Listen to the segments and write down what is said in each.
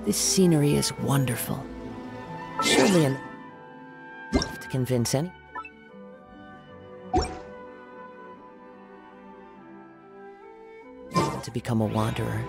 This scenery is wonderful. Surely enough to convince any. To become a wanderer.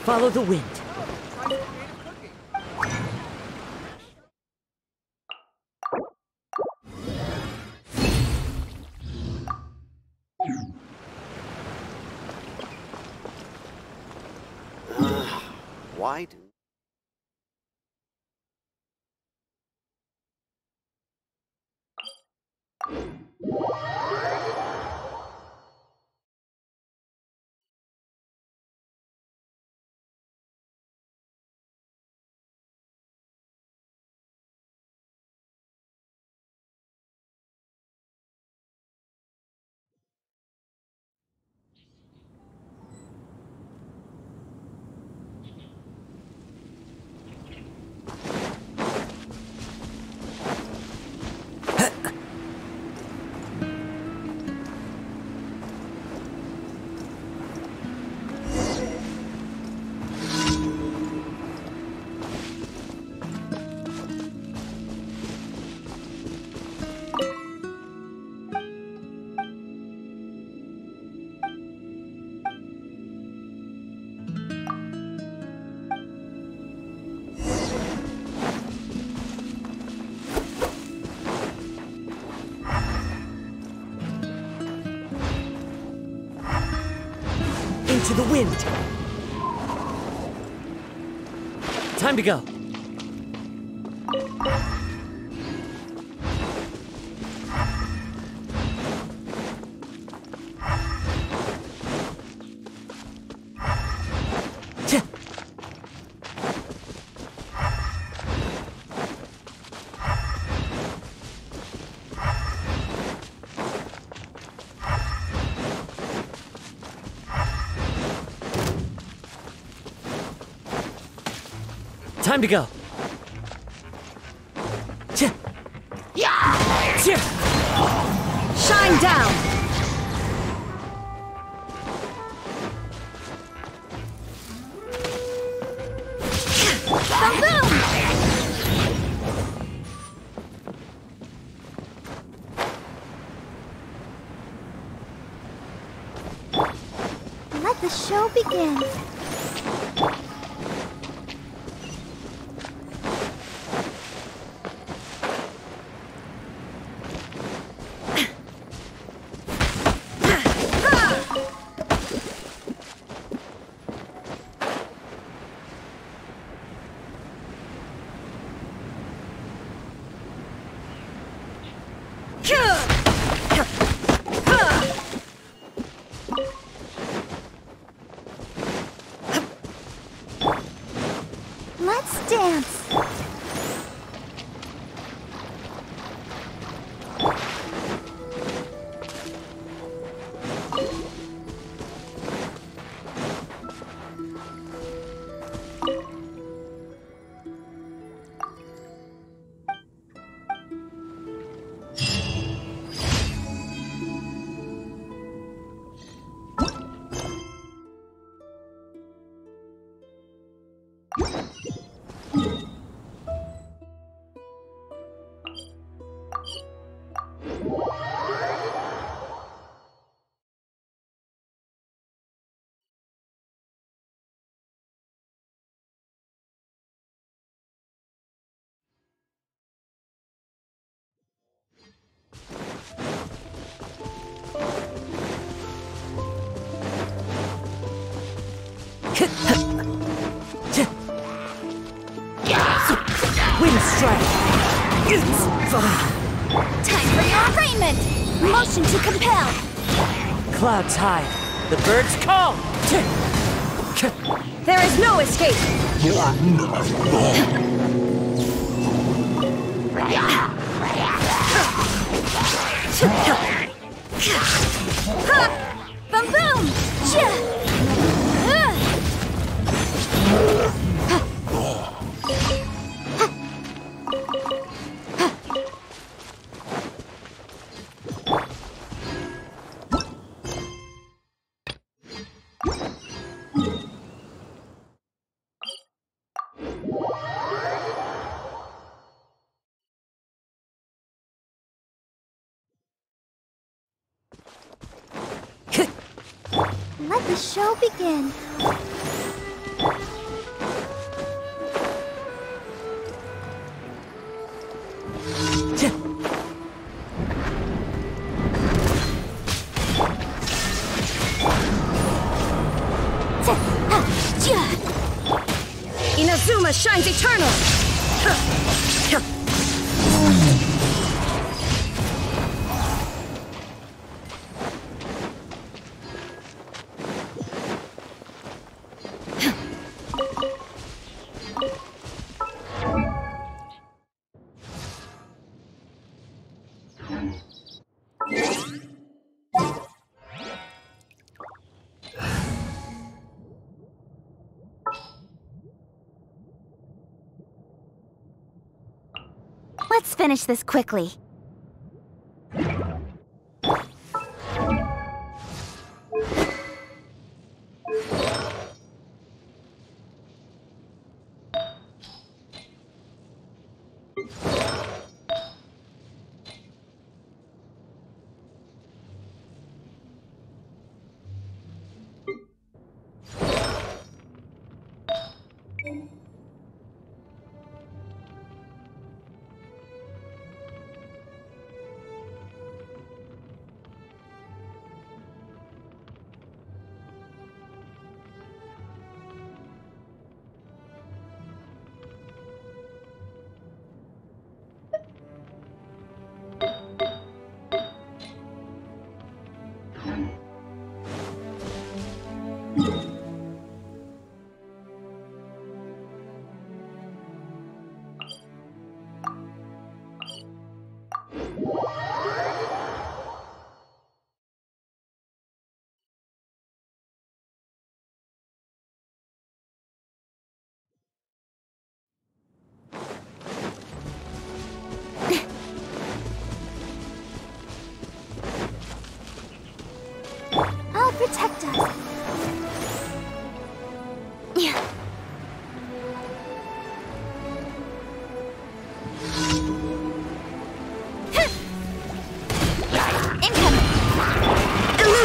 Follow the wind. Why do... to the wind. Time to go. Time to go. Shine down! Boom! Let the show begin. Let's dance. Wind strike! It's fine! Time for your arraignment! Motion to compel! Clouds high. The birds call! There is no escape! Boom boom! Let the show begin. Inazuma shines eternal! Let's finish this quickly.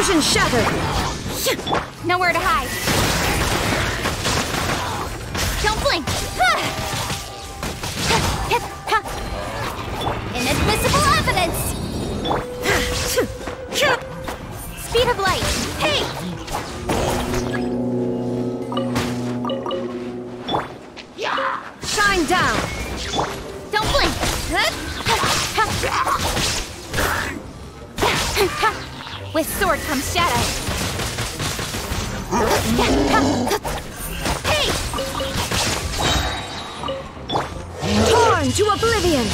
Illusion shattered! Nowhere to hide. Don't blink! Inadmissible evidence! Speed of light! Hey! Shine down! Don't blink! With sword comes shadow. Hey! Torn to oblivion!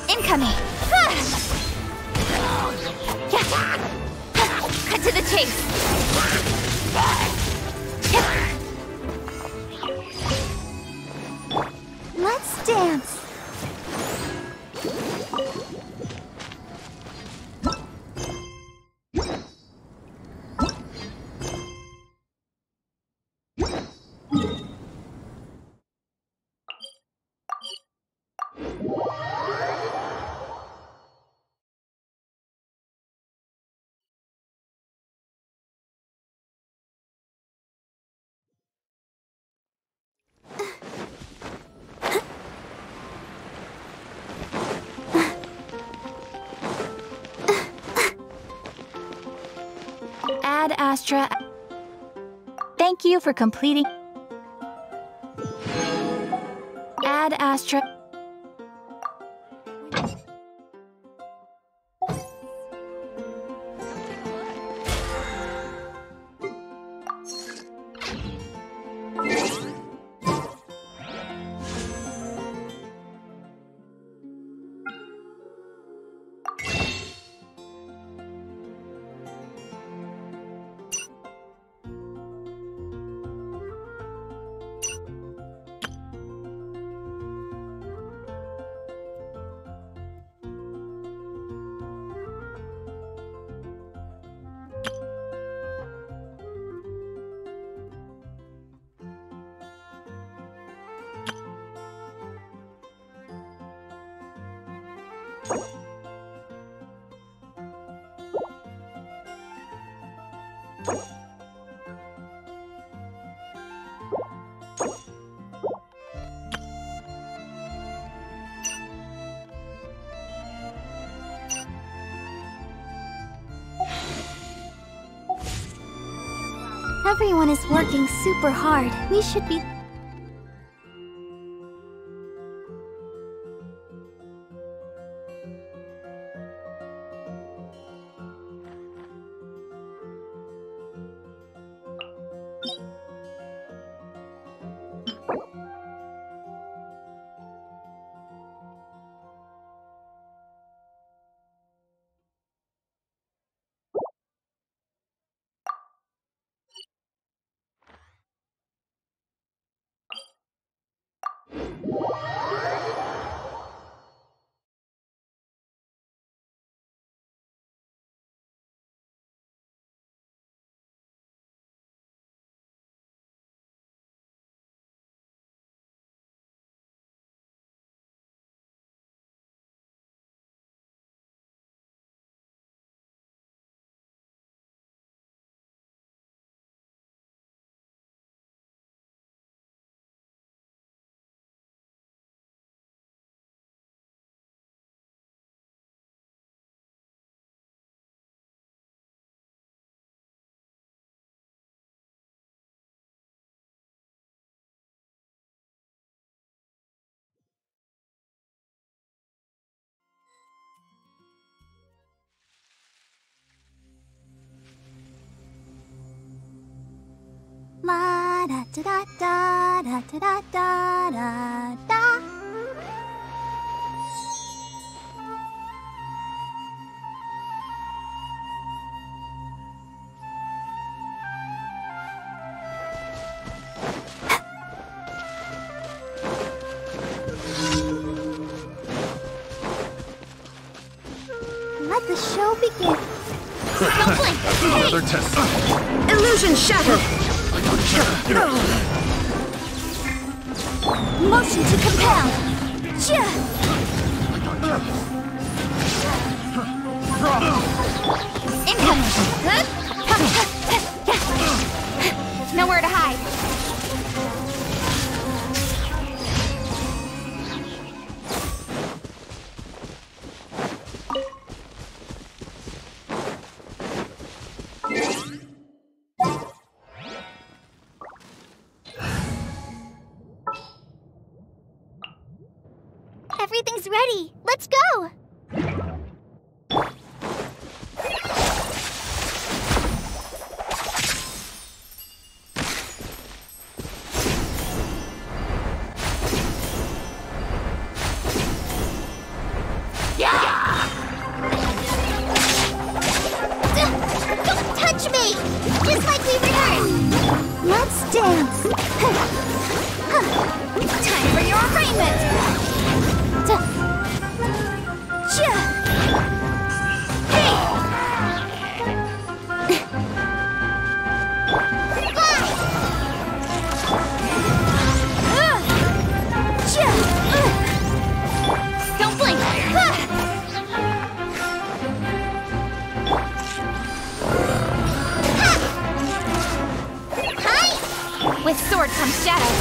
Incoming! Cut to the chase! Let's dance! Ad Astra. Thank you for completing. Ad Astra. Everyone is working super hard. We should be... La da da da da da da da da da. Let the show begin. Don't blink! Another test. Illusion shattered! Motion to compel! Incoming! Nowhere to hide. Everything's ready. Let's go! Don't touch me! Just like we rehearsed! Let's dance! Time for your arraignment! Don't blink! With sword comes shadow.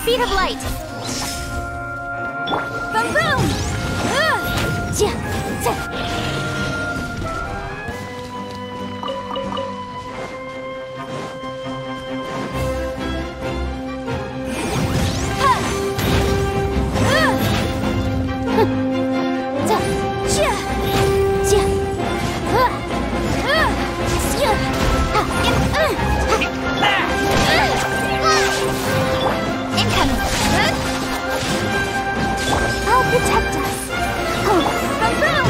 Speed of light. Boom boom. I'll protect us. Boom boom.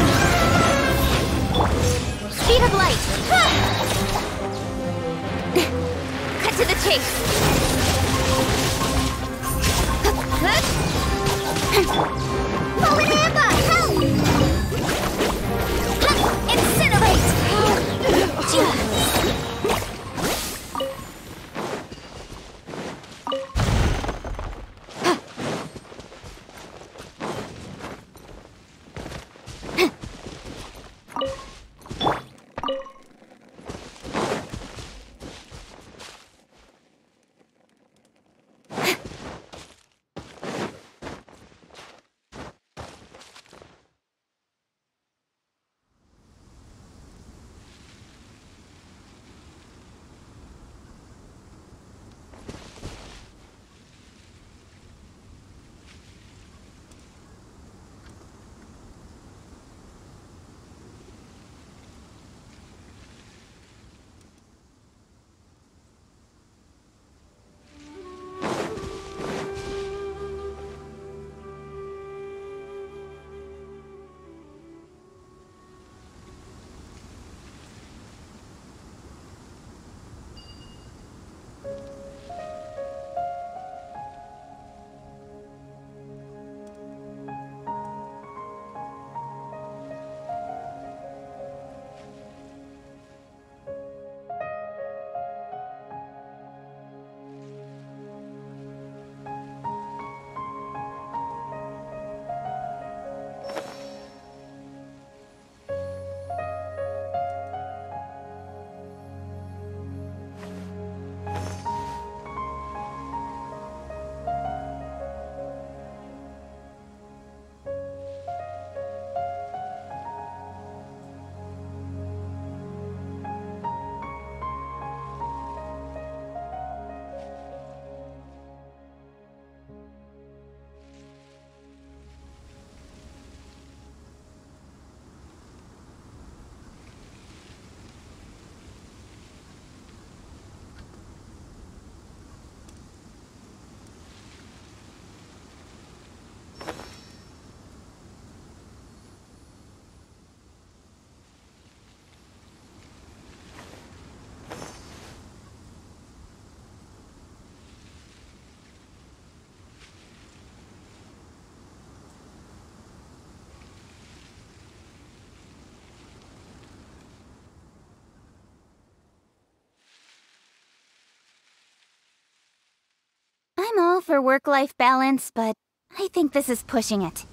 for work-life balance, but I think this is pushing it.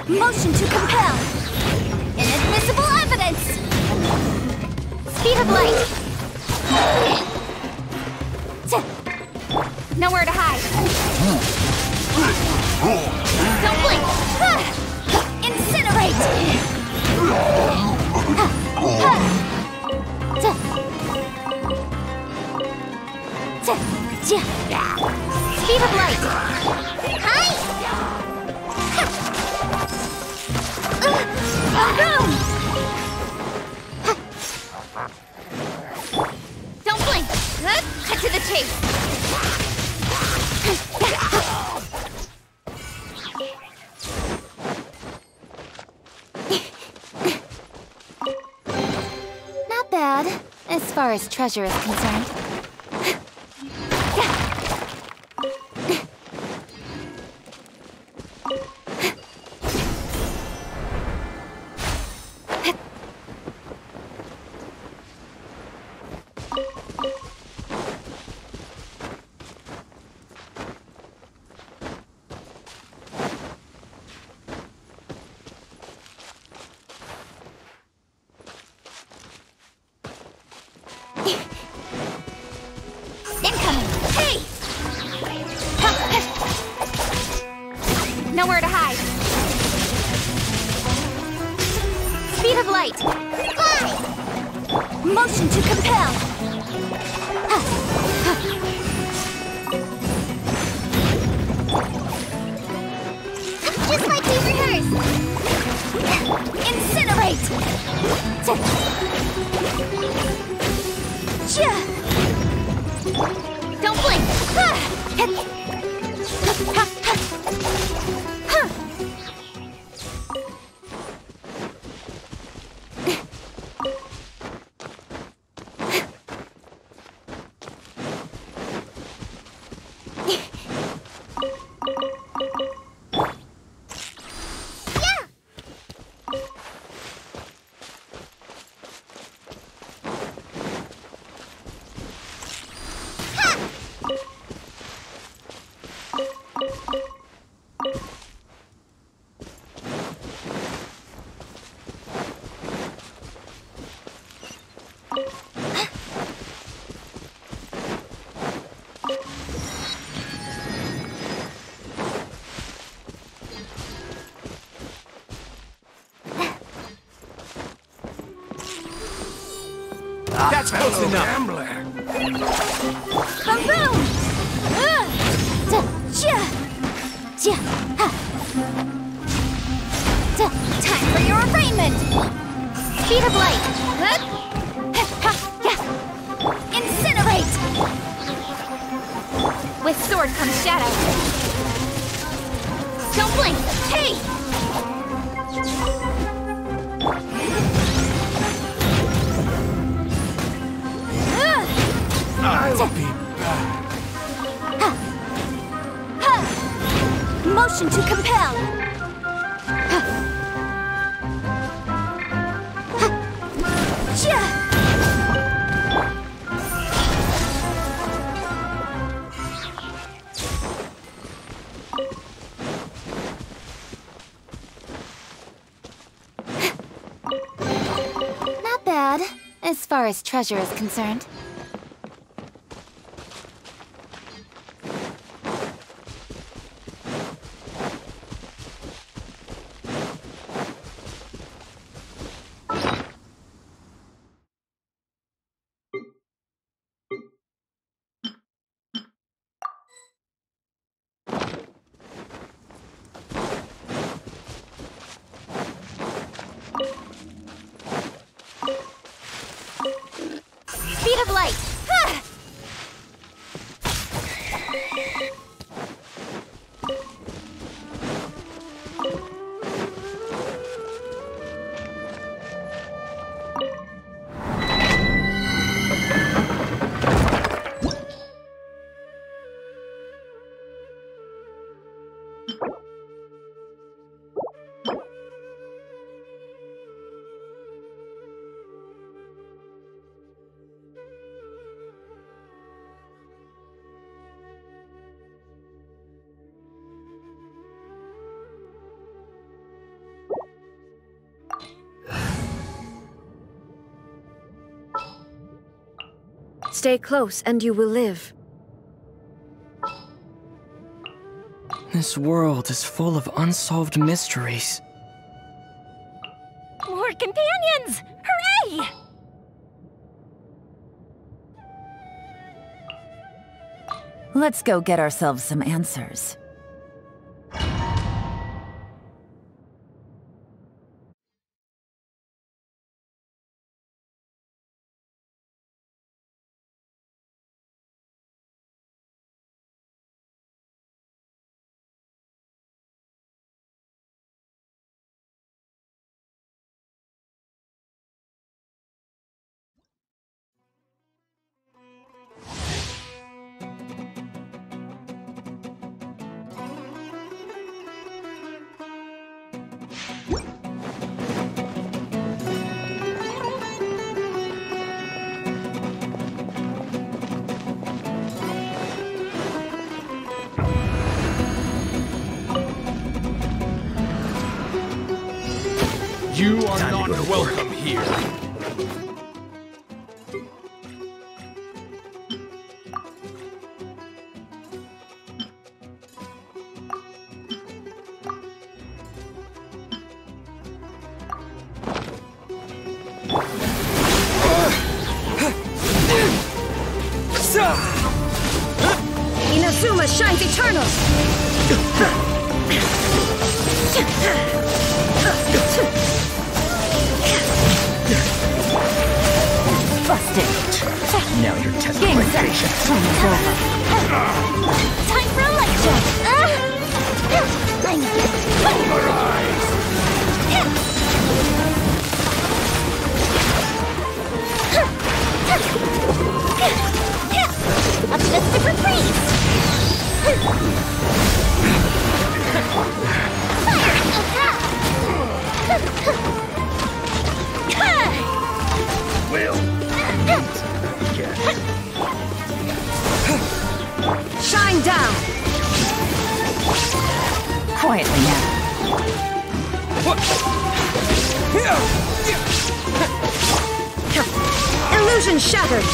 Motion to compel. Inadmissible evidence. Speed of light. Nowhere to hide. Don't blink. Incinerate. Speed of light. Hi. Boom! Don't blink! Cut to the chase! Not bad, as far as treasure is concerned. Incoming! Hey! Nowhere to hide. Speed of light. Fly! Motion to compel. Just like we rehearsed. Incinerate! Don't blink! That's close enough. Boom! Time for your arraignment! Speed of light! Incinerate! With sword comes shadow. Don't blink! Hey! I'll be back. Motion to compel. Not bad, as far as treasure is concerned. Speed of Stay close and you will live. This world is full of unsolved mysteries. More companions! Hooray! Let's go get ourselves some answers. You are not welcome here. Inazuma shines eternal! Busted! Now you're testing my patience. Time for a light jump! Up to the super freeze! Will. Shine down! Quietly now. Illusion shattered!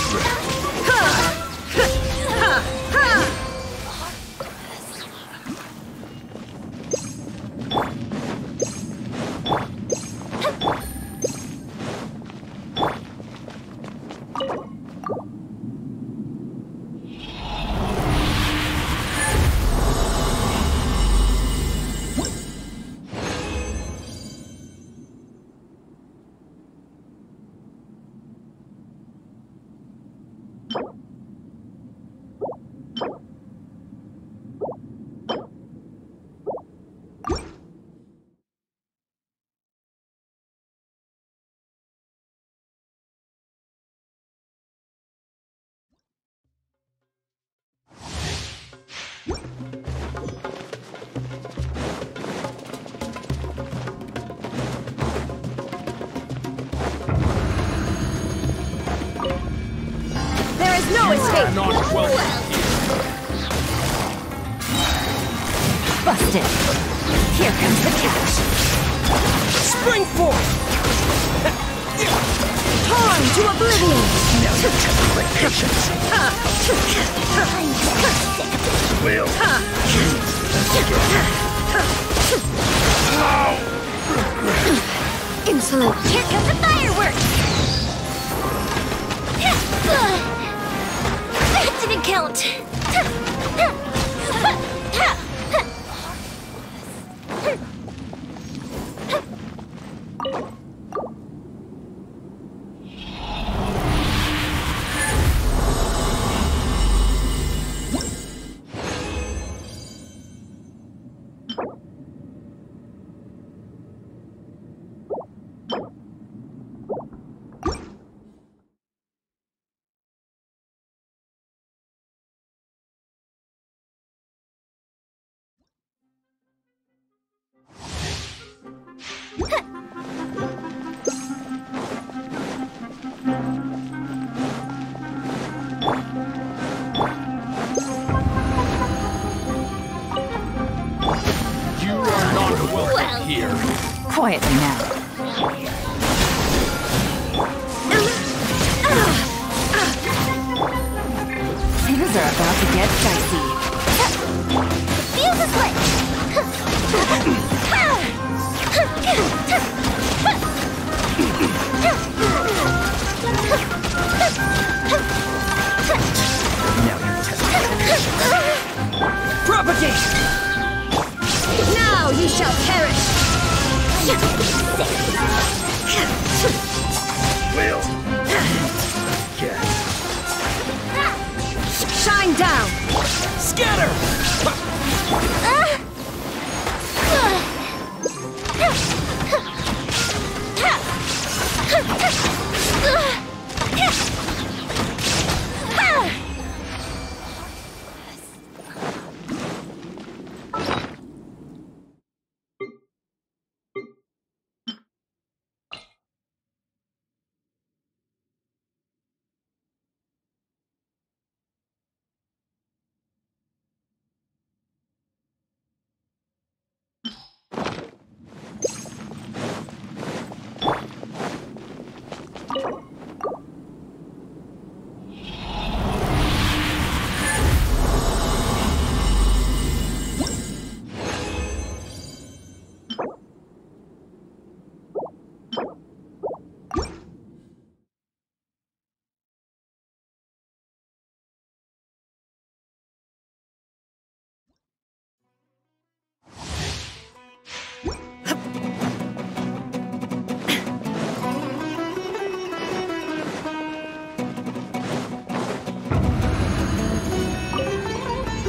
There is no escape! Not welcome here. Busted! Here comes the catch! Spring forth! Torn to oblivion! Now you're testing my patience. Will. Insolent! Here comes the fireworks! That didn't count! Quietly now. Things are about to get dicey. Fuse is lit! Propagate! Now ye shall perish! Shine down! Scatter!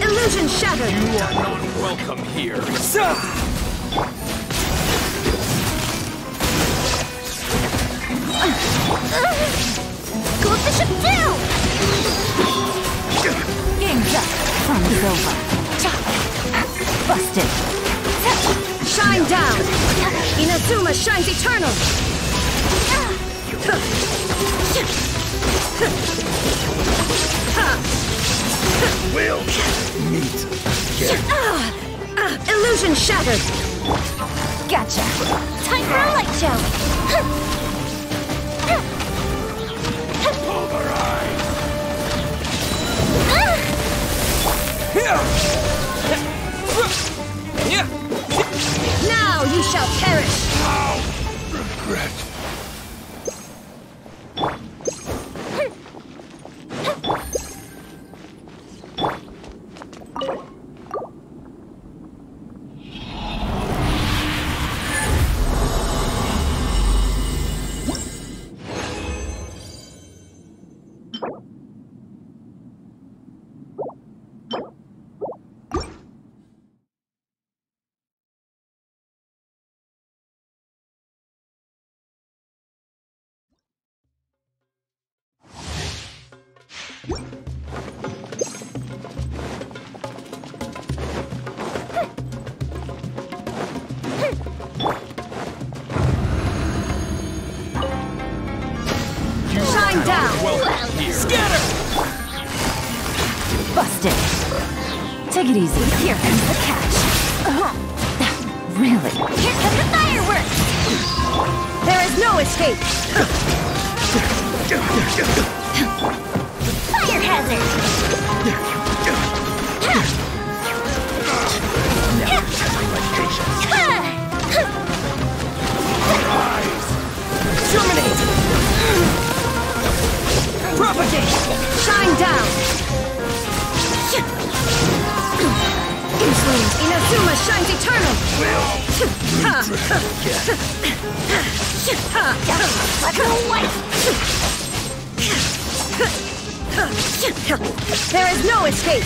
Illusion shattered! You are not welcome here. Go Bishop down! Game's up. Fun is over. Busted. Shine down! Inazuma shines eternal! We'll meet again. Illusion shattered! Gotcha. Time for a light show! Pulverize! Now ye shall perish! Regret. Shine down! Welcome here. Scatter! Busted. Take it easy. Here comes the catch. Really? Here come the fireworks! There is no escape! Fire hazard! Terminate! Propagate! Shine down! Inazuma shines eternal! There is no escape!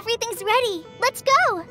Everything's ready. Let's go!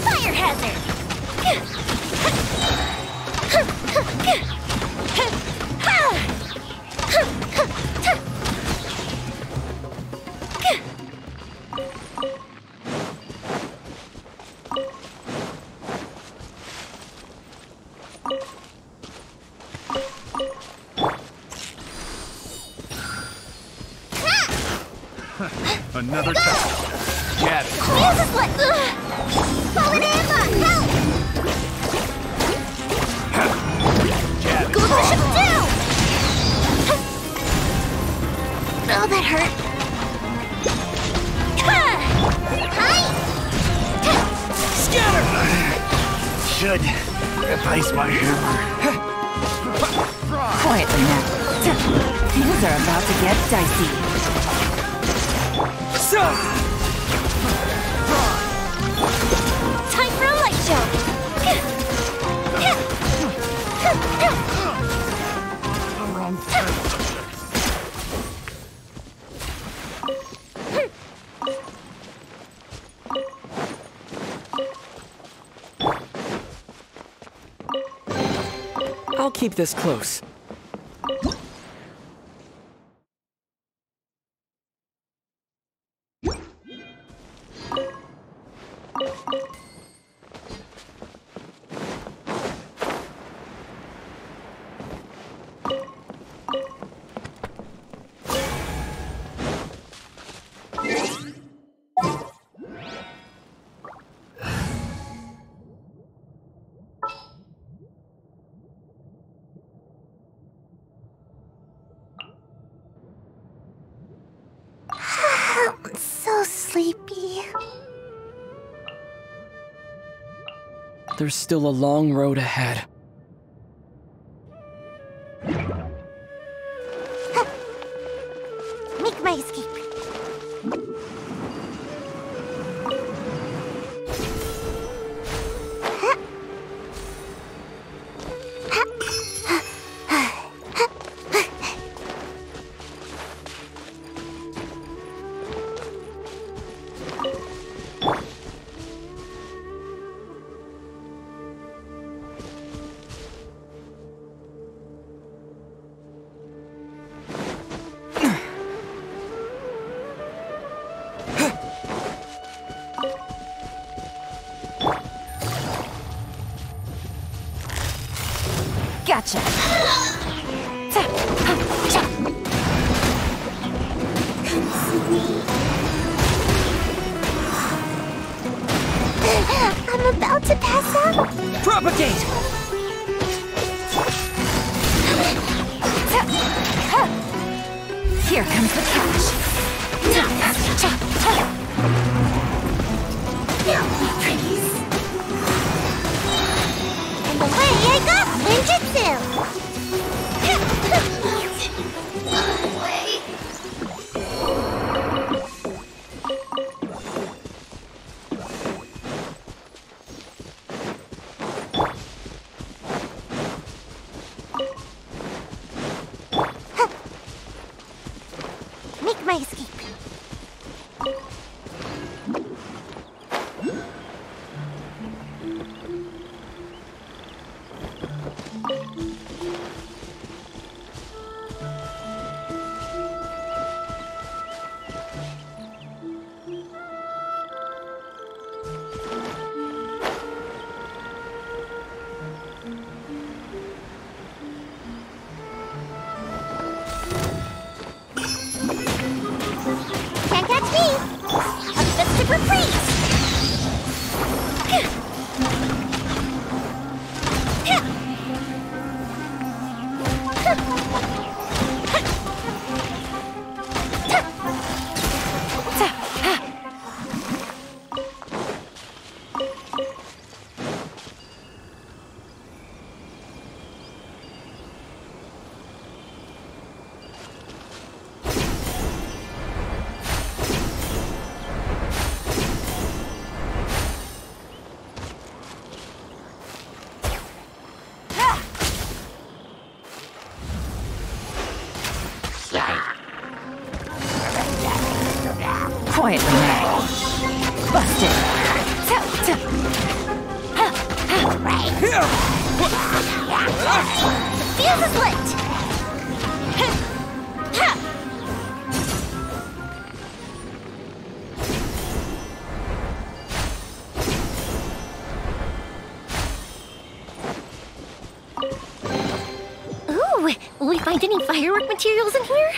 Fire hazard! Another test. Get it. Use this one! Fallen amber! Help! Get it. Go push him down! Oh, that hurt. Hi! Should replace my hammer. Quietly now. Things are about to get dicey. Time for a light show! I'll keep this close. I'm so sleepy. There's still a long road ahead. Make my escape. Gotcha. I'm about to pass out. Propagate! Here comes the catch. Now, pretties. And away I go! Ninjutsu! Make my escape. Quietly now. Busted. Fuse is lit! Ooh, will we find any firework materials in here?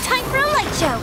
Time for a light show!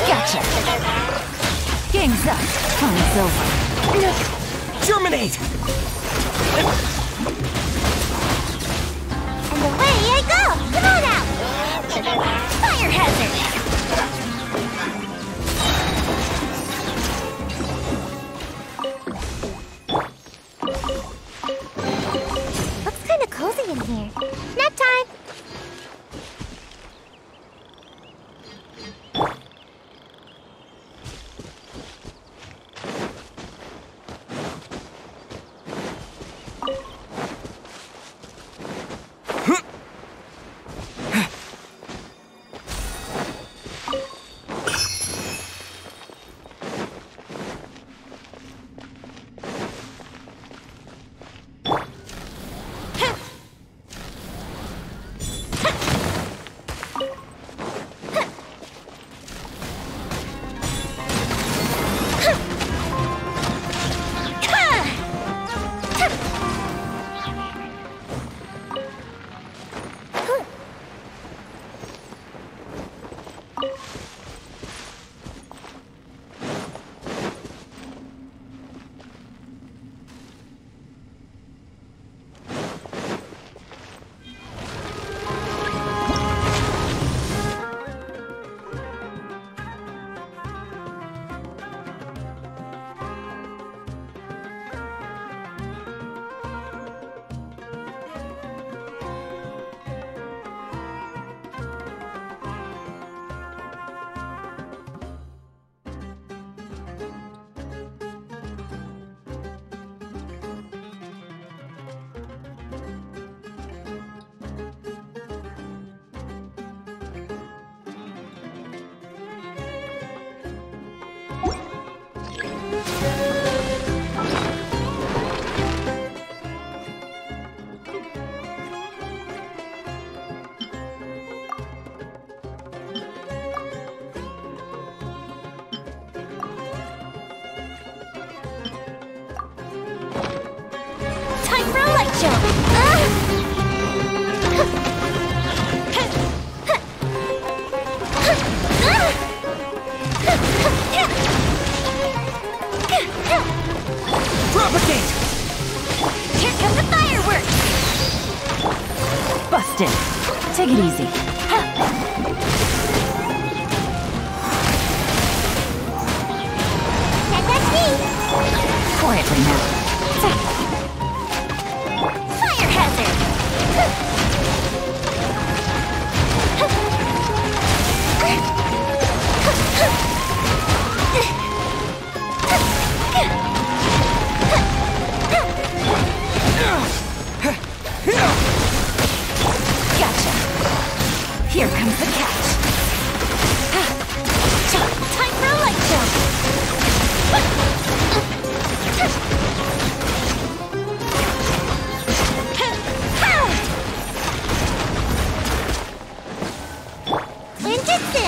Gotcha. Game's up. Fun's over. Germinate! And away I go! Come on out! Fire hazard! Looks kinda cozy in here. Nap time! stiff. Take it easy. That's me! Quietly now. Fire hazard! Gotcha. Here comes the catch. Time for a light jump! Ninjutsu!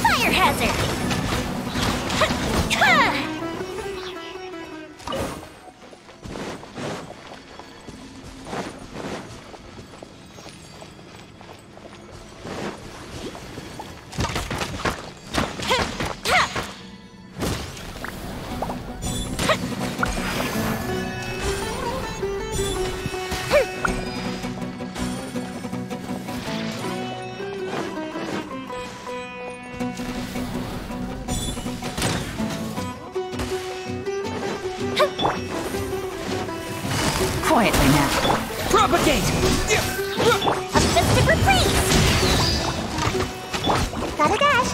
Fire hazard! Quietly now. Propagate! A festive reprise! Gotta dash!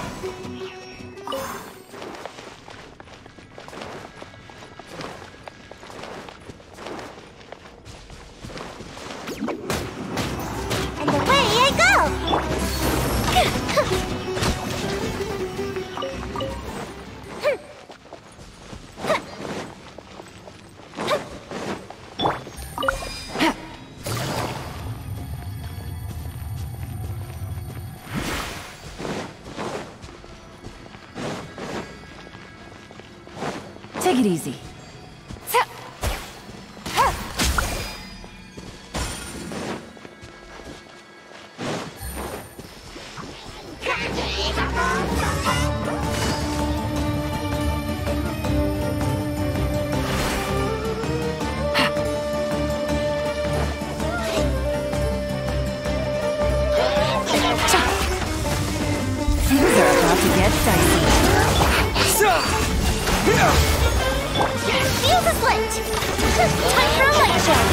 And away I go! Take it easy. Things are about to get dicey. Fuse is lit! Time for a light jump!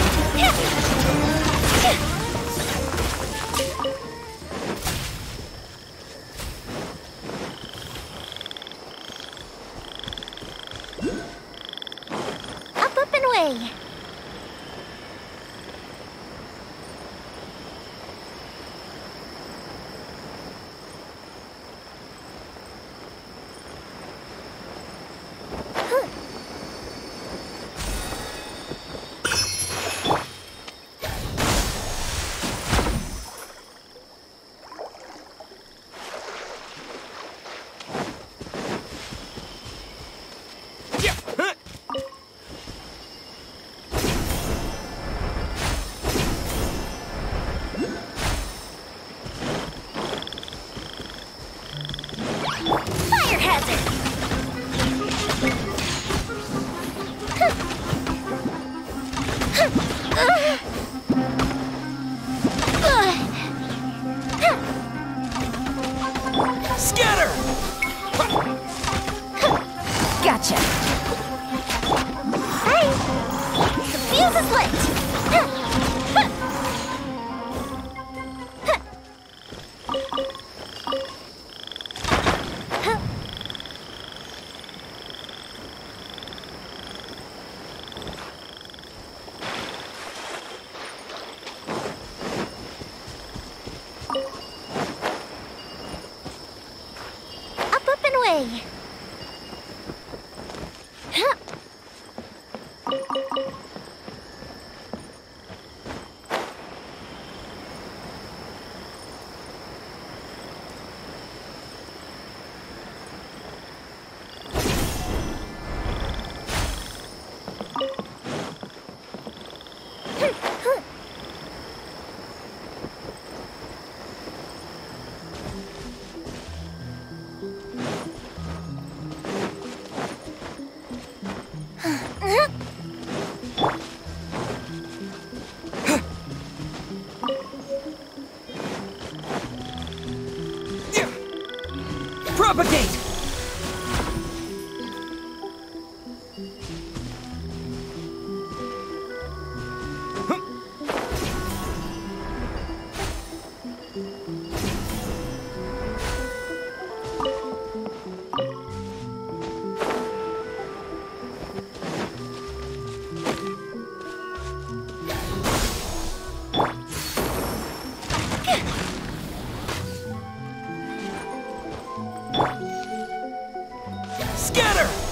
Up, up, and away! Fire hazard! Scatter! Gotcha. Bye! way. Propagate! Scatter!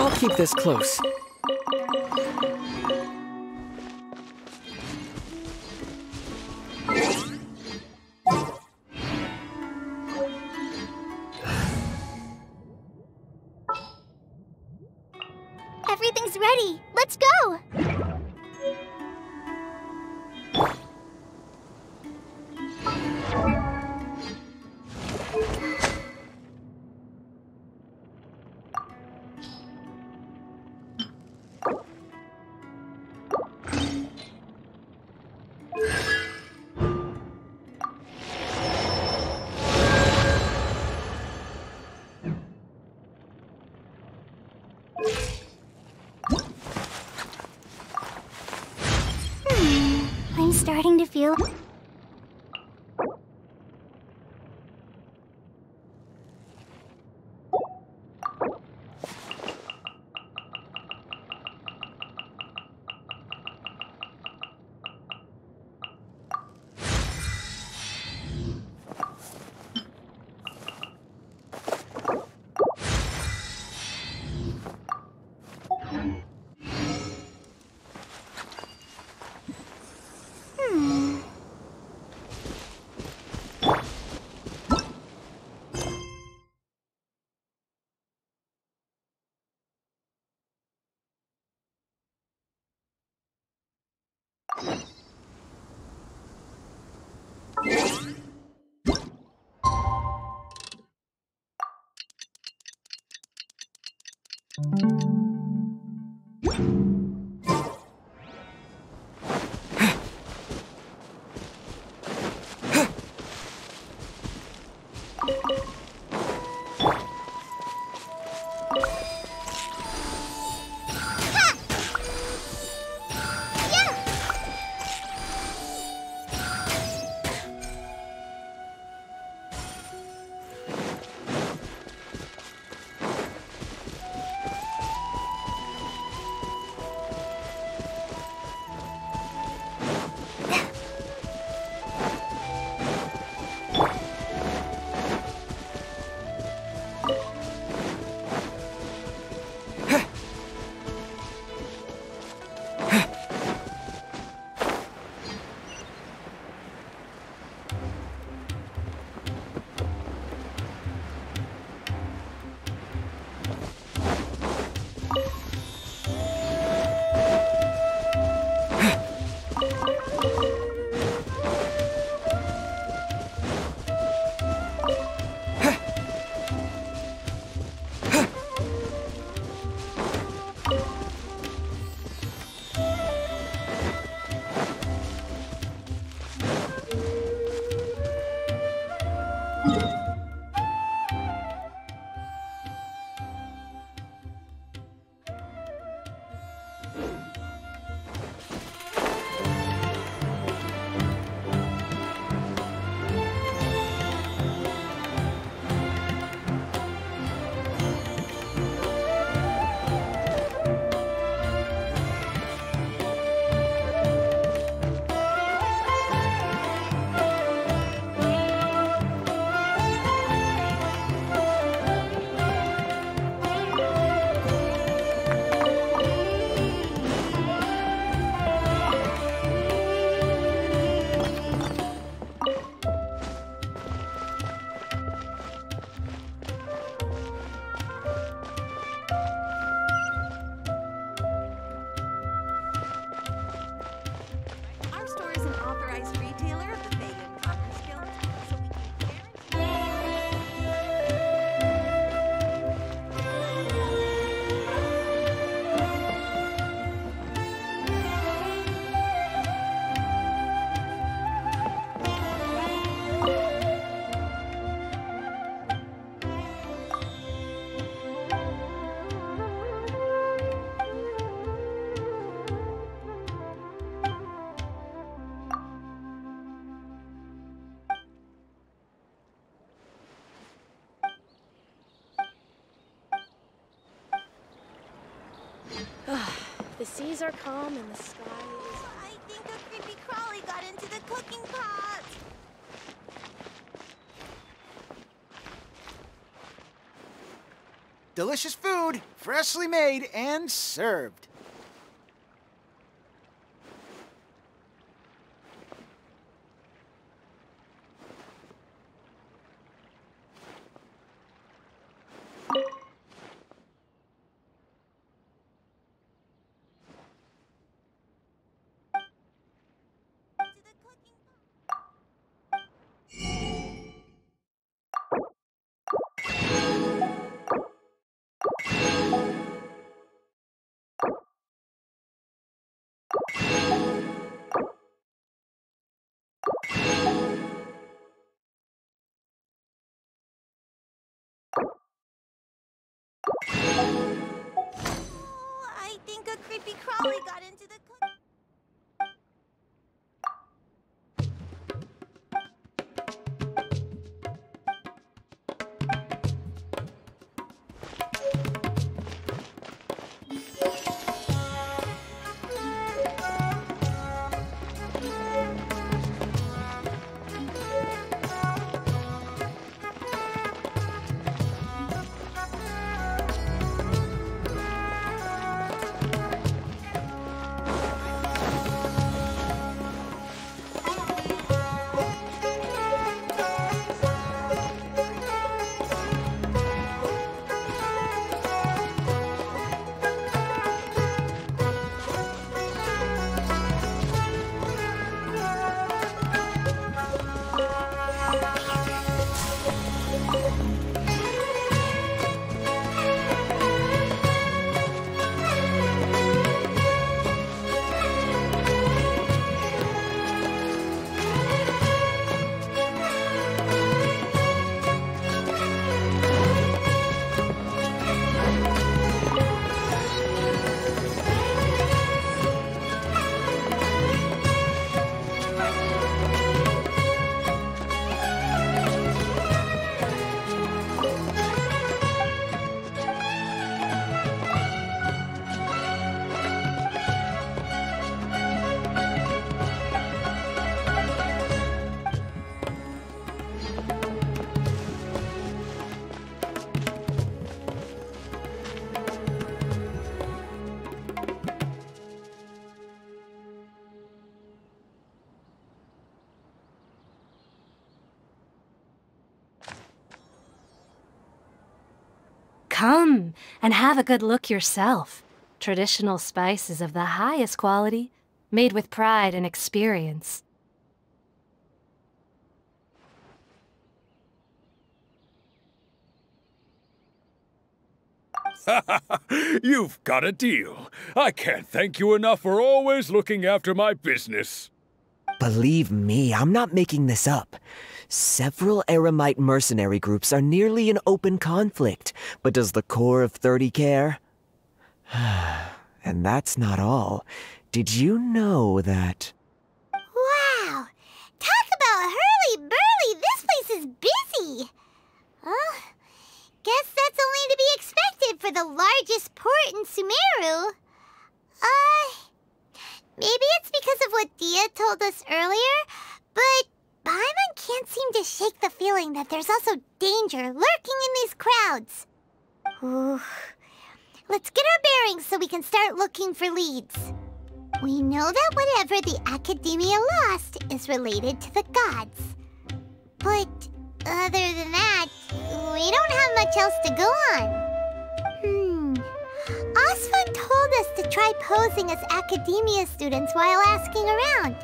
I'll keep this close. Everything's ready. Let's go! I'm starting to feel... Our store is an authorized retailer of the Vegan Commerce Guild, so we can The seas are calm and the sky is... I think a creepy crawly got into the cooking pot. Delicious food, freshly made and served. To the cooking pot. Oh, I think a creepy crawly got into the cooking. Come and have a good look yourself. Traditional spices of the highest quality, made with pride and experience. You've got a deal. I can't thank you enough for always looking after my business. Believe me, I'm not making this up. Several Eremite mercenary groups are nearly in open conflict, but does the core of 30 care? And that's not all. Did you know that... Wow! Talk about hurly-burly! This place is busy! Guess that's only to be expected for the largest port in Sumeru. Maybe it's because of what Dia told us earlier, but Paimon can't seem to shake the feeling that there's also danger lurking in these crowds. Ooh. Let's get our bearings so we can start looking for leads. We know that whatever the Academia lost is related to the gods. But other than that, we don't have much else to go on. Osfun told us to try posing as Academia students while asking around.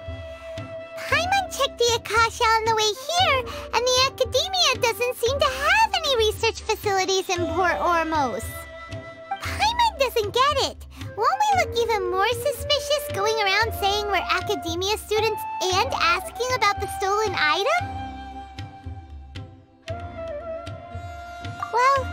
Paimon checked the Akasha on the way here, and the Academia doesn't seem to have any research facilities in Port Ormos. Paimon doesn't get it. Won't we look even more suspicious going around saying we're Academia students and asking about the stolen item? Well,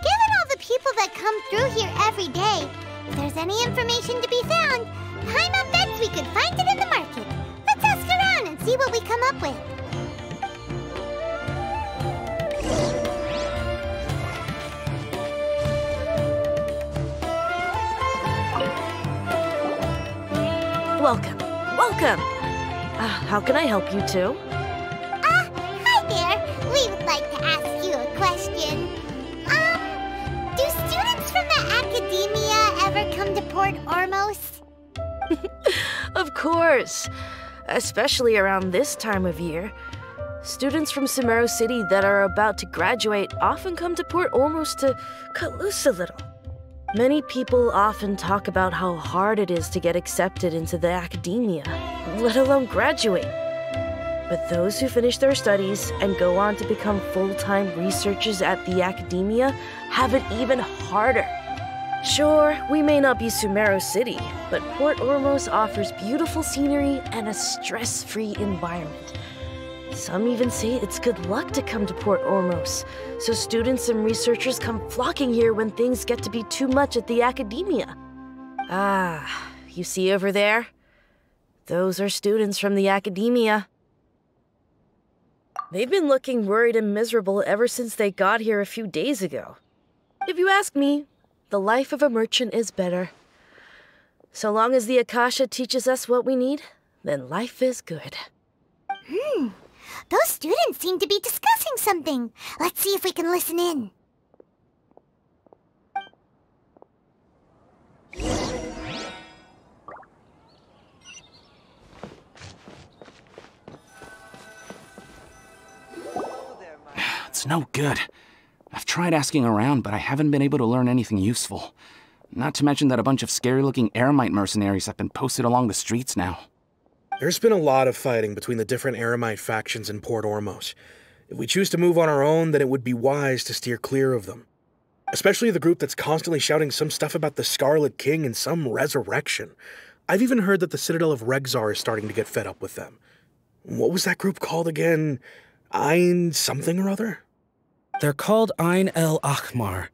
given all the people that come through here every day, if there's any information to be found, Paimon bets we could find it in the market. Let's ask around and see what we come up with. Welcome. Welcome. How can I help you two? Hi there. We would like to ask you a question. Do students from the Academia ever come to Port Ormos? Of course. Especially around this time of year. Students from Sumeru City that are about to graduate often come to Port Ormos to cut loose a little. Many people often talk about how hard it is to get accepted into the Academia, let alone graduate. But those who finish their studies and go on to become full-time researchers at the Academia have it even harder. Sure, we may not be Sumeru City, but Port Ormos offers beautiful scenery and a stress-free environment. Some even say it's good luck to come to Port Ormos, so students and researchers come flocking here when things get to be too much at the Academia. You see over there? Those are students from the Academia. They've been looking worried and miserable ever since they got here a few days ago. If you ask me, the life of a merchant is better. So long as the Akasha teaches us what we need, then life is good. Those students seem to be discussing something. Let's see if we can listen in. It's no good. I've tried asking around, but I haven't been able to learn anything useful. Not to mention that a bunch of scary-looking Eremite mercenaries have been posted along the streets now. There's been a lot of fighting between the different Eremite factions in Port Ormos. If we choose to move on our own, then it would be wise to steer clear of them. Especially the group that's constantly shouting some stuff about the Scarlet King and some resurrection. I've even heard that the Citadel of Regzar is starting to get fed up with them. What was that group called again? Ein something or other? They're called Ein El Akhmar.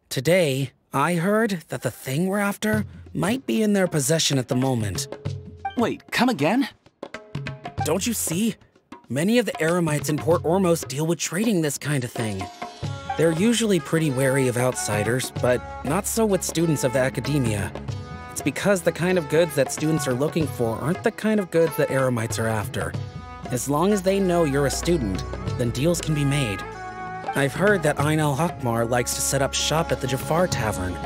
Today, I heard that the thing we're after might be in their possession at the moment. Wait, come again? Don't you see? Many of the Eremites in Port Ormos deal with trading this kind of thing. They're usually pretty wary of outsiders, but not so with students of the Academia. It's because the kind of goods that students are looking for aren't the kind of goods that Eremites are after. As long as they know you're a student, then deals can be made. I've heard that Ein El Akhmar likes to set up shop at the Jafar Tavern.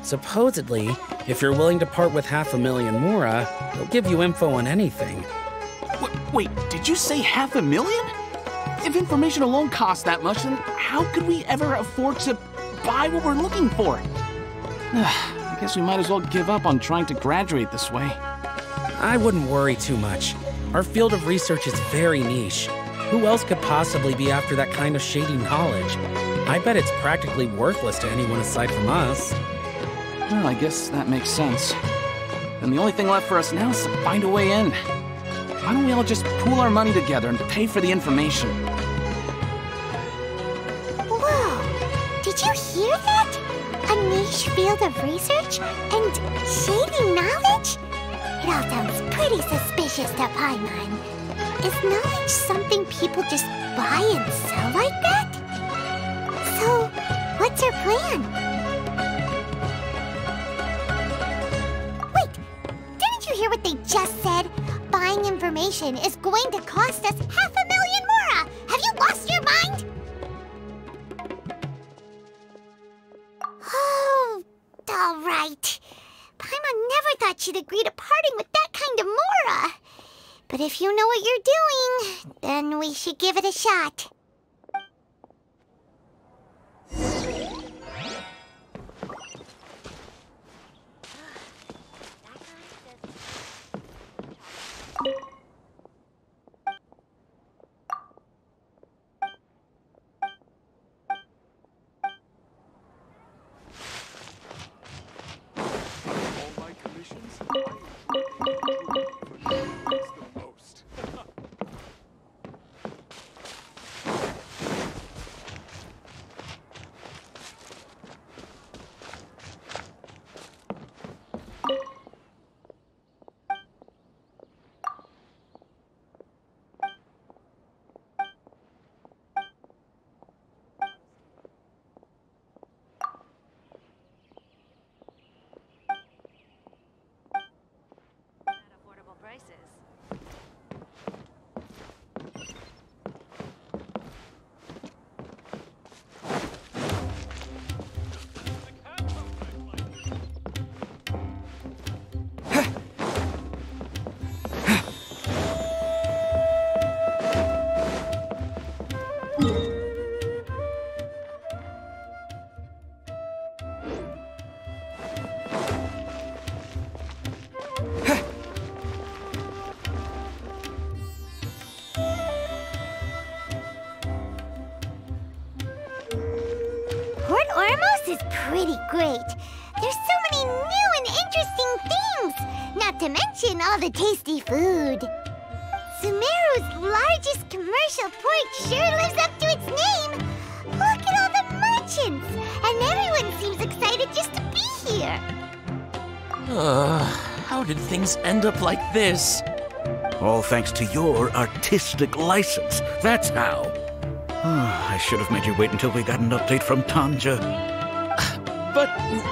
Supposedly, if you're willing to part with 500,000 Mora, they'll give you info on anything. Wait, did you say 500,000? If information alone costs that much, then how could we ever afford to buy what we're looking for? I guess we might as well give up on trying to graduate this way. I wouldn't worry too much. Our field of research is very niche. Who else could possibly be after that kind of shady knowledge? I bet it's practically worthless to anyone aside from us. Well, I guess that makes sense. Then the only thing left for us now is to find a way in. Why don't we all just pool our money together and pay for the information? hear that? A niche field of research and shady knowledge? It all sounds pretty suspicious to Paimon. Is knowledge something people just buy and sell like that? So, what's her plan? Wait, didn't you hear what they just said? Buying information is going to cost us 500,000 mora! Have you lost your mind? Oh, all right. Paimon never thought she'd agree to parting with that kind of mora. But if you know what you're doing, then we should give it a shot. Port Ormos is pretty great. There's so many new and interesting things, not to mention all the tasty food. Sumeru's largest commercial port sure lives up to its name. Look at all the merchants, and everyone seems excited just to be here. How did things end up like this? All thanks to your artistic license. That's how. I should have made you wait until we got an update from Tanja. But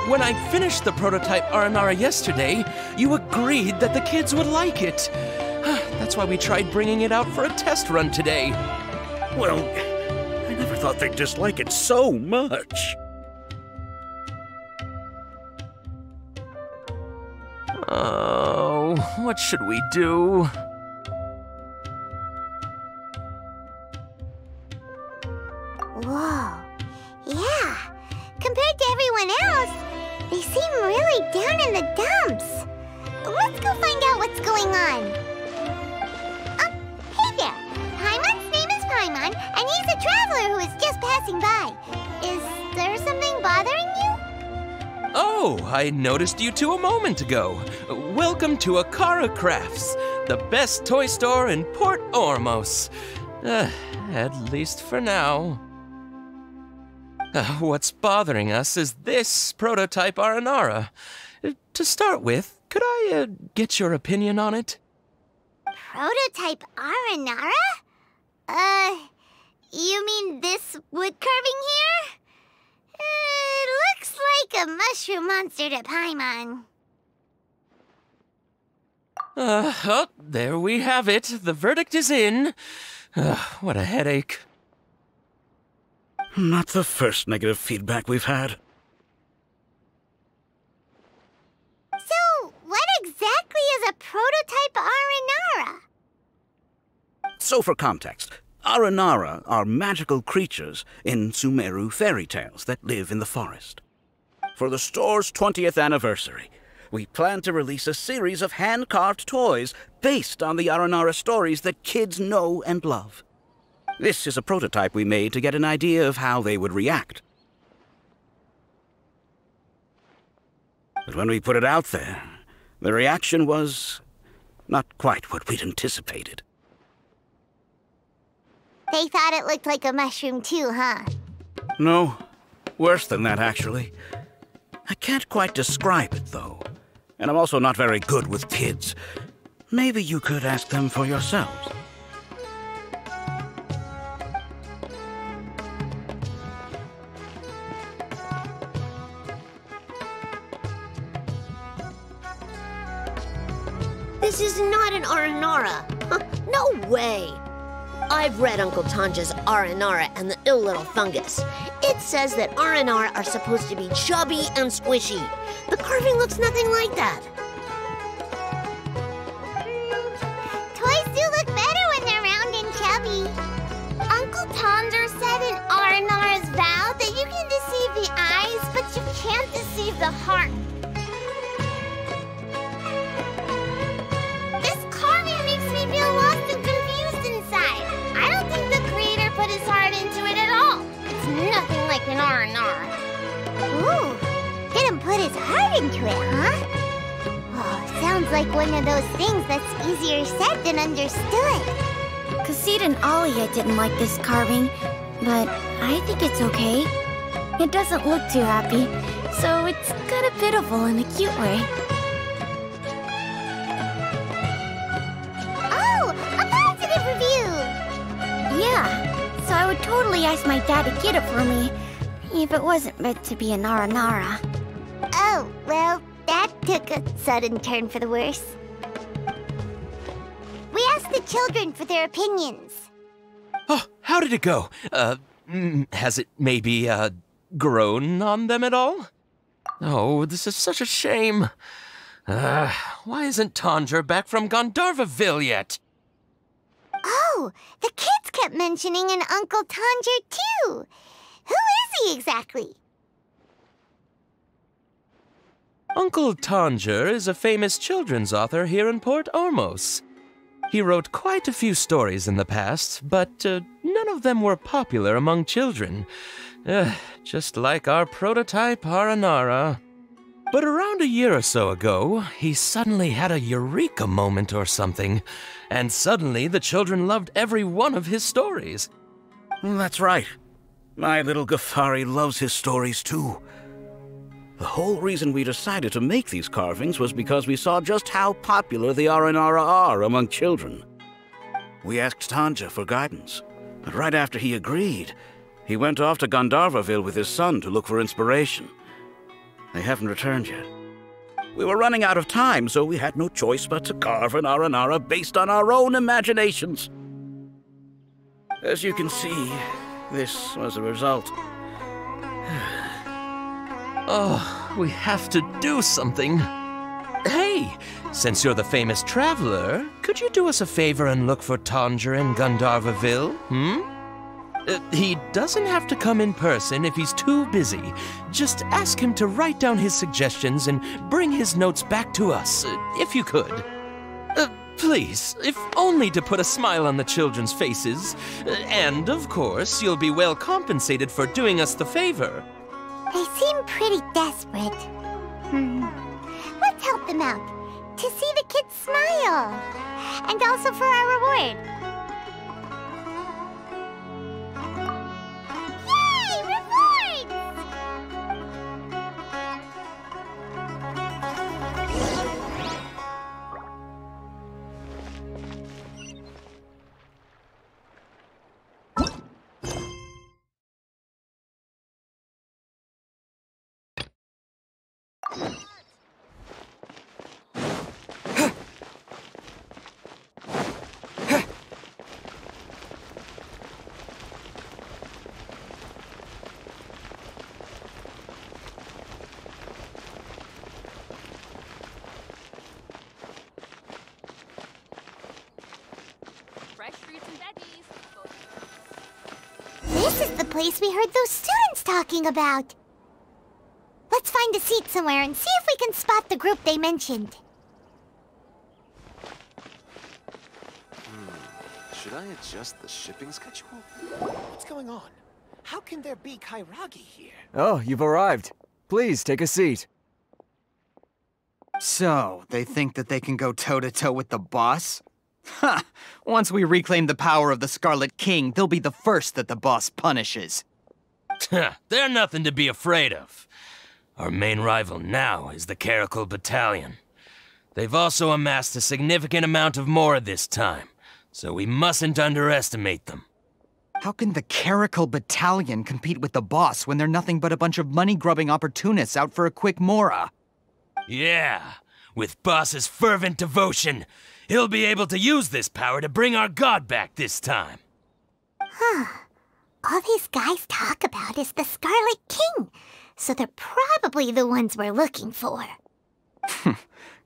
when I finished the prototype Aranara yesterday, you agreed that the kids would like it. That's why we tried bringing it out for a test run today. Well, I never thought they'd dislike it so much. Oh, what should we do? Whoa. Yeah. Compared to everyone else, they seem really down in the dumps. Let's go find out what's going on. Hey there. Paimon's name is Paimon, and he's a traveler who is just passing by. Is there something bothering you? Oh, I noticed you two a moment ago. Welcome to Akara Crafts, the best toy store in Port Ormos. At least for now. What's bothering us is this prototype Aranara. To start with, could I get your opinion on it? Prototype Aranara? You mean this wood carving here? It looks like a mushroom monster to Paimon. Oh, there we have it. The verdict is in. What a headache. Not the first negative feedback we've had. So, what exactly is a prototype Aranara? So for context, Aranara are magical creatures in Sumeru fairy tales that live in the forest. For the store's 20th anniversary, we plan to release a series of hand-carved toys based on the Aranara stories that kids know and love. This is a prototype we made to get an idea of how they would react. But when we put it out there, the reaction was not quite what we'd anticipated. They thought it looked like a mushroom too, huh? No, Worse than that, actually. I can't quite describe it, though. And I'm also not very good with kids. Maybe you could ask them for yourselves. This is not an Aranara. No way. I've read Uncle Tanja's Aranara and the Ill Little Fungus. It says that Aranara are supposed to be chubby and squishy. The carving looks nothing like that. Toys do look better when they're round and chubby. Uncle Tanja said in Aranara's vow that you can deceive the eyes, but you can't deceive the heart. This carving makes me feel lost and confused inside. I don't think the creator put his heart into it at all. It's nothing like an Aranara. Ooh, didn't put his heart into it, huh? Oh, sounds like one of those things that's easier said than understood. Cassid and Alia didn't like this carving, but I think it's okay. It doesn't look too happy, so it's kind of pitiful in a cute way. Oh, a positive review! Yeah, so I would totally ask my dad to get it for me, if it wasn't meant to be an Aranara. Oh, well, that took a sudden turn for the worse. We asked the children for their opinions. Oh, how did it go? Has it maybe, grown on them at all? Oh, this is such a shame. Why isn't Tanja back from Gandharvaville yet? Oh, the kids kept mentioning an Uncle Tanja, too. Who is he exactly? Uncle Tanja is a famous children's author here in Port Ormos. He wrote quite a few stories in the past, but none of them were popular among children. Just like our prototype Aranara. But around a year or so ago, he suddenly had a eureka moment or something, and suddenly the children loved every one of his stories. That's right. My little Ghaffari loves his stories too. The whole reason we decided to make these carvings was because we saw just how popular the Aranara are among children. We asked Tanja for guidance, but right after he agreed, he went off to Gandharvaville with his son to look for inspiration. They haven't returned yet. We were running out of time, so we had no choice but to carve an Aranara based on our own imaginations. As you can see, this was the result. Oh, we have to do something. Hey, since you're the famous traveler, could you do us a favor and look for Tanja in Gandharvaville, he doesn't have to come in person if he's too busy. Just ask him to write down his suggestions and bring his notes back to us, if you could. Please, if only to put a smile on the children's faces. And, of course, you'll be well compensated for doing us the favor. They seem pretty desperate. Let's help them out. To see the kids smile. And also for our reward. Yay! Rewards! This is the place we heard those students talking about. Let's find a seat somewhere and see if we can spot the group they mentioned. Should I adjust the shipping schedule? What's going on? How can there be Kairagi here? Oh, you've arrived. Please, take a seat. So, they think that they can go toe-to-toe with the boss? Ha! Once we reclaim the power of the Scarlet King, they'll be the first that the boss punishes. They're nothing to be afraid of. Our main rival now is the Caracal Battalion. They've also amassed a significant amount of Mora this time, so we mustn't underestimate them. How can the Caracal Battalion compete with the boss when they're nothing but a bunch of money-grubbing opportunists out for a quick Mora? Yeah, with Boss's fervent devotion, he'll be able to use this power to bring our god back this time. Huh. All these guys talk about is the Scarlet King, so they're probably the ones we're looking for.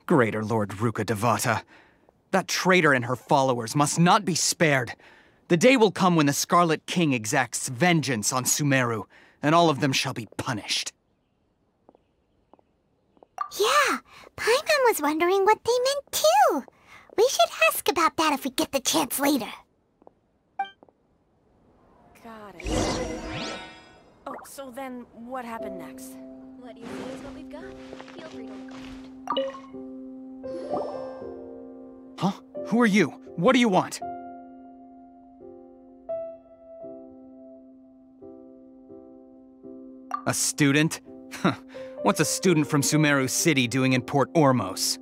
Greater Lord Ruka Devata. That traitor and her followers must not be spared. The day will come when the Scarlet King exacts vengeance on Sumeru, and all of them shall be punished. Yeah, Paimon was wondering what they meant too. We should ask about that if we get the chance later. Got it. Oh, so then what happened next? What you see is what we've got. Feel free to look. Huh? Who are you? What do you want? A student? What's a student from Sumeru City doing in Port Ormos?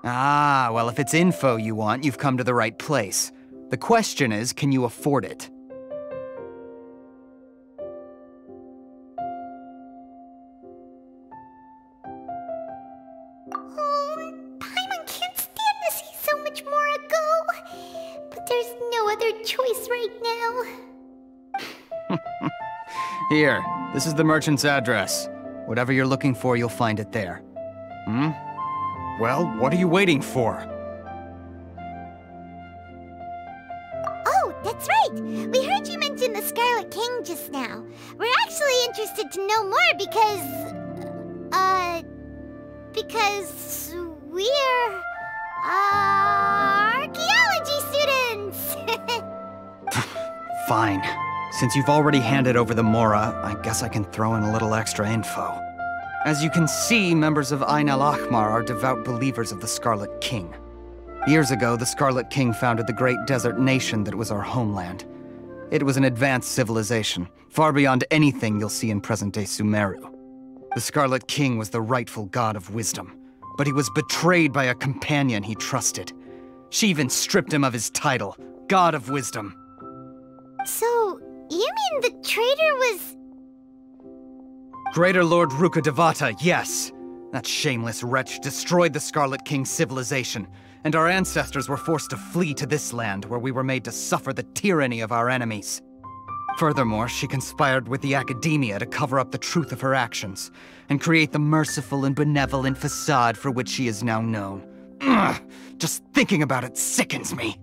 Ah, well, if it's info you want, you've come to the right place. The question is, can you afford it? Oh, Paimon can't stand to see so much Mora go. But there's no other choice right now. Here, this is the merchant's address. Whatever you're looking for, you'll find it there. Well, what are you waiting for? Oh, that's right! We heard you mention the Scarlet King just now. We're actually interested to know more because we're, archaeology students! Fine. Since you've already handed over the Mora, I guess I can throw in a little extra info. As you can see, members of Ain al-Ahmar are devout believers of the Scarlet King. Years ago, the Scarlet King founded the great desert nation that was our homeland. It was an advanced civilization, far beyond anything you'll see in present-day Sumeru. The Scarlet King was the rightful god of wisdom, but he was betrayed by a companion he trusted. She even stripped him of his title, God of Wisdom. So, you mean the traitor was... Greater Lord Ruka Devata, yes! That shameless wretch destroyed the Scarlet King's civilization, and our ancestors were forced to flee to this land where we were made to suffer the tyranny of our enemies. Furthermore, she conspired with the Academia to cover up the truth of her actions, and create the merciful and benevolent facade for which she is now known. Ugh, just thinking about it sickens me.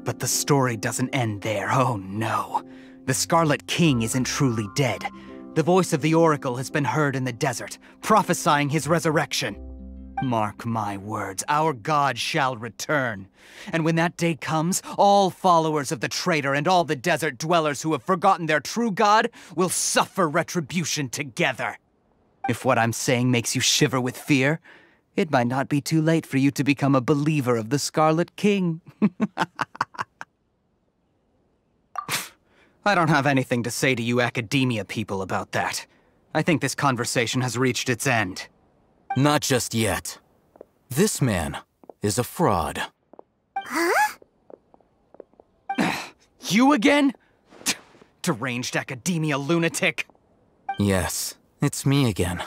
But the story doesn't end there, oh no. The Scarlet King isn't truly dead. The voice of the Oracle has been heard in the desert, prophesying his resurrection. Mark my words, our god shall return. And when that day comes, all followers of the traitor and all the desert dwellers who have forgotten their true god will suffer retribution together. If what I'm saying makes you shiver with fear, it might not be too late for you to become a believer of the Scarlet King. I don't have anything to say to you Academia people about that. I think this conversation has reached its end. Not just yet. This man is a fraud. Huh? You again? Deranged Academia lunatic. Yes, it's me again.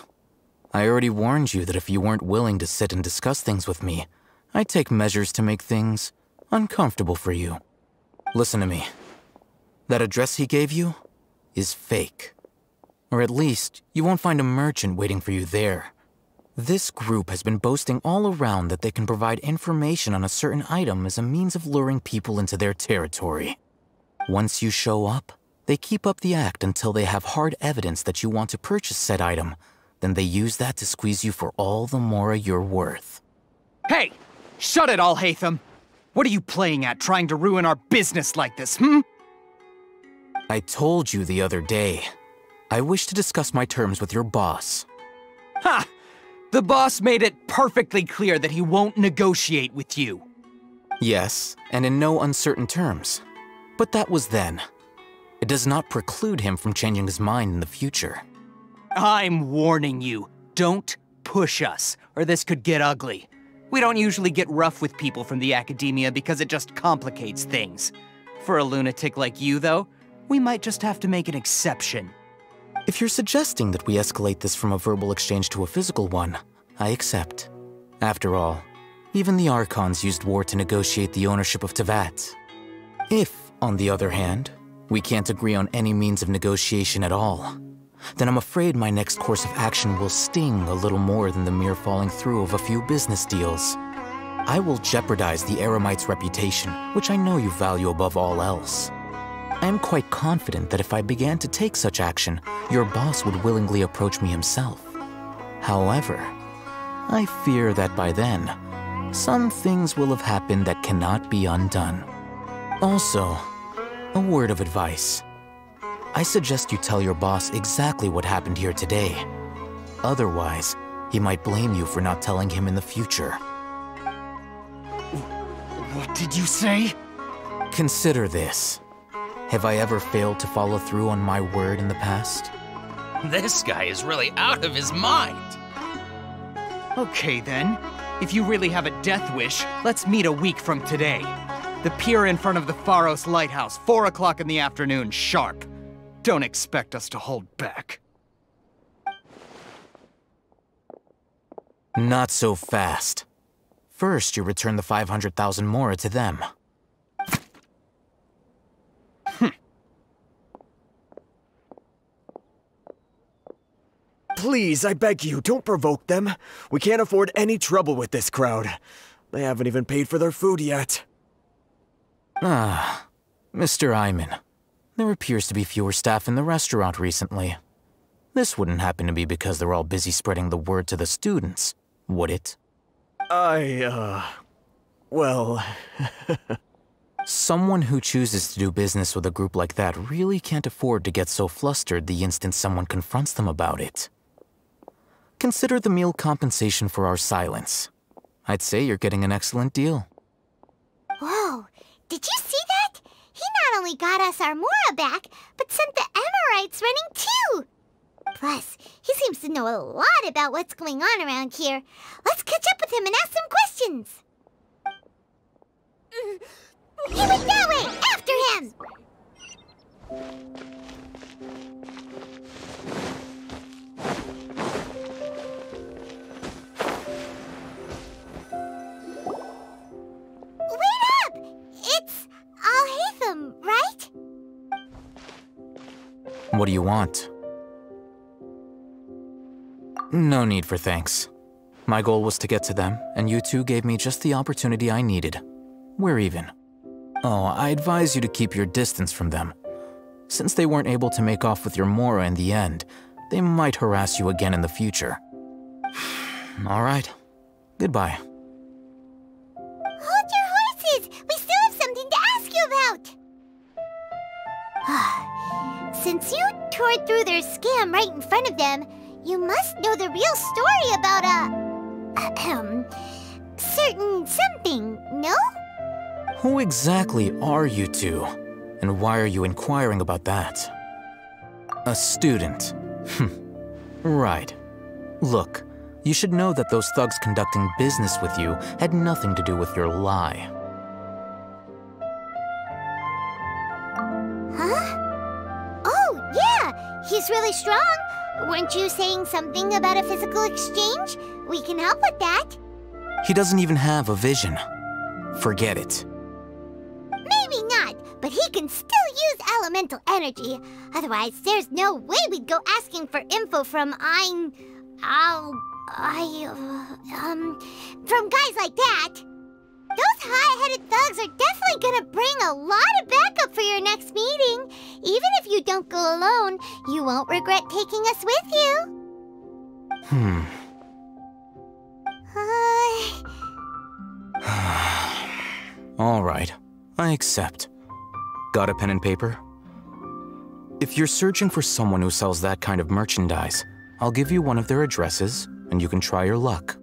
I already warned you that if you weren't willing to sit and discuss things with me, I'd take measures to make things uncomfortable for you. Listen to me. That address he gave you is fake. Or at least, you won't find a merchant waiting for you there. This group has been boasting all around that they can provide information on a certain item as a means of luring people into their territory. Once you show up, they keep up the act until they have hard evidence that you want to purchase said item. Then they use that to squeeze you for all the Mora you're worth. Hey! Shut it, Alhaitham! What are you playing at, trying to ruin our business like this, I told you the other day. I wish to discuss my terms with your boss. Ha! The boss made it perfectly clear that he won't negotiate with you. Yes, and in no uncertain terms. But that was then. It does not preclude him from changing his mind in the future. I'm warning you, don't push us, or this could get ugly. We don't usually get rough with people from the academia because it just complicates things. For a lunatic like you, though, we might just have to make an exception. If you're suggesting that we escalate this from a verbal exchange to a physical one, I accept. After all, even the Archons used war to negotiate the ownership of Teyvat. If, on the other hand, we can't agree on any means of negotiation at all, then I'm afraid my next course of action will sting a little more than the mere falling through of a few business deals. I will jeopardize the Eremites' reputation, which I know you value above all else. I am quite confident that if I began to take such action, your boss would willingly approach me himself. However, I fear that by then, some things will have happened that cannot be undone. Also, a word of advice. I suggest you tell your boss exactly what happened here today. Otherwise, he might blame you for not telling him in the future. What did you say? Consider this. Have I ever failed to follow through on my word in the past? This guy is really out of his mind. Okay then. If you really have a death wish, let's meet a week from today. The pier in front of the Pharos Lighthouse, 4 o'clock in the afternoon, sharp. Don't expect us to hold back. Not so fast. First, you return the 500,000 mora to them. Please, I beg you, don't provoke them. We can't afford any trouble with this crowd. They haven't even paid for their food yet. Ah, Mr. Ayman. There appears to be fewer staff in the restaurant recently. This wouldn't happen to be because they're all busy spreading the word to the students, would it? Well... Someone who chooses to do business with a group like that really can't afford to get so flustered the instant someone confronts them about it. Consider the meal compensation for our silence. I'd say you're getting an excellent deal. Whoa, did you see that? He not only got us our mora back, but sent the Emirites running too! Plus, he seems to know a lot about what's going on around here. Let's catch up with him and ask some questions! He went that way! After him! Wait up! It's Alhaitham, right? What do you want? No need for thanks. My goal was to get to them, and you two gave me just the opportunity I needed. We're even. Oh, I advise you to keep your distance from them. Since they weren't able to make off with your mora in the end, they might harass you again in the future. All right. Goodbye. Hold your horses! We still have something to ask you about! Since you tore through their scam right in front of them, you must know the real story about certain something, no? Who exactly are you two? And why are you inquiring about that? A student. Right. Look, you should know that those thugs conducting business with you had nothing to do with your lie. Huh? Oh, yeah! He's really strong! Weren't you saying something about a physical exchange? We can help with that. He doesn't even have a vision. Forget it. Maybe not, but he can still use elemental energy. Otherwise, there's no way we'd go asking for info from from guys like that. Those high-headed thugs are definitely gonna bring a lot of backup for your next meeting. Even if you don't go alone, you won't regret taking us with you. All right, I accept. Got a pen and paper? If you're searching for someone who sells that kind of merchandise, I'll give you one of their addresses, and you can try your luck.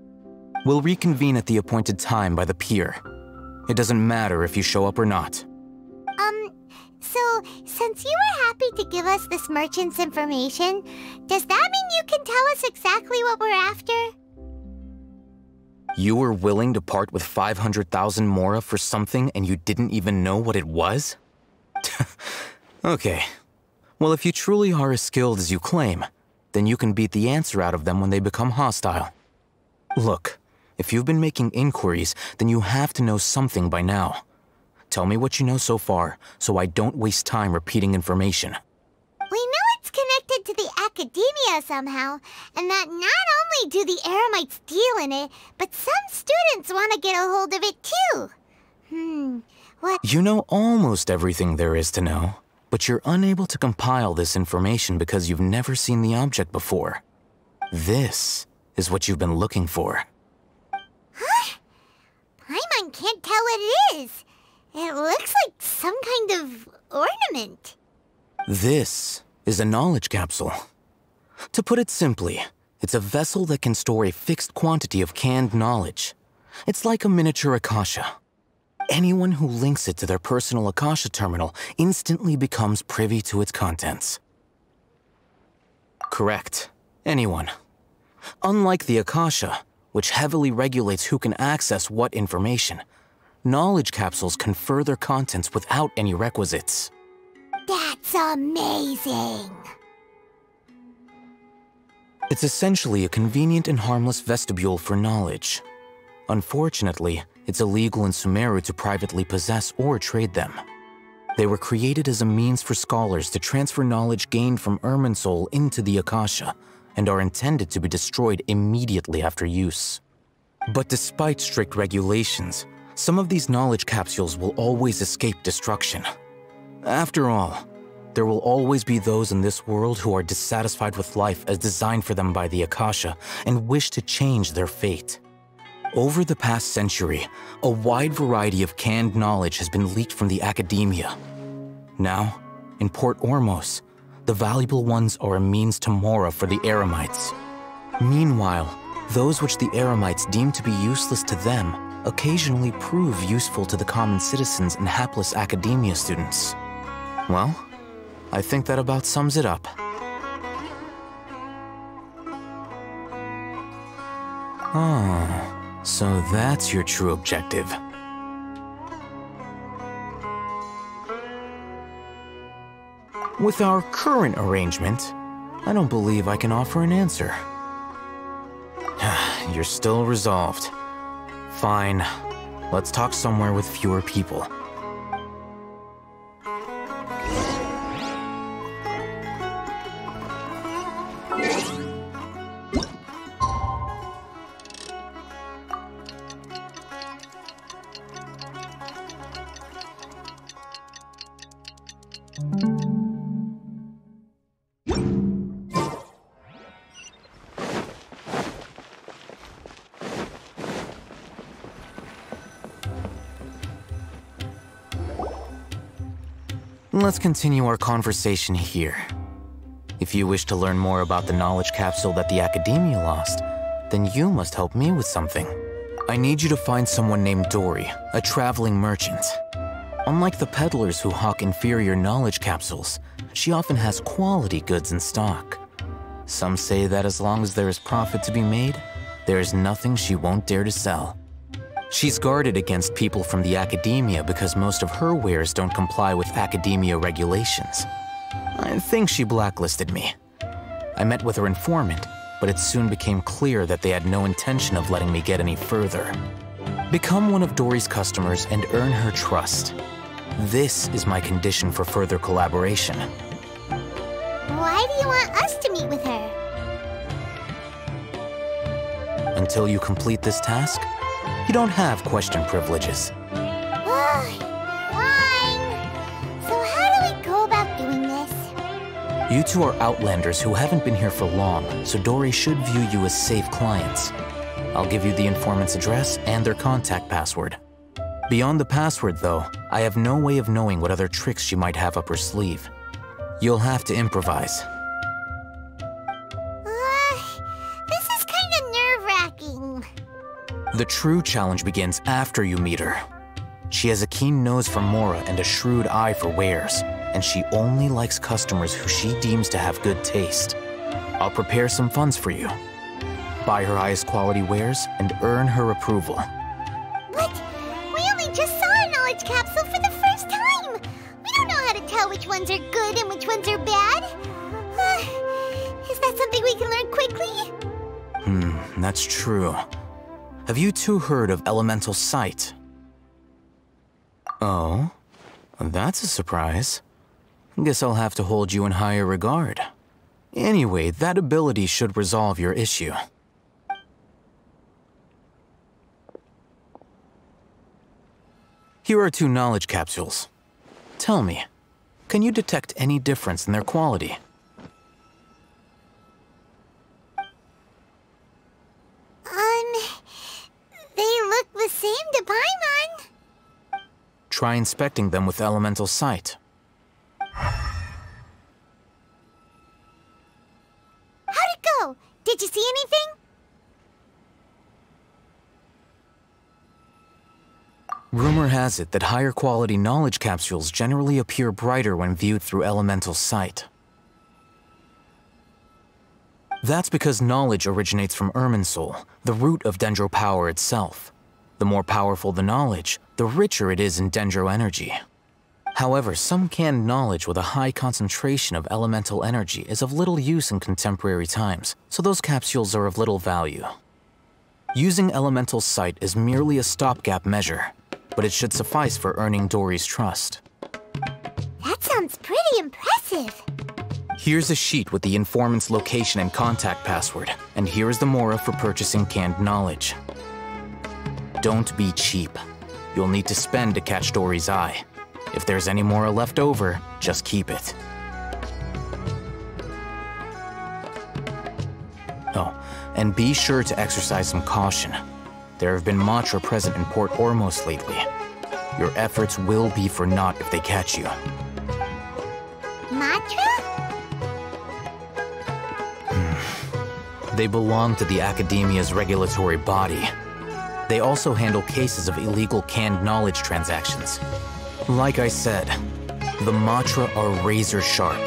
We'll reconvene at the appointed time by the pier. It doesn't matter if you show up or not. So, since you were happy to give us this merchant's information, does that mean you can tell us exactly what we're after? You were willing to part with 500,000 mora for something and you didn't even know what it was? Okay. Well, if you truly are as skilled as you claim, then you can beat the answer out of them when they become hostile. Look, if you've been making inquiries, then you have to know something by now. Tell me what you know so far, so I don't waste time repeating information. We know it's connected to the Academia somehow, and that not only do the Eremites deal in it, but some students want to get a hold of it too. What? You know almost everything there is to know, but you're unable to compile this information because you've never seen the object before. This is what you've been looking for. Huh? Paimon can't tell what it is. It looks like some kind of ornament. This is a knowledge capsule. To put it simply, it's a vessel that can store a fixed quantity of canned knowledge. It's like a miniature Akasha. Anyone who links it to their personal Akasha terminal instantly becomes privy to its contents. Correct. Anyone. Unlike the Akasha, which heavily regulates who can access what information, knowledge capsules confer their contents without any requisites. That's amazing! It's essentially a convenient and harmless vestibule for knowledge. Unfortunately, it's illegal in Sumeru to privately possess or trade them. They were created as a means for scholars to transfer knowledge gained from Irminsul into the Akasha, and are intended to be destroyed immediately after use. But despite strict regulations, some of these knowledge capsules will always escape destruction. After all, there will always be those in this world who are dissatisfied with life as designed for them by the Akasha and wish to change their fate. Over the past century, a wide variety of canned knowledge has been leaked from the Academia. Now, in Port Ormos, the valuable ones are a means to mora for the Eremites. Meanwhile, those which the Eremites deem to be useless to them occasionally prove useful to the common citizens and hapless Academia students. Well, I think that about sums it up. Oh, so that's your true objective. With our current arrangement, I don't believe I can offer an answer. You're still resolved. Fine. Let's talk somewhere with fewer people. Let's continue our conversation here. If you wish to learn more about the knowledge capsule that the Academia lost, then you must help me with something. I need you to find someone named Dory, a traveling merchant. Unlike the peddlers who hawk inferior knowledge capsules, she often has quality goods in stock. Some say that as long as there is profit to be made, there is nothing she won't dare to sell. She's guarded against people from the Academia because most of her wares don't comply with Academia regulations. I think she blacklisted me. I met with her informant, but it soon became clear that they had no intention of letting me get any further. Become one of Dory's customers and earn her trust. This is my condition for further collaboration. Why do you want us to meet with her? Until you complete this task, you don't have question privileges. Fine. So how do we go about doing this? You two are outlanders who haven't been here for long, so Dory should view you as safe clients. I'll give you the informant's address and their contact password. Beyond the password, though, I have no way of knowing what other tricks she might have up her sleeve. You'll have to improvise. This is kind of nerve-wracking. The true challenge begins after you meet her. She has a keen nose for mora and a shrewd eye for wares. and she only likes customers who she deems to have good taste. I'll prepare some funds for you. Buy her highest quality wares and earn her approval. But we only just saw a knowledge capsule for the first time. We don't know how to tell which ones are good and which ones are bad. Is that something we can learn quickly? That's true. Have you two heard of elemental sight? Oh, that's a surprise. Guess I'll have to hold you in higher regard. Anyway, that ability should resolve your issue. Here are 2 knowledge capsules. Tell me, can you detect any difference in their quality? They look the same to Paimon. Try inspecting them with elemental sight. How'd it go? Did you see anything? Rumor has it that higher quality knowledge capsules generally appear brighter when viewed through elemental sight. That's because knowledge originates from Irminsul, the root of Dendro power itself. The more powerful the knowledge, the richer it is in Dendro energy. However, some canned knowledge with a high concentration of elemental energy is of little use in contemporary times, so those capsules are of little value. Using elemental sight is merely a stopgap measure, but it should suffice for earning Dory's trust. That sounds pretty impressive. Here's a sheet with the informant's location and contact password, and here's the mora for purchasing canned knowledge. Don't be cheap. You'll need to spend to catch Dory's eye. If there's any mora left over, just keep it. Oh, and be sure to exercise some caution. There have been Matra present in Port Ormos lately. Your efforts will be for naught if they catch you. Matra? They belong to the Academia's regulatory body. They also handle cases of illegal canned knowledge transactions. Like I said, the Matra are razor sharp.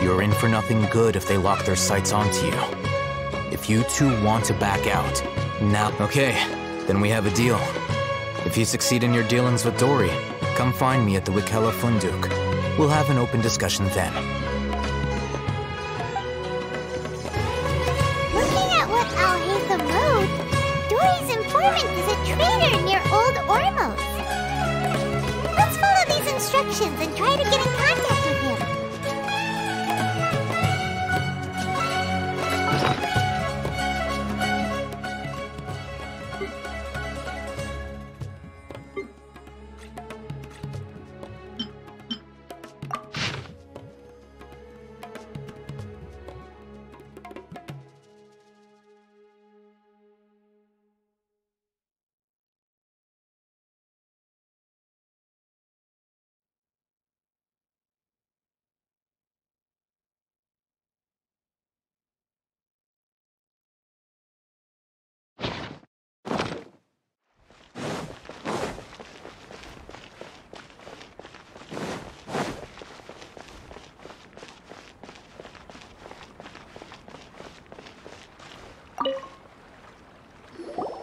You're in for nothing good if they lock their sights onto you. If you two want to back out, now... Okay, then we have a deal. If you succeed in your dealings with Dory, come find me at the Wikella Funduk. We'll have an open discussion then. Looking at what Al-Haytham wrote, Dory's informant is a traitor near Old Ormos. Let's follow these instructions and try to get in contact with him.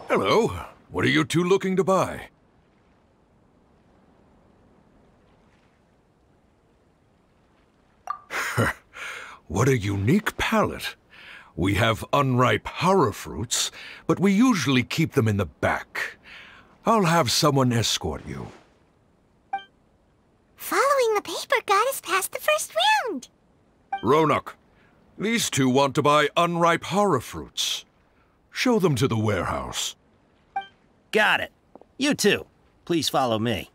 Hello. What are you two looking to buy? What a unique palette. We have unripe horror fruits, but we usually keep them in the back. I'll have someone escort you. Following the paper got us past the first round. Ronak, these two want to buy unripe horror fruits. Show them to the warehouse. Got it. You two, please follow me.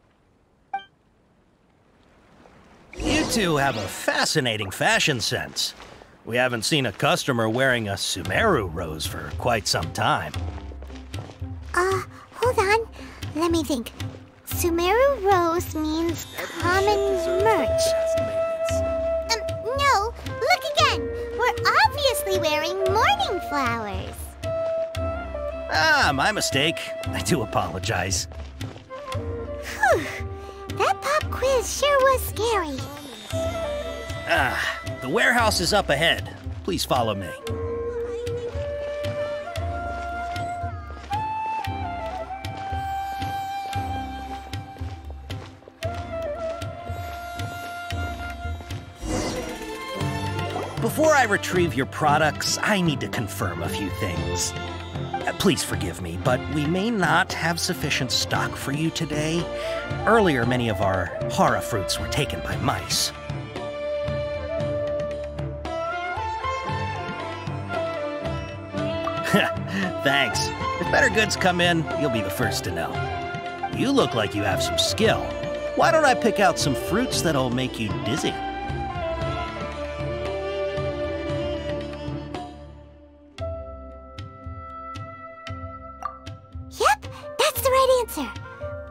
You two have a fascinating fashion sense. We haven't seen a customer wearing a Sumeru rose for quite some time. Hold on. Let me think. Sumeru rose means common merch. No, look again. We're obviously wearing morning flowers. Ah, my mistake. I do apologize. Whew. That pop quiz sure was scary. The warehouse is up ahead. Please follow me. Before I retrieve your products, I need to confirm a few things. Please forgive me, but we may not have sufficient stock for you today. Earlier, many of our hara fruits were taken by mice. Thanks. If better goods come in, you'll be the first to know. You look like you have some skill. Why don't I pick out some fruits that'll make you dizzy?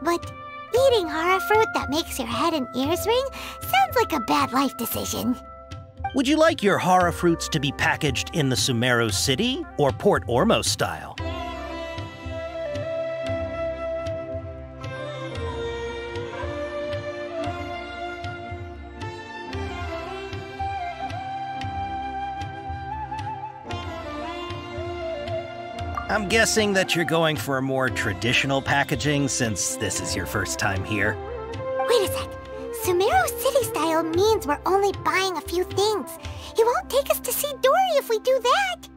But eating hara fruit that makes your head and ears ring sounds like a bad life decision. Would you like your hara fruits to be packaged in the Sumeru City or Port Ormos style? I'm guessing that you're going for a more traditional packaging since this is your first time here. Wait a sec. Sumeru City style means we're only buying a few things. He won't take us to see Dory if we do that.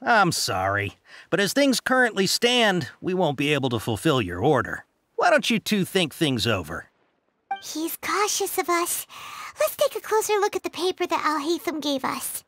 I'm sorry. But as things currently stand, we won't be able to fulfill your order. Why don't you two think things over? He's cautious of us. Let's take a closer look at the paper that Alhaitham gave us.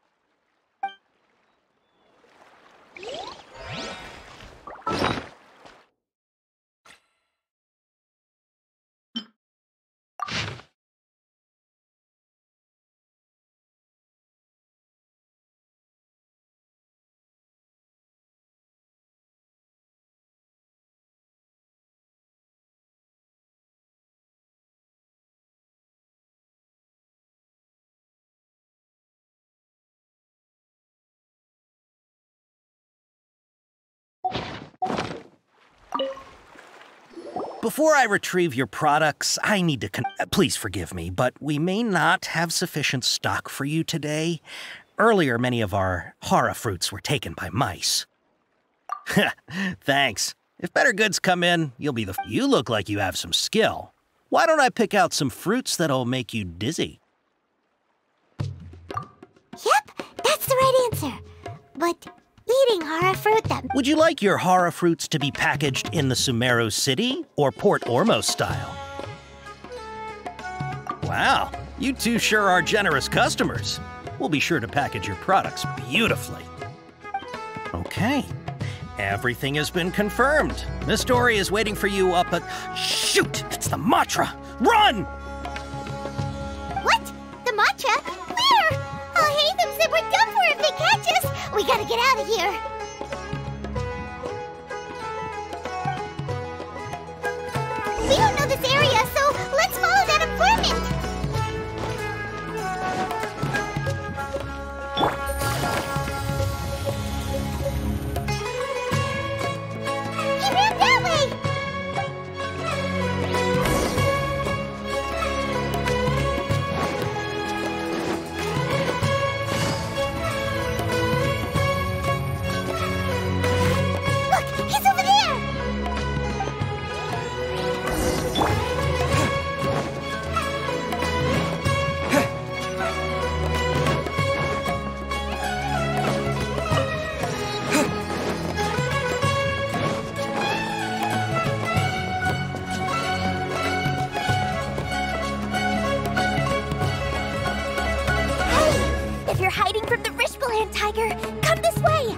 Before I retrieve your products, I need to please forgive me, but we may not have sufficient stock for you today. Earlier, many of our hara fruits were taken by mice. Thanks. If better goods come in, you'll be the... You look like you have some skill. Why don't I pick out some fruits that'll make you dizzy? Yep, that's the right answer. But eating hara fruit that... Would you like your hara fruits to be packaged in the Sumeru City or Port Ormos style? Wow, you two sure are generous customers. We'll be sure to package your products beautifully. Okay, everything has been confirmed. Miss Dory is waiting for you up at... Shoot, it's the Matra! Run! What? The Matra? Where? Alhaitham said we're done for if they catch us. We gotta get out of here. We don't know this area, so let's follow that informant. He ran that way. Look, he's over there. If you're hiding from the Rishbaland tiger, come this way!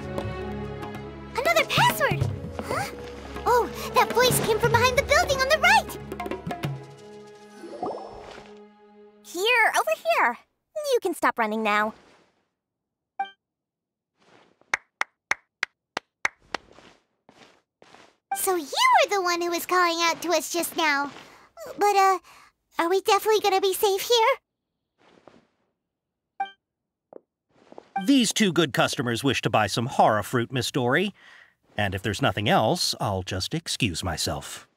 Another password! Huh? Oh, that voice came from behind the building on the right! Here, over here. You can stop running now. So you were the one who was calling out to us just now. But, are we definitely gonna be safe here? These two good customers wish to buy some hara fruit, Miss Dory. And if there's nothing else, I'll just excuse myself.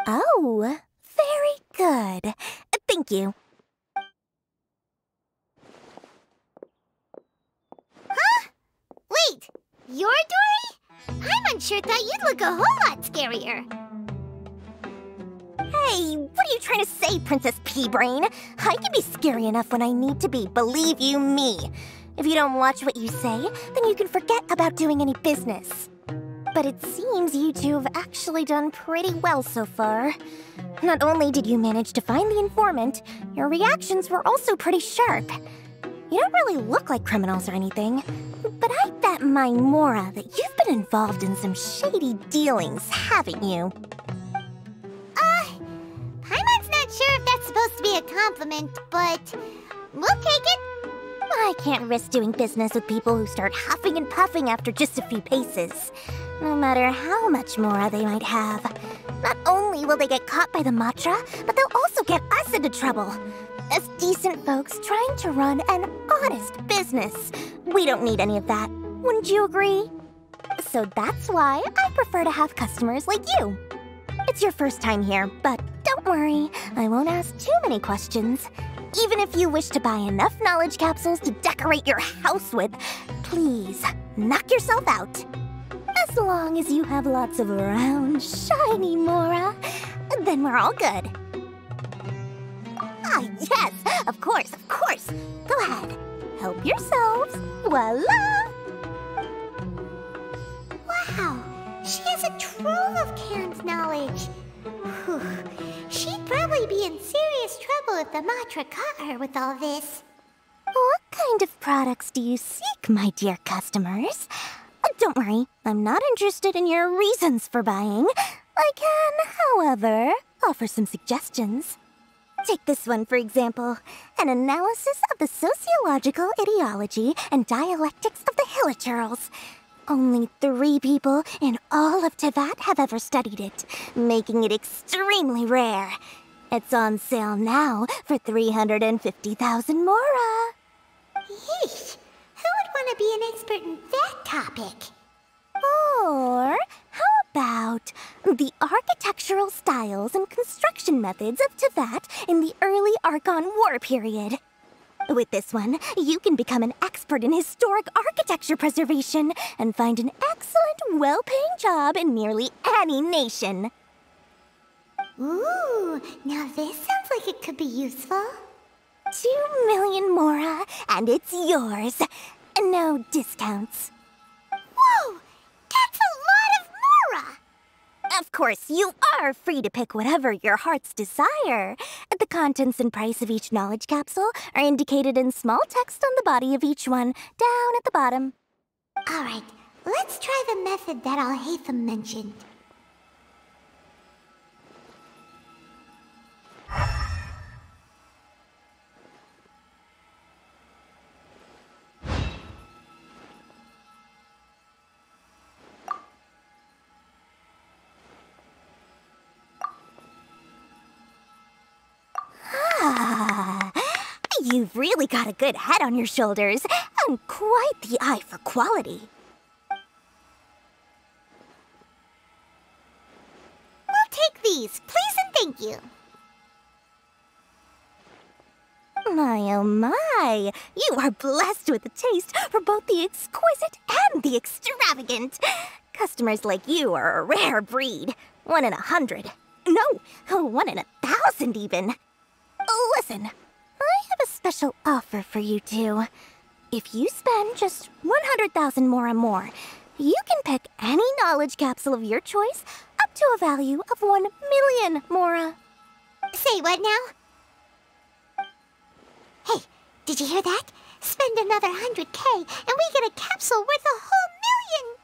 Oh, very good. Thank Thank you. Huh? Wait, you're Dory? Paimon sure thought you'd look a whole lot scarier. Hey, what are you trying to say, Princess P-Brain? I can be scary enough when I need to be, believe you me. If you don't watch what you say, then you can forget about doing any business. But it seems you two have actually done pretty well so far. Not only did you manage to find the informant, your reactions were also pretty sharp. You don't really look like criminals or anything, but I bet my Mora that you've been involved in some shady dealings, haven't you? Paimon's not sure if that's supposed to be a compliment, but we'll take it. I can't risk doing business with people who start huffing and puffing after just a few paces. No matter how much Mora they might have. Not only will they get caught by the Matra, but they'll also get us into trouble. As decent folks trying to run an honest business. We don't need any of that. Wouldn't you agree? So that's why I prefer to have customers like you. It's your first time here, but don't worry, I won't ask too many questions. Even if you wish to buy enough knowledge capsules to decorate your house with, please, knock yourself out. As long as you have lots of round, shiny Mora, then we're all good. Ah, yes, of course, of course. Go ahead, help yourselves. Voila! Wow, she has a trove of canned knowledge. Whew. She'd probably be in serious trouble if the Matra caught her with all this. What kind of products do you seek, my dear customers? Don't worry, I'm not interested in your reasons for buying. I can, however, offer some suggestions. Take this one, for example. An analysis of the sociological ideology and dialectics of the Hilichurls. Only 3 people in all of Teyvat have ever studied it, making it extremely rare. It's on sale now for 350,000 Mora. Yeesh, who would want to be an expert in that topic? Or how about the architectural styles and construction methods of Teyvat in the early Archon War period? With this one, you can become an expert in historic architecture preservation and find an excellent, well-paying job in nearly any nation. Ooh, now this sounds like it could be useful. 2 million Mora, and it's yours. No discounts. Whoa! That's a lot of Mora! Of course, you are free to pick whatever your heart's desire. The contents and price of each knowledge capsule are indicated in small text on the body of each one, down at the bottom. Alright, let's try the method that Alhaitham mentioned. You've really got a good head on your shoulders, and quite the eye for quality. We'll take these, please and thank you. My oh my, you are blessed with a taste for both the exquisite and the extravagant. Customers like you are a rare breed. 1 in 100. No, 1 in 1,000 even. Listen, I have a special offer for you two. If you spend just 100,000 Mora more, you can pick any knowledge capsule of your choice up to a value of 1 million Mora. Say what now? Hey, did you hear that? Spend another 100K and we get a capsule worth a whole million!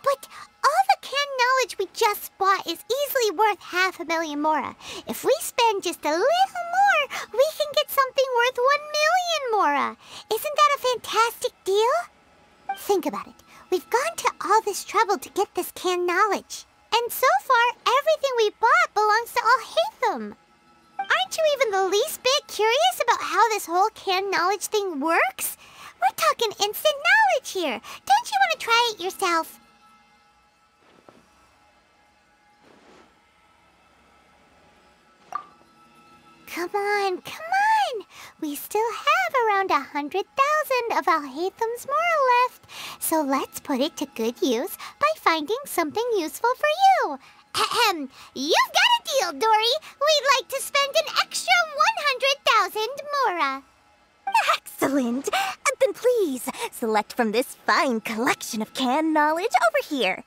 But all the canned knowledge we just bought is easily worth 500,000 Mora. If we spend just a little more, we can get something worth 1 million Mora. Isn't that a fantastic deal? Think about it. We've gone to all this trouble to get this canned knowledge. And so far, everything we bought belongs to Alhaitham. Aren't you even the least bit curious about how this whole canned knowledge thing works? We're talking instant knowledge here. Don't you want to try it yourself? Come on, come on! We still have around 100,000 of Alhaitham's Mora left, so let's put it to good use by finding something useful for you. Ahem. You've got a deal, Dory. We'd like to spend an extra 100,000 Mora. Excellent! Then please, select from this fine collection of canned knowledge over here.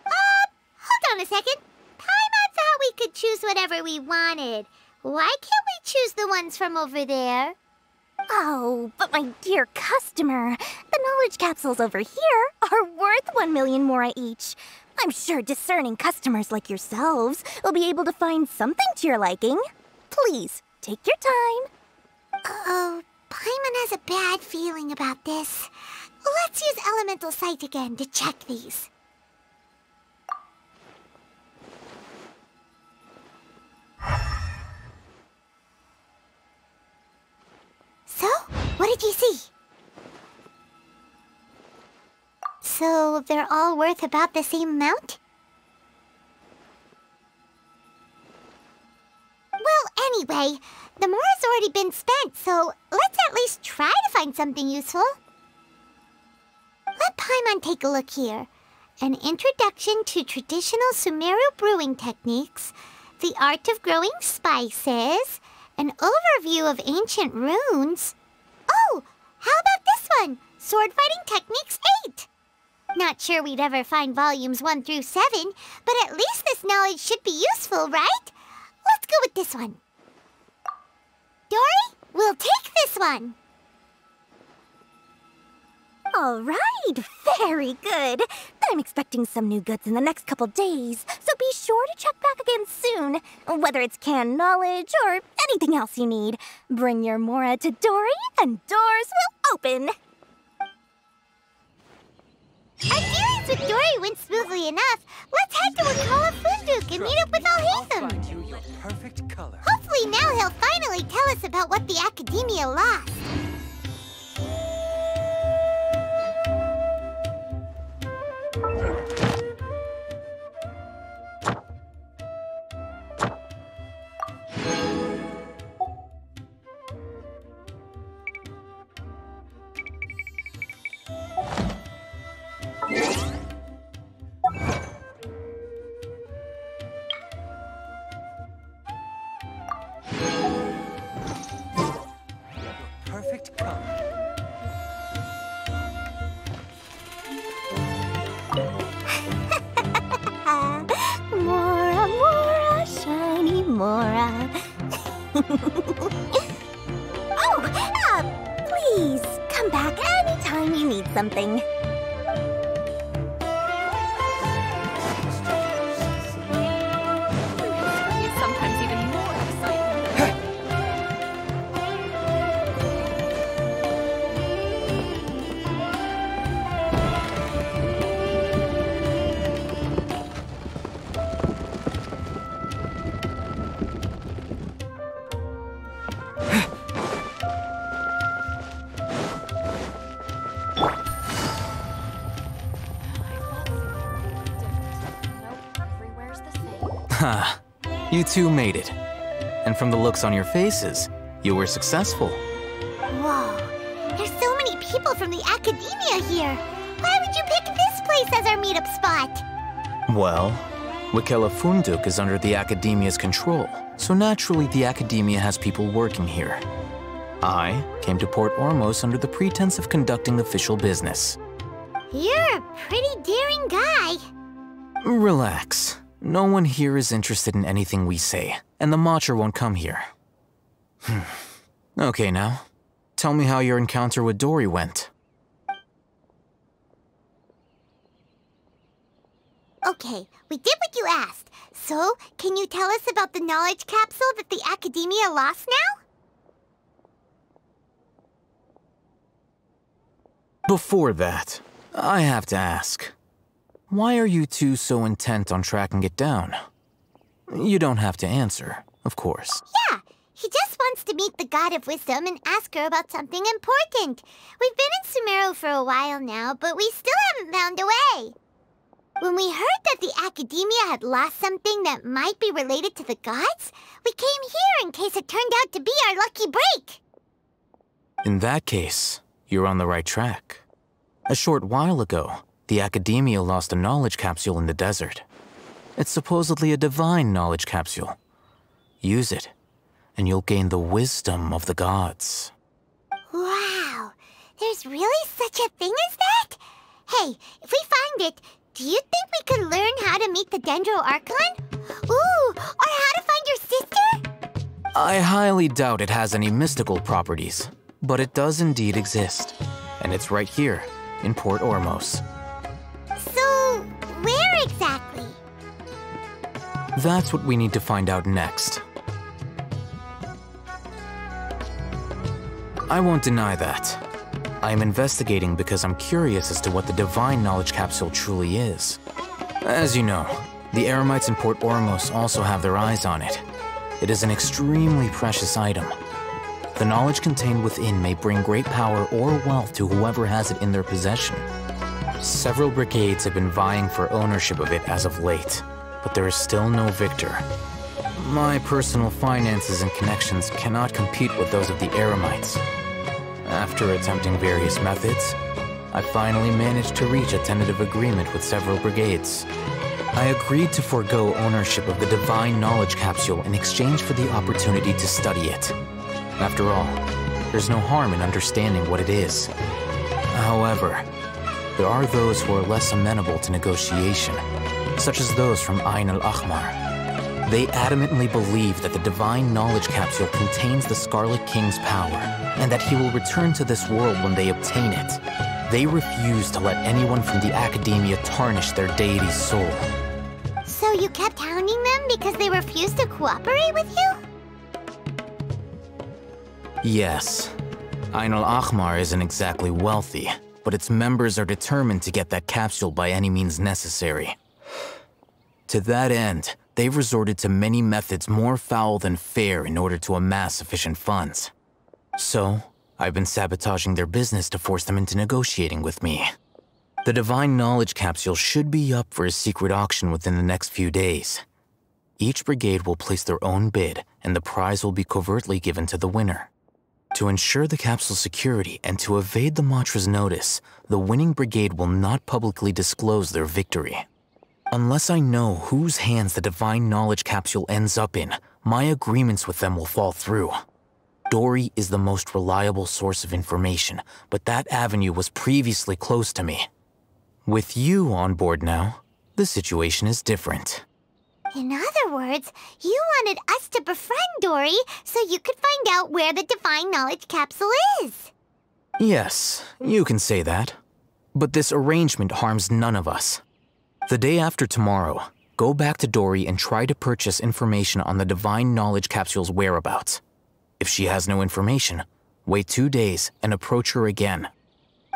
Hold on a second. Paimon thought we could choose whatever we wanted. Why can't we choose the ones from over there? Oh, but my dear customer, the knowledge capsules over here are worth 1 million Mora each. I'm sure discerning customers like yourselves will be able to find something to your liking. Please, take your time. Uh-oh, Paimon has a bad feeling about this. Let's use Elemental Sight again to check these. So, what did you see? So, they're all worth about the same amount? Well, anyway, the Mora's already been spent, so let's at least try to find something useful. Let Paimon take a look here. An introduction to traditional Sumeru brewing techniques, the art of growing spices, an overview of ancient runes. Oh, how about this one? Sword Fighting Techniques 8. Not sure we'd ever find volumes 1 through 7, but at least this knowledge should be useful, right? Let's go with this one. Dory, we'll take this one. All right, very good. I'm expecting some new goods in the next couple days, so be sure to check back again soon. Whether it's canned knowledge or anything else you need, bring your Mora to Dory and doors will open. Our dealings with Dory went smoothly enough. Let's head to Wakala Funduk and meet up with Alhaitham. Perfect color. Hopefully now he'll finally tell us about what the Academia lost. Perfect color. Mora, Mora, shiny Mora. Please, come back anytime you need something. Sometimes even more exciting. Ha, you two made it. And from the looks on your faces, you were successful. Whoa, there's so many people from the Academia here. Why would you pick this place as our meetup spot? Well, Wakela Funduk is under the Academia's control, so naturally the Academia has people working here. I came to Port Ormos under the pretense of conducting official business. You're a pretty daring guy. Relax. No one here is interested in anything we say, and the Matcha won't come here. Okay now, tell me how your encounter with Dory went. Okay, we did what you asked. So, can you tell us about the knowledge capsule that the Academia lost now? Before that, I have to ask. Why are you two so intent on tracking it down? You don't have to answer, of course. Yeah, he just wants to meet the God of Wisdom and ask her about something important. We've been in Sumeru for a while now, but we still haven't found a way. When we heard that the Academia had lost something that might be related to the gods, we came here in case it turned out to be our lucky break. In that case, you're on the right track. A short while ago, the Academia lost a knowledge capsule in the desert. It's supposedly a divine knowledge capsule. Use it, and you'll gain the wisdom of the gods. Wow, there's really such a thing as that? Hey, if we find it, do you think we could learn how to meet the Dendro Archon? Ooh, or how to find your sister? I highly doubt it has any mystical properties, but it does indeed exist. And it's right here, in Port Ormos. So, where exactly? That's what we need to find out next. I won't deny that. I am investigating because I'm curious as to what the Divine Knowledge Capsule truly is. As you know, the Eremites in Port Ormos also have their eyes on it. It is an extremely precious item. The knowledge contained within may bring great power or wealth to whoever has it in their possession. Several brigades have been vying for ownership of it as of late, but there is still no victor. My personal finances and connections cannot compete with those of the Eremites. After attempting various methods, I finally managed to reach a tentative agreement with several brigades. I agreed to forego ownership of the Divine Knowledge Capsule in exchange for the opportunity to study it. After all, there's no harm in understanding what it is. However, there are those who are less amenable to negotiation, such as those from Ain al-Ahmar. They adamantly believe that the Divine Knowledge Capsule contains the Scarlet King's power, and that he will return to this world when they obtain it. They refuse to let anyone from the Academia tarnish their deity's soul. So you kept hounding them because they refused to cooperate with you? Yes. Ain al-Ahmar isn't exactly wealthy, but its members are determined to get that capsule by any means necessary. To that end, they've resorted to many methods more foul than fair in order to amass sufficient funds. So, I've been sabotaging their business to force them into negotiating with me. The Divine Knowledge Capsule should be up for a secret auction within the next few days. Each brigade will place their own bid, and the prize will be covertly given to the winner. To ensure the capsule's security and to evade the Matra's notice, the winning brigade will not publicly disclose their victory. Unless I know whose hands the Divine Knowledge Capsule ends up in, my agreements with them will fall through. Dory is the most reliable source of information, but that avenue was previously closed to me. With you on board now, the situation is different. In other words, you wanted us to befriend Dory so you could find out where the Divine Knowledge Capsule is. Yes, you can say that. But this arrangement harms none of us. The day after tomorrow, go back to Dory and try to purchase information on the Divine Knowledge Capsule's whereabouts. If she has no information, wait 2 days and approach her again.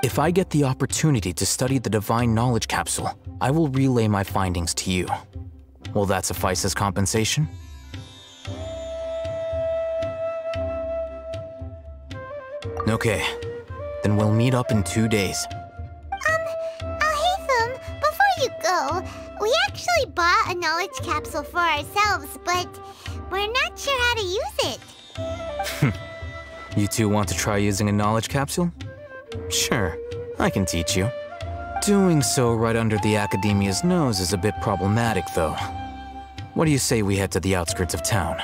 If I get the opportunity to study the Divine Knowledge Capsule, I will relay my findings to you. Will that suffice as compensation? Okay, then we'll meet up in 2 days. Haytham, before you go, we actually bought a knowledge capsule for ourselves, but we're not sure how to use it. You two want to try using a knowledge capsule? Sure, I can teach you. Doing so right under the Academia's nose is a bit problematic, though. What do you say we head to the outskirts of town?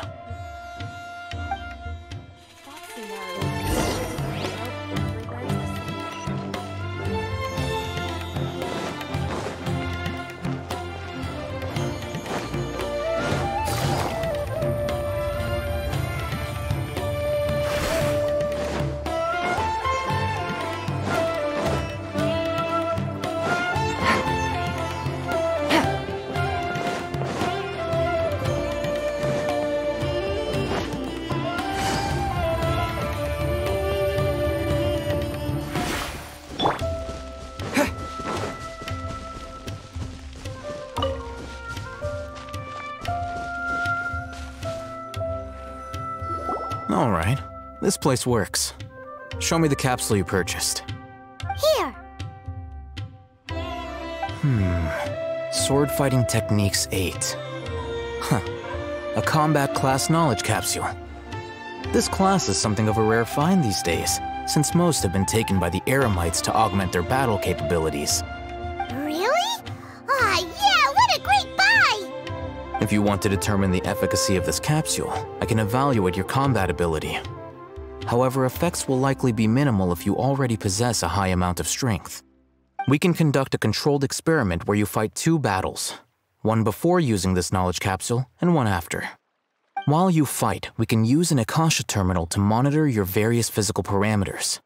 All right, this place works. Show me the capsule you purchased. Here. Sword Fighting Techniques 8. Huh. A combat class knowledge capsule. This class is something of a rare find these days, since most have been taken by the Eremites to augment their battle capabilities. Really? Ah, yeah, what a great buy! If you want to determine the efficacy of this capsule, I can evaluate your combat ability. However, effects will likely be minimal if you already possess a high amount of strength. We can conduct a controlled experiment where you fight 2 battles, one before using this knowledge capsule and one after. While you fight, we can use an Akasha terminal to monitor your various physical parameters.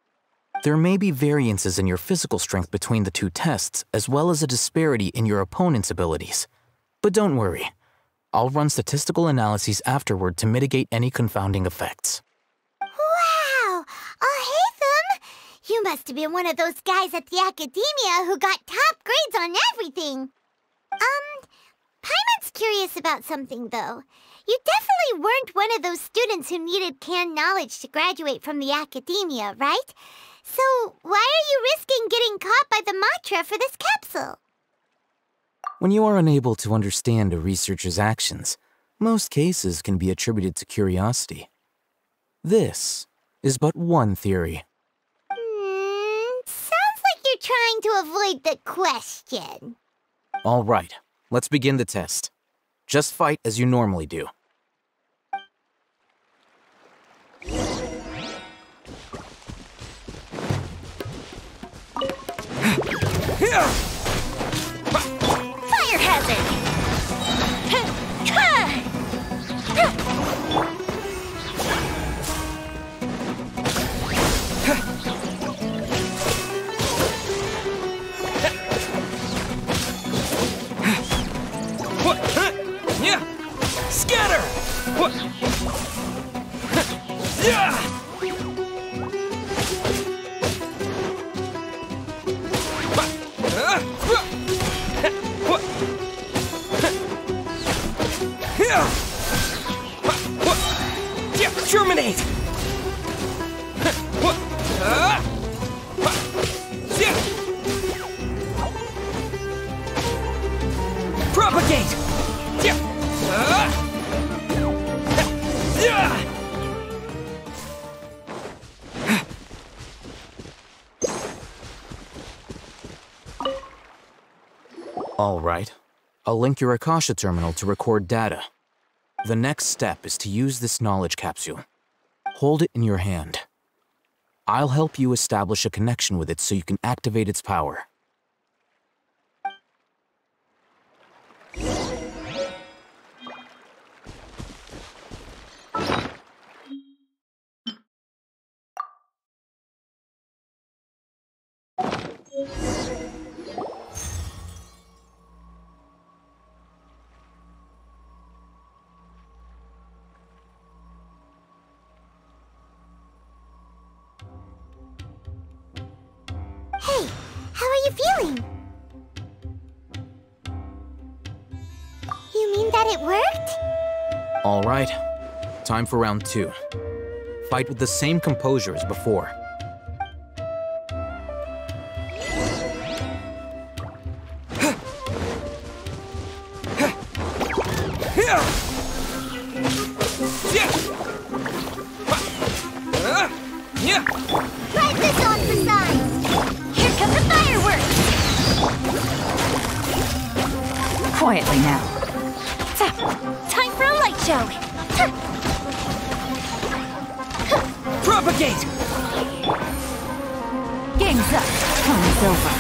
There may be variances in your physical strength between the 2 tests, as well as a disparity in your opponent's abilities. But don't worry, I'll run statistical analyses afterward to mitigate any confounding effects. Wow! Haytham! You must have been one of those guys at the Academia who got top grades on everything. Paimon's curious about something, though. You definitely weren't one of those students who needed canned knowledge to graduate from the Academia, right? So why are you risking getting caught by the Matra for this capsule? When you are unable to understand a researcher's actions, most cases can be attributed to curiosity. This is but one theory. Sounds like you're trying to avoid the question. All right, let's begin the test. Just fight as you normally do. Fire hazard! Scatter! Terminate! Propagate! All right. I'll link your Akasha terminal to record data. The next step is to use this knowledge capsule. Hold it in your hand. I'll help you establish a connection with it so you can activate its power. Hey, how are you feeling? You mean that it worked? All right. Time for round 2. Fight with the same composure as before. Drive this on for size! Here come the fireworks! Quietly now. Time for a light show! Propagate! Game's up. Time's over.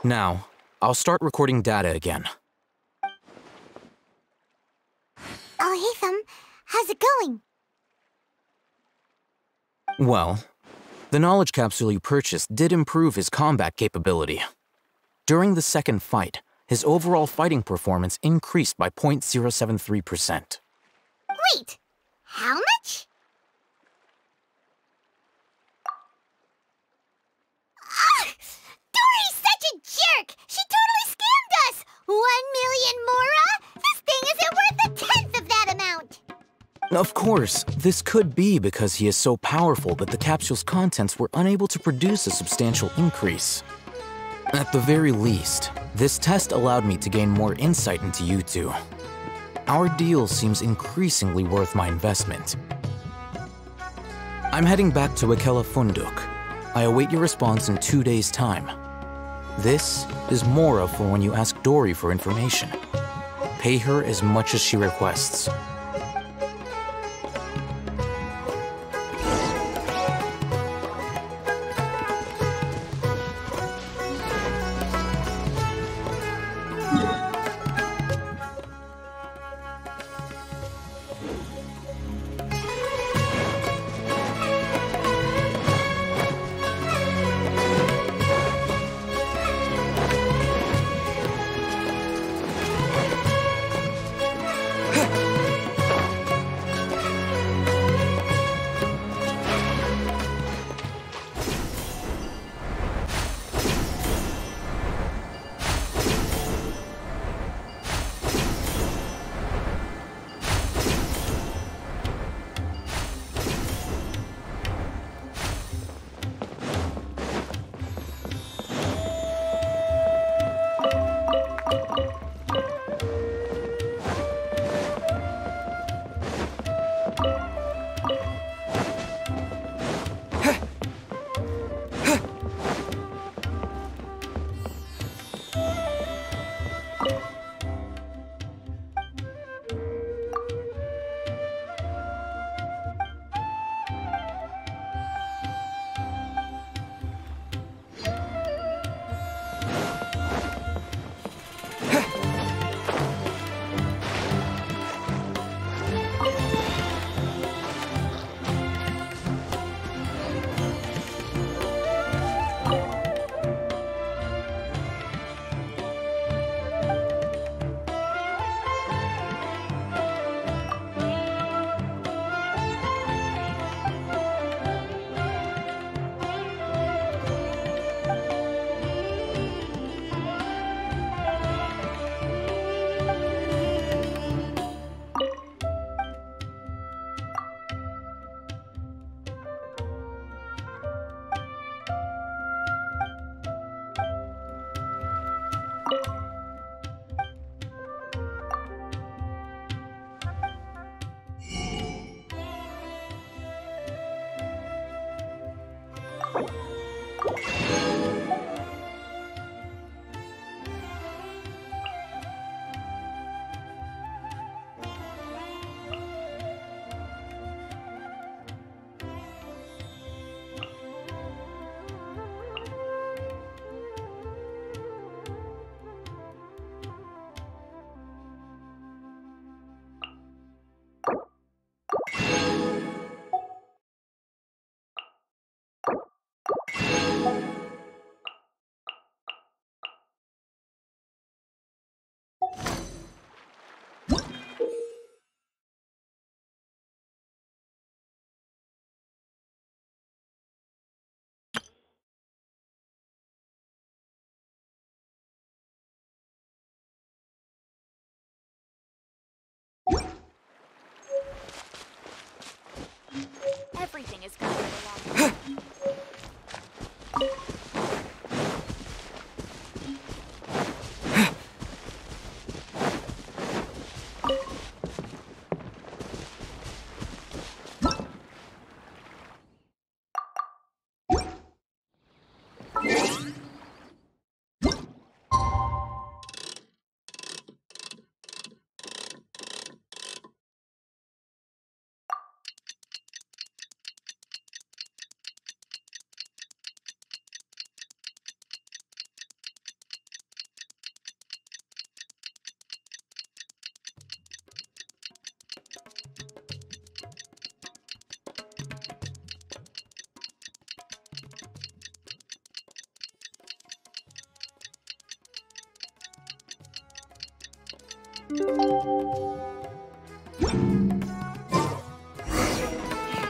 Now, I'll start recording data again. Haytham, how's it going? Well, the knowledge capsule you purchased did improve his combat capability. During the second fight, his overall fighting performance increased by 0.073%. Wait, how much? Of course, this could be because he is so powerful that the capsule's contents were unable to produce a substantial increase. At the very least, this test allowed me to gain more insight into you two. Our deal seems increasingly worth my investment. I'm heading back to Ikela Funduk. I await your response in 2 days' time. This is Mora for when you ask Dory for information. Pay her as much as she requests. Everything is going along.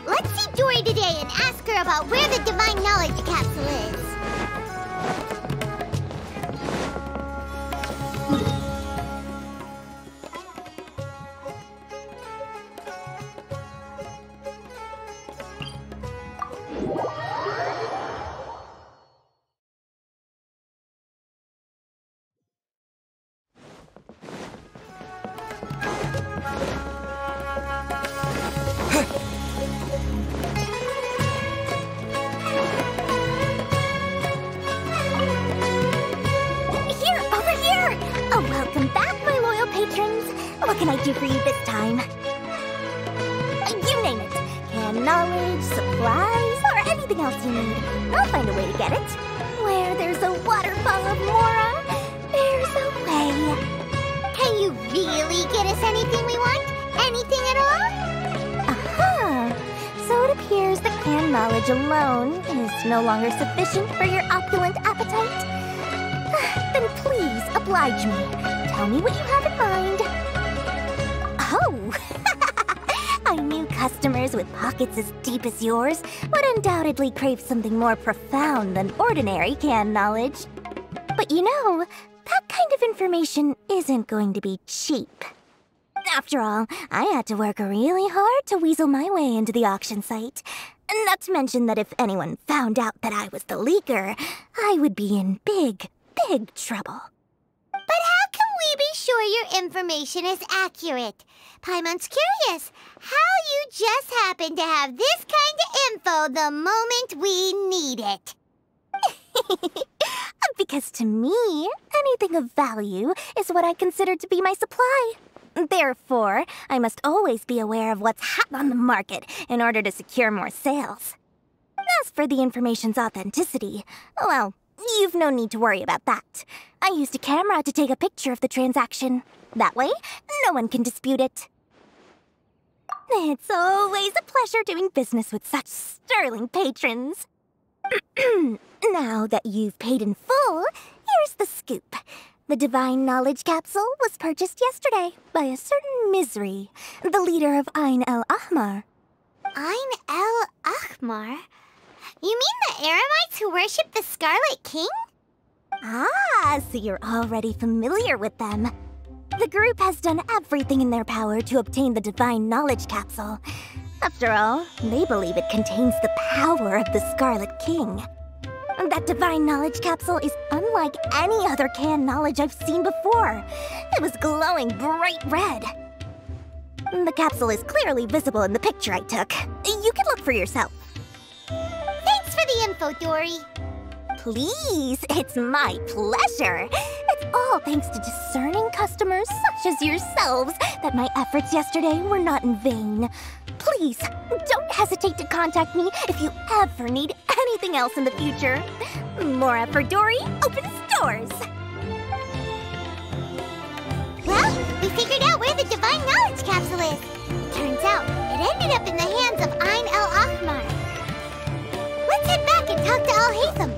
Let's see Dory today and ask her about where the Divine Knowledge Capsule is. do for you this time? You name it. Canned knowledge, supplies, or anything else you need. I'll find a way to get it. Where there's a waterfall of Mora, there's a way. Can you really get us anything we want? Anything at all? Aha! So it appears that canned knowledge alone is no longer sufficient for your opulent appetite? Then please oblige me. Tell me what you have in mind. Oh! I knew customers with pockets as deep as yours would undoubtedly crave something more profound than ordinary canned knowledge. But you know, that kind of information isn't going to be cheap. After all, I had to work really hard to weasel my way into the auction site. Not to mention that if anyone found out that I was the leaker, I would be in big, big trouble. But how can we be sure your information is accurate? Paimon's curious how you just happen to have this kind of info the moment we need it. Because to me, anything of value is what I consider to be my supply. Therefore, I must always be aware of what's hot on the market in order to secure more sales. As for the information's authenticity, well, you've no need to worry about that. I used a camera to take a picture of the transaction. That way, no one can dispute it. It's always a pleasure doing business with such sterling patrons. Now that you've paid in full, here's the scoop. The Divine Knowledge Capsule was purchased yesterday by a certain Misery, the leader of Ain El Ahmar. Ain El Ahmar? You mean the Eremites who worship the Scarlet King? Ah, so you're already familiar with them. The group has done everything in their power to obtain the Divine Knowledge Capsule. After all, they believe it contains the power of the Scarlet King. That Divine Knowledge Capsule is unlike any other canned knowledge I've seen before. It was glowing bright red. The capsule is clearly visible in the picture I took. You can look for yourself. Thanks for the info, Dory. Please, it's my pleasure. It's all thanks to discerning customers such as yourselves that my efforts yesterday were not in vain. Please, don't hesitate to contact me if you ever need anything else in the future. More effort, Dory, opens doors. Well, we figured out where the Divine Knowledge Capsule is. Turns out, it ended up in the hands of Ain El Ahmar. Let's head back and talk to Al-Haytham.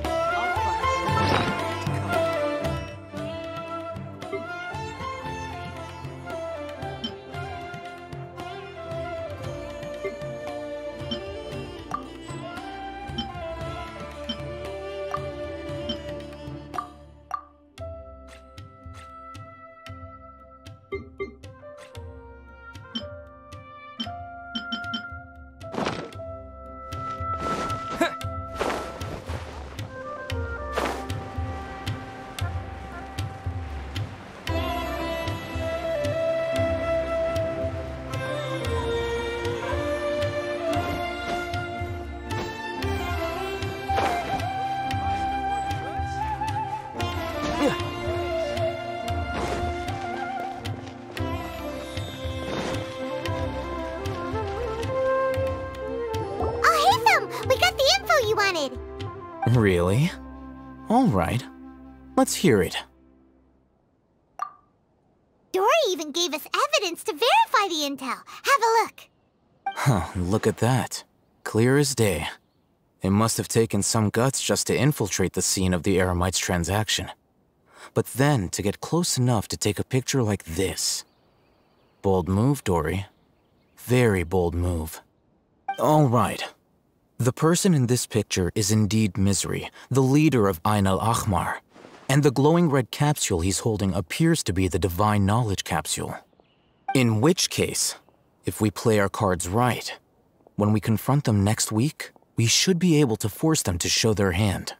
Really? All right. Let's hear it. Dory even gave us evidence to verify the intel. Have a look. Huh, look at that. Clear as day. It must have taken some guts just to infiltrate the scene of the Eremites' transaction. But then to get close enough to take a picture like this. Bold move, Dory. Very bold move. All right. The person in this picture is indeed Misery, the leader of Ain El Ahmar, and the glowing red capsule he's holding appears to be the Divine Knowledge Capsule. In which case, if we play our cards right, when we confront them next week, we should be able to force them to show their hand.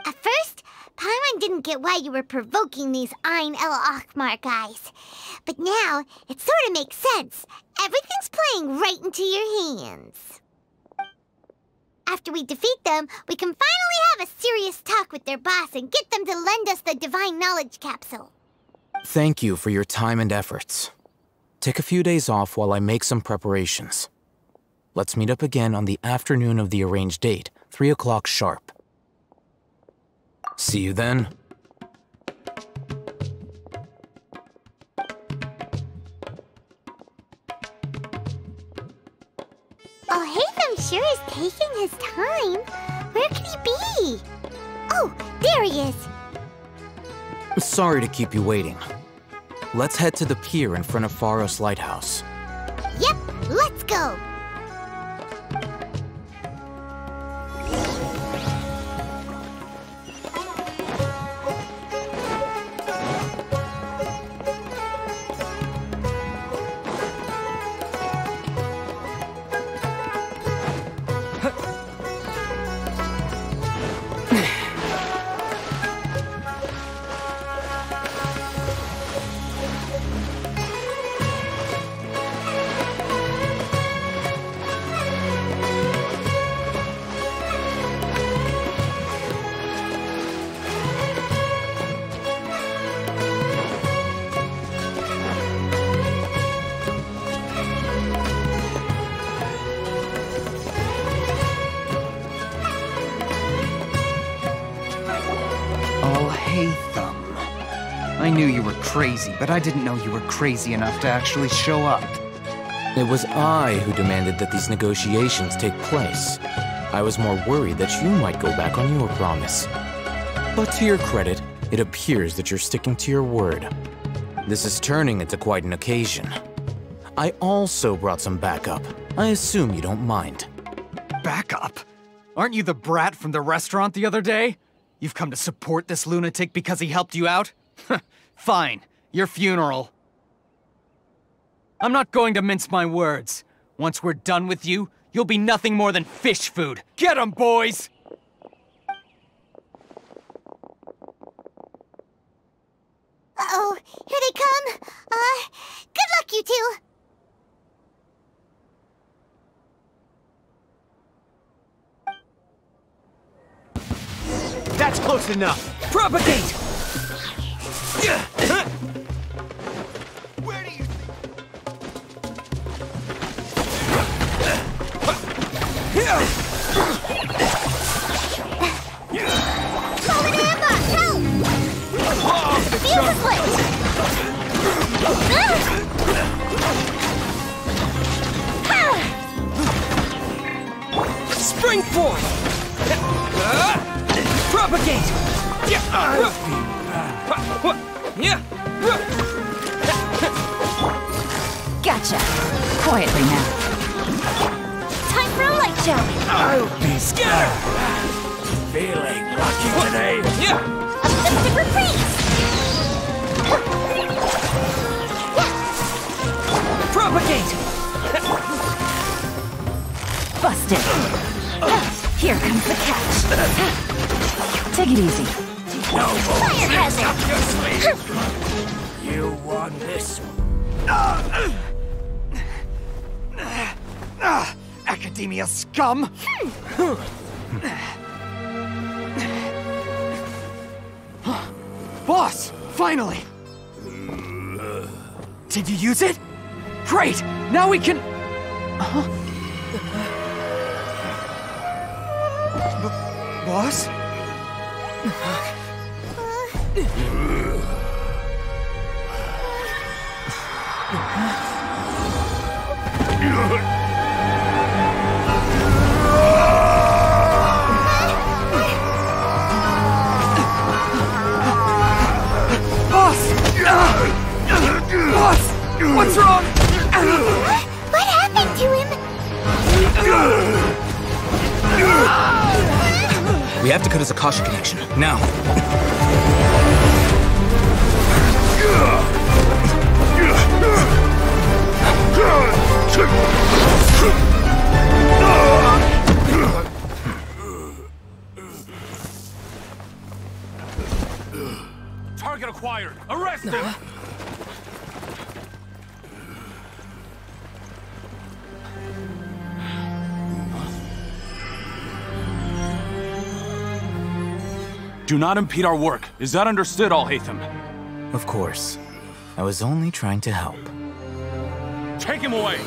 At first, Paimon didn't get why you were provoking these Ain El Ahmar guys. But now, it sort of makes sense. Everything's playing right into your hands. After we defeat them, we can finally have a serious talk with their boss and get them to lend us the Divine Knowledge Capsule. Thank you for your time and efforts. Take a few days off while I make some preparations. Let's meet up again on the afternoon of the arranged date, 3 o'clock sharp. See you then. Oh, Haytham sure is taking his time. Where could he be? Oh, there he is. Sorry to keep you waiting. Let's head to the pier in front of Pharos Lighthouse. Yep, let's go. I knew you were crazy, but I didn't know you were crazy enough to actually show up. It was I who demanded that these negotiations take place. I was more worried that you might go back on your promise. But to your credit, it appears that you're sticking to your word. This is turning into quite an occasion. I also brought some backup. I assume you don't mind. Backup? Aren't you the brat from the restaurant the other day? You've come to support this lunatic because he helped you out? Fine, your funeral. I'm not going to mince my words. Once we're done with you, you'll be nothing more than fish food. Get 'em, boys! Uh-oh, here they come. Good luck, you two. That's close enough. Propagate! Where do you Throw an ambush! Help! Fuse is lit! Spring forth! Propagate! Gotcha. Quietly now. Time for a light show! I'll be scared! Feeling lucky today? Uplifted reprise! Propagate! Busted! Here comes the catch. Take it easy. No fire hazard! You won this one. Academia scum! Boss! Finally! Did you use it? Great! Now we can... Boss? Boss! What's wrong? What happened to him? We have to cut his Akasha connection, now. Target acquired! Arrest him! Do not impede our work. Is that understood, Alhaitham? Of course. I was only trying to help. Take him away!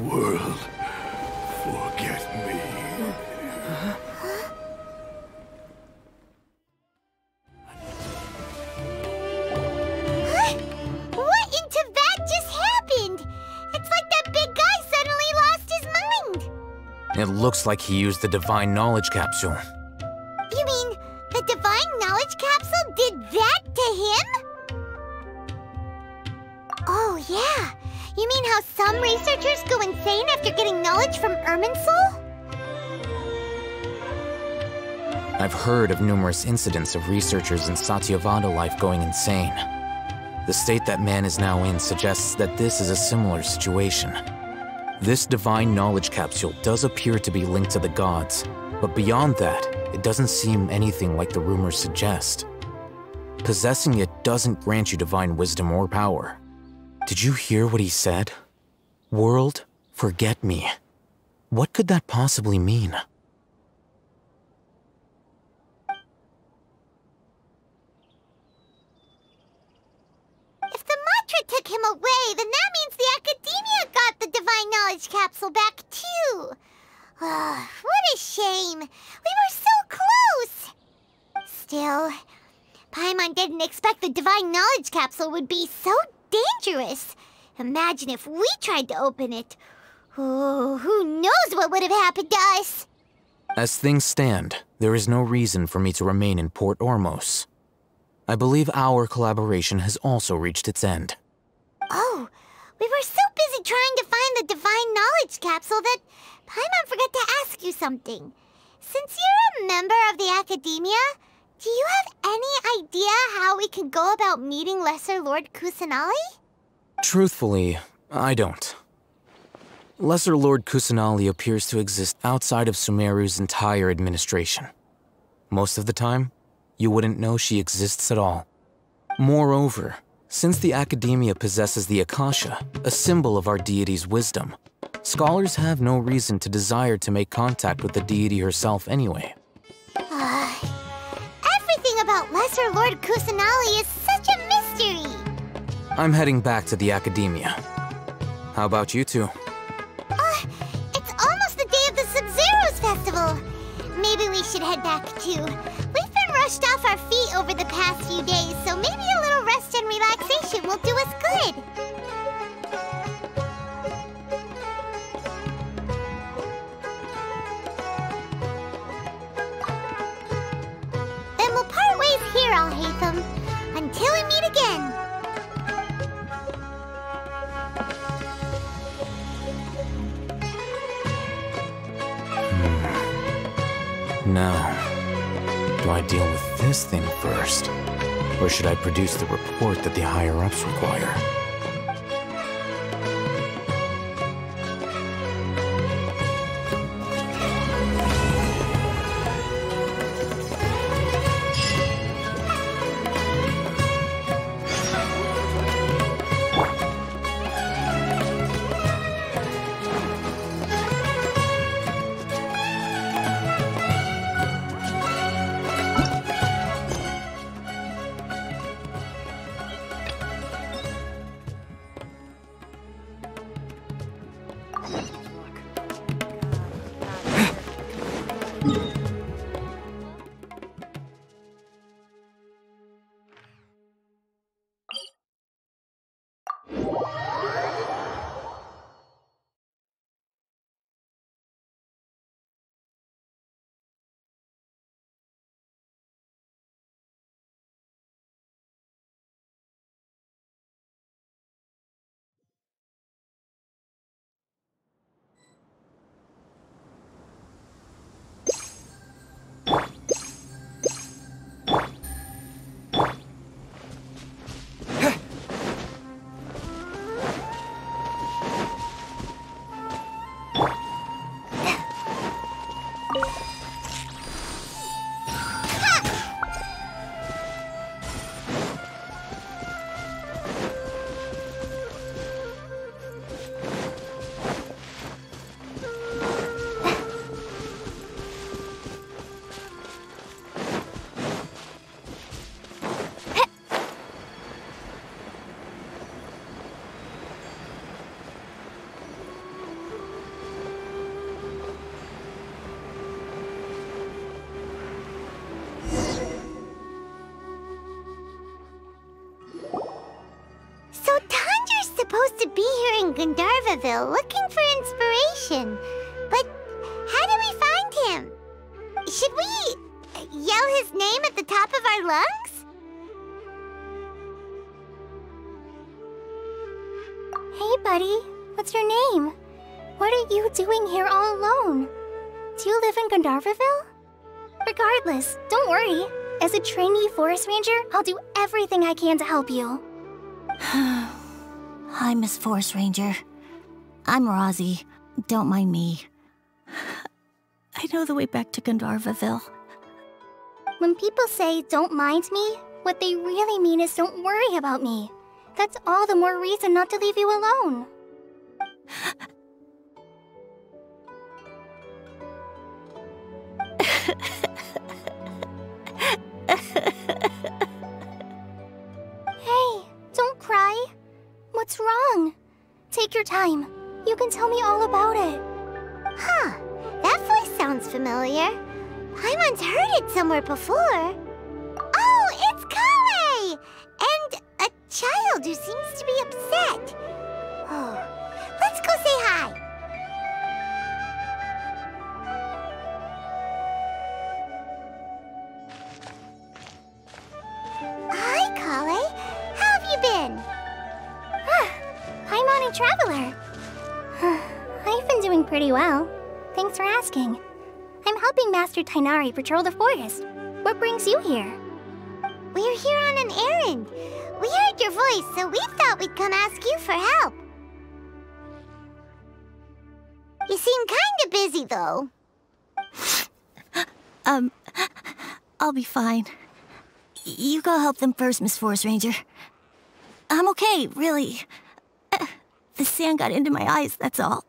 World, forget me. What into that just happened? It's like that big guy suddenly lost his mind. It looks like he used the Divine Knowledge Capsule. You mean the Divine Knowledge Capsule did that to him? Oh, yeah. You mean how some researchers go insane after getting knowledge from Irminsul? I've heard of numerous incidents of researchers in Satyavada life going insane. The state that man is now in suggests that this is a similar situation. This Divine Knowledge Capsule does appear to be linked to the gods, but beyond that, it doesn't seem anything like the rumors suggest. Possessing it doesn't grant you divine wisdom or power. Did you hear what he said? World, forget me. What could that possibly mean? If the mantra took him away, then that means the Academia got the Divine Knowledge Capsule back too. What a shame. We were so close. Still, Paimon didn't expect the Divine Knowledge Capsule would be so dangerous. Imagine if we tried to open it. Oh, who knows what would have happened to us? As things stand, there is no reason for me to remain in Port Ormos. I believe our collaboration has also reached its end. Oh, we were so busy trying to find the Divine Knowledge Capsule that Paimon forgot to ask you something. Since you're a member of the Academia, do you have any idea how we can go about meeting Lesser Lord Kusanali? Truthfully, I don't. Lesser Lord Kusanali appears to exist outside of Sumeru's entire administration. Most of the time, you wouldn't know she exists at all. Moreover, since the Academia possesses the Akasha, a symbol of our deity's wisdom, scholars have no reason to desire to make contact with the deity herself anyway. Everything about Lesser Lord Kusanali is such a mystery! I'm heading back to the Academia. How about you two? It's almost the day of the Sub-Zeros Festival. Maybe we should head back too. We've been rushed off our feet over the past few days, so maybe a little rest and relaxation will do us good. Then we'll part ways here, Alhaitham, until we meet again. Now, do I deal with this thing first? Or should I produce the report that the higher-ups require? Gandharville looking for inspiration. But how do we find him? Should we yell his name at the top of our lungs? Hey, buddy. What's your name? What are you doing here all alone? Do you live in Gandharville? Regardless, don't worry. As a trainee forest ranger, I'll do everything I can to help you. Hi, Miss Forest Ranger. I'm Rozzy. Don't mind me. I know the way back to Gandharville. When people say, don't mind me, what they really mean is don't worry about me. That's all the more reason not to leave you alone. Hey, don't cry. What's wrong? Take your time. You can tell me all about it. Huh, that voice sounds familiar. Paimon's heard it somewhere before. Oh, it's Kale! And a child who seems to be upset. Oh, let's go say hi. Hi, Kale. How have you been? Paimon and Traveler. I've been doing pretty well. Thanks for asking. I'm helping Master Tighnari patrol the forest. What brings you here? We're here on an errand. We heard your voice, so we thought we'd come ask you for help. You seem kinda busy, though. I'll be fine. You go help them first, Miss Forest Ranger. I'm okay, really. The sand got into my eyes, that's all.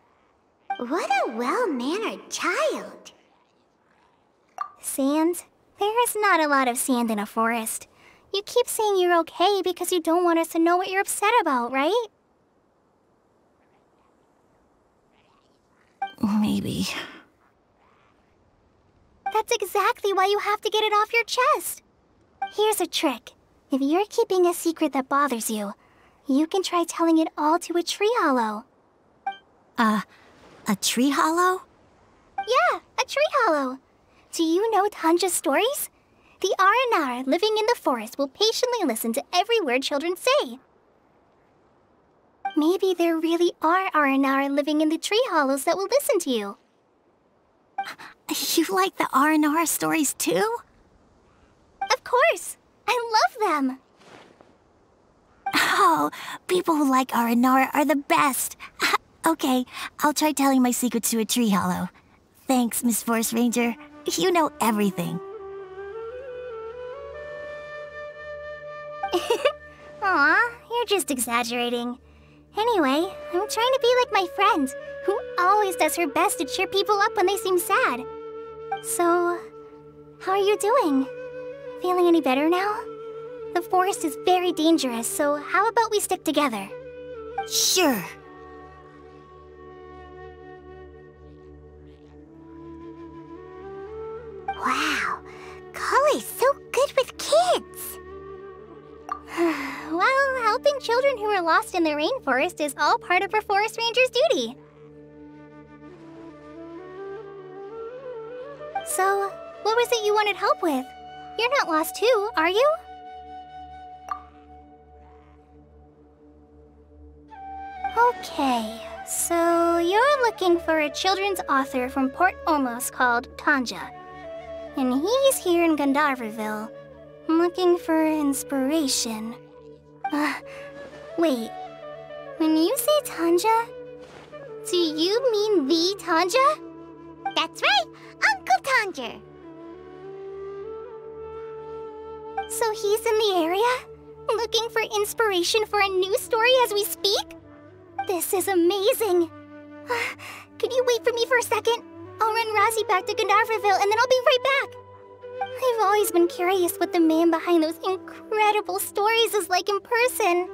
What a well-mannered child. Sand? There is not a lot of sand in a forest. You keep saying you're okay because you don't want us to know what you're upset about, right? Maybe. That's exactly why you have to get it off your chest. Here's a trick. If you're keeping a secret that bothers you, you can try telling it all to a tree hollow. A tree hollow? Yeah, a tree hollow. Do you know Tanja's stories? The Aranara living in the forest will patiently listen to every word children say. Maybe there really are Aranara living in the tree hollows that will listen to you. You like the Aranara stories too? Of course! I love them! Oh, people who like Aranara are the best. Okay, I'll try telling my secrets to a tree hollow. Thanks, Miss Forest Ranger. You know everything. Aw, you're just exaggerating. Anyway, I'm trying to be like my friend, who always does her best to cheer people up when they seem sad. So, how are you doing? Feeling any better now? The forest is very dangerous, so how about we stick together? Sure. Wow, Kale's so good with kids. Well, helping children who are lost in the rainforest is all part of a forest ranger's duty. So, what was it you wanted help with? You're not lost too, are you? Okay, so you're looking for a children's author from Port Ormos called Tanja. And he's here in Gandharville, looking for inspiration. Wait. When you say Tanja, do you mean the Tanja? That's right, Uncle Tanja. So he's in the area, looking for inspiration for a new story as we speak? This is amazing. Could you wait for me for a second? I'll run Rozzy back to Gandharville and then I'll be right back. I've always been curious what the man behind those incredible stories is like in person.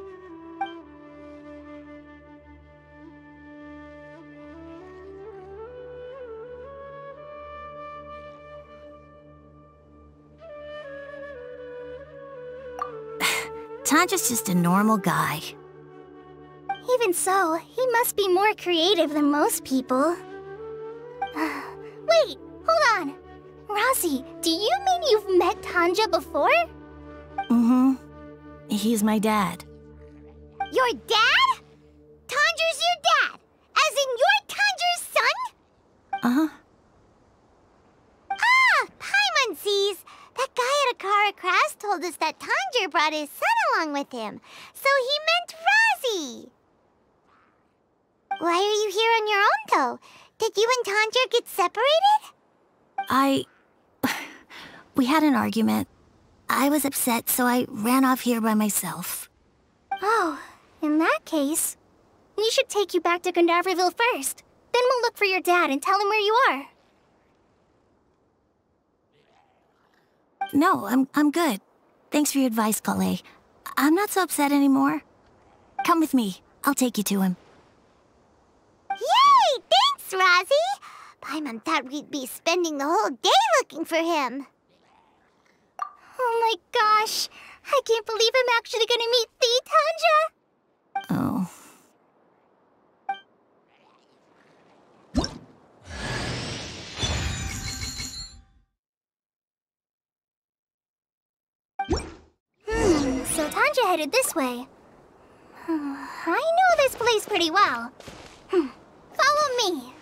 Tanja's just a normal guy. Even so, he must be more creative than most people. Wait, hold on. Rossi, do you mean you've met Tanja before? Mm-hmm. He's my dad. Your dad? Tanja's your dad? As in you're Tanja's son? Uh-huh. Ah, Paimon sees. That guy at Akara Craft told us that Tanja brought his son along with him. So he meant Rossi. Why are you here on your own, though? Did you and Tanja get separated? We had an argument. I was upset, so I ran off here by myself. Oh, in that case, we should take you back to Gandharvaville first. Then we'll look for your dad and tell him where you are. No, I'm good. Thanks for your advice, Kale. I'm not so upset anymore. Come with me. I'll take you to him. Yay! Thanks, Rossi! Paimon thought we'd be spending the whole day looking for him. Oh my gosh! I can't believe I'm actually gonna meet the Tanja! Oh. So Tanja headed this way. I know this place pretty well. Follow me.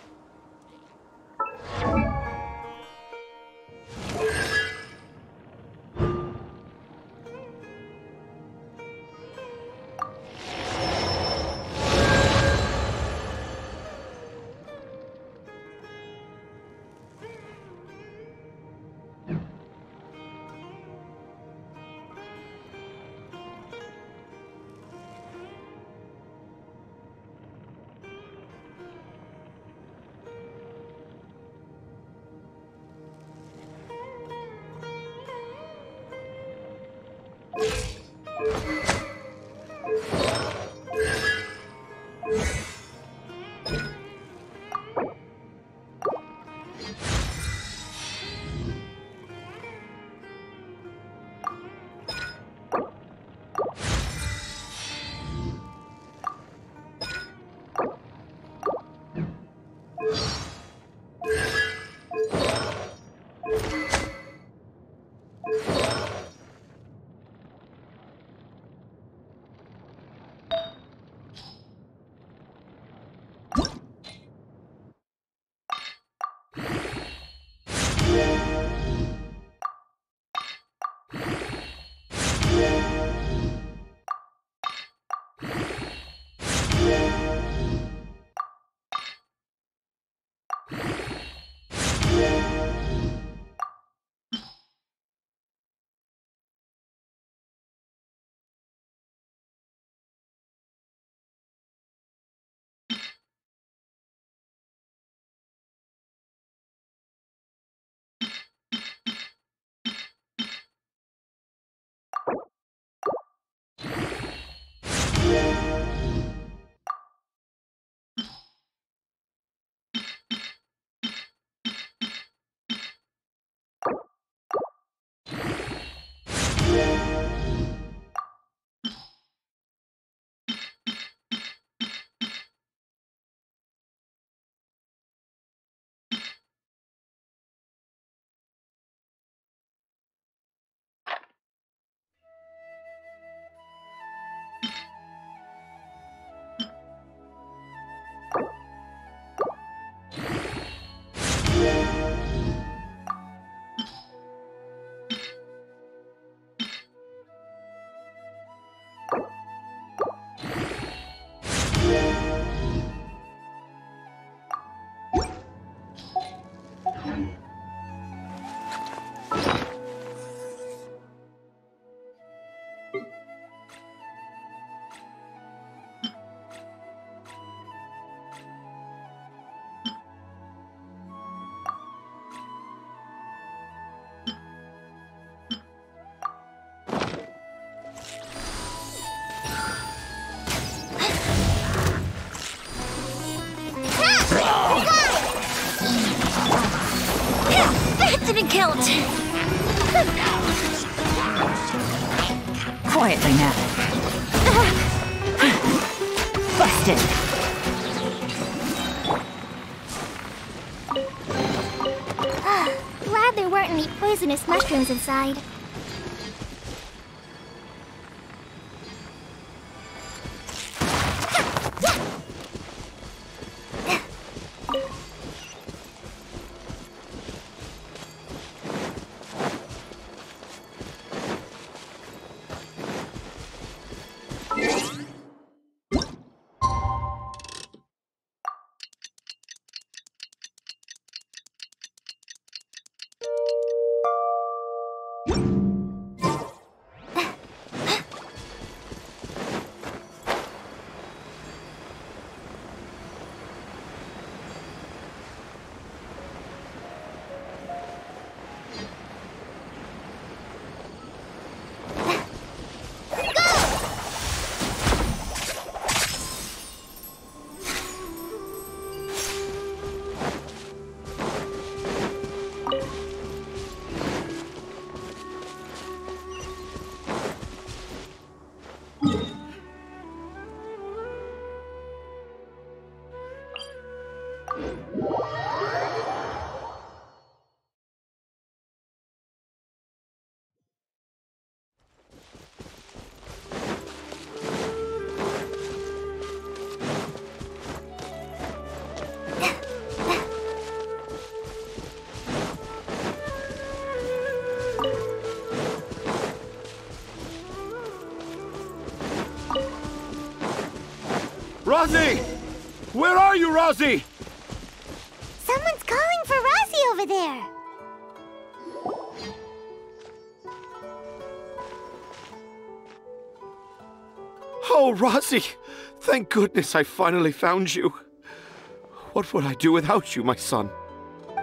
Didn't kill it. Quietly now. Bust Busted! Glad there weren't any poisonous mushrooms inside. Rosie! Where are you, Rosie? Someone's calling for Rosie over there. Oh, Rosie! Thank goodness I finally found you. What would I do without you, my son?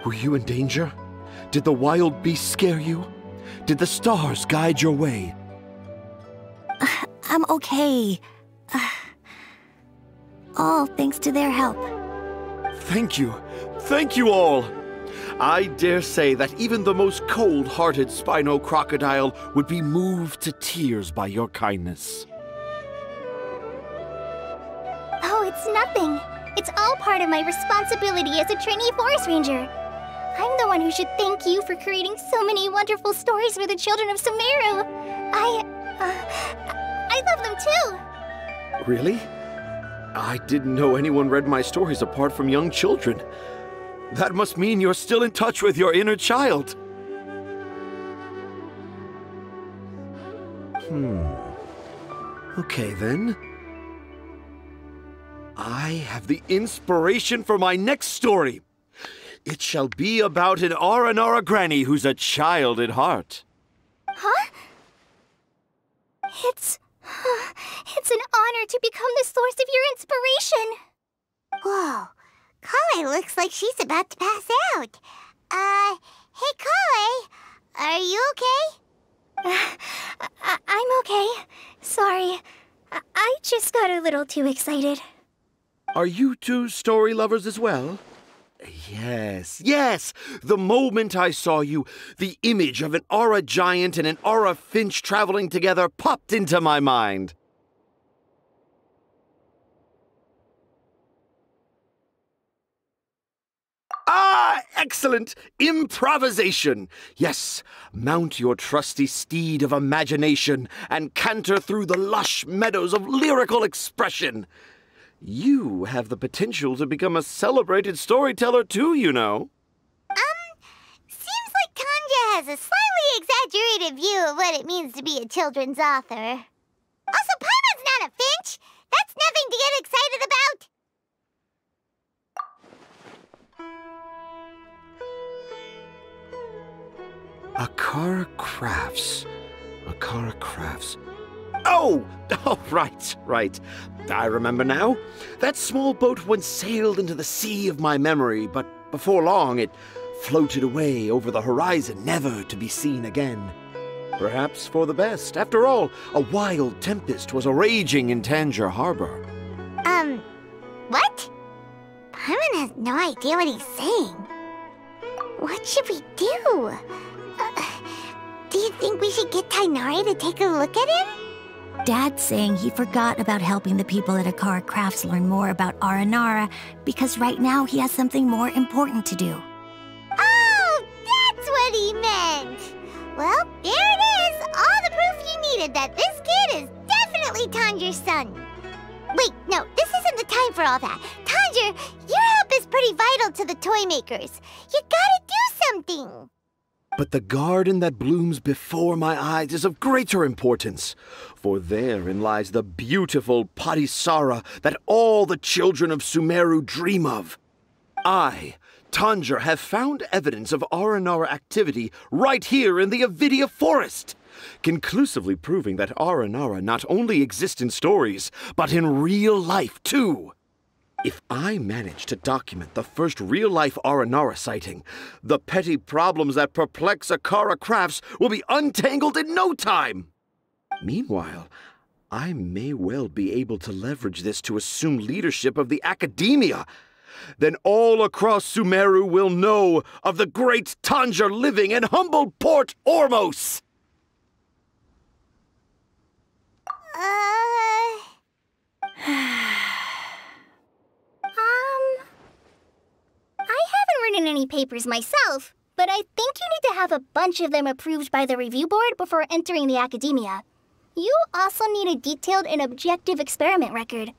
Were you in danger? Did the wild beasts scare you? Did the stars guide your way? I'm okay. All thanks to their help. Thank you. Thank you all. I dare say that even the most cold-hearted Spino crocodile would be moved to tears by your kindness. Oh, it's nothing. It's all part of my responsibility as a trainee forest ranger. I'm the one who should thank you for creating so many wonderful stories for the children of Sumeru. I love them too. Really? I didn't know anyone read my stories apart from young children. That must mean you're still in touch with your inner child. Okay, then. I have the inspiration for my next story. It shall be about an Aranara granny who's a child at heart. Huh? It's an honor to become the source of your inspiration. Whoa, Kale looks like she's about to pass out. Hey Kale, are you okay? I'm okay. Sorry. I just got a little too excited. Are you two story lovers as well? Yes. The moment I saw you, the image of an Aura giant and an Aura finch traveling together popped into my mind. Excellent! Improvisation! Yes, mount your trusty steed of imagination and canter through the lush meadows of lyrical expression. You have the potential to become a celebrated storyteller too, you know. Seems like Tanja has a slightly exaggerated view of what it means to be a children's author. Also, Paimon's not a finch! That's nothing to get excited about! Akara Crafts. Oh, right. I remember now. That small boat once sailed into the sea of my memory, but before long it floated away over the horizon, never to be seen again. Perhaps for the best. After all, a wild tempest was a-raging in Tanger Harbor. What? Paimon has no idea what he's saying. What should we do? Do you think we should get Tighnari to take a look at him? Dad's saying he forgot about helping the people at Akara Crafts learn more about Aranara because right now he has something more important to do. Oh, that's what he meant! Well, there it is! All the proof you needed that this kid is definitely Tanjiro's son. Wait, no, this isn't the time for all that. Tanjiro, your help is pretty vital to the toy makers. You gotta do something! But the garden that blooms before my eyes is of greater importance, for therein lies the beautiful Padisara that all the children of Sumeru dream of. I, Tanjiro, have found evidence of Aranara activity right here in the Avidya Forest, conclusively proving that Aranara not only exists in stories, but in real life too. If I manage to document the first real-life Aranara sighting, the petty problems that perplex Akara Crafts will be untangled in no time. Meanwhile, I may well be able to leverage this to assume leadership of the Academia. Then all across Sumeru will know of the great Tanjiro living in humble Port Ormos. I haven't written any papers myself, but I think you need to have a bunch of them approved by the review board before entering the Academia. You also need a detailed and objective experiment record.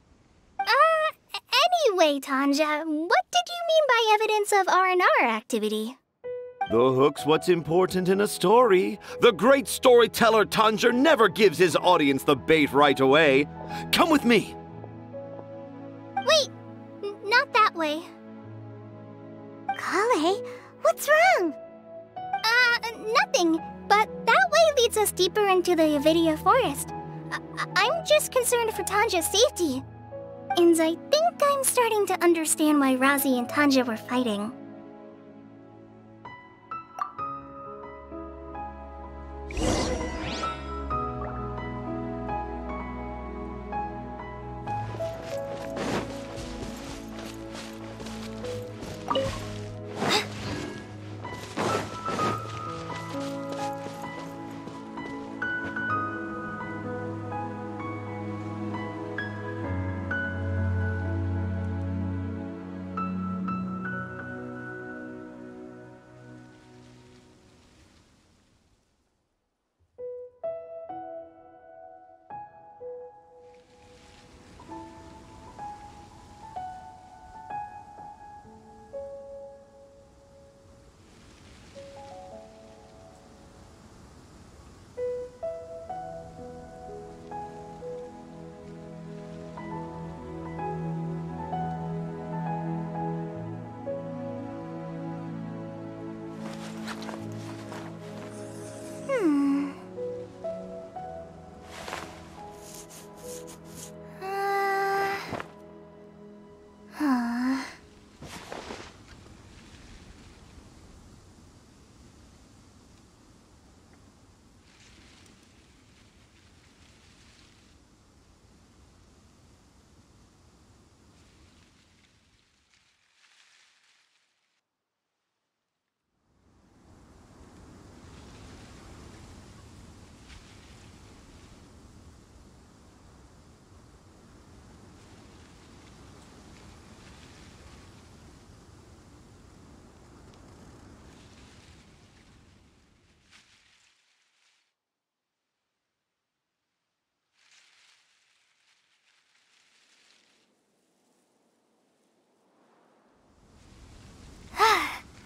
Anyway, Tanja, what did you mean by evidence of Aranara activity? The hook's what's important in a story. The great storyteller Tanjiro never gives his audience the bait right away. Come with me. Wait, not that way. Kale, what's wrong? Nothing. But that way leads us deeper into the Avidya Forest. I'm just concerned for Tanja's safety. And I think I'm starting to understand why Razi and Tanja were fighting.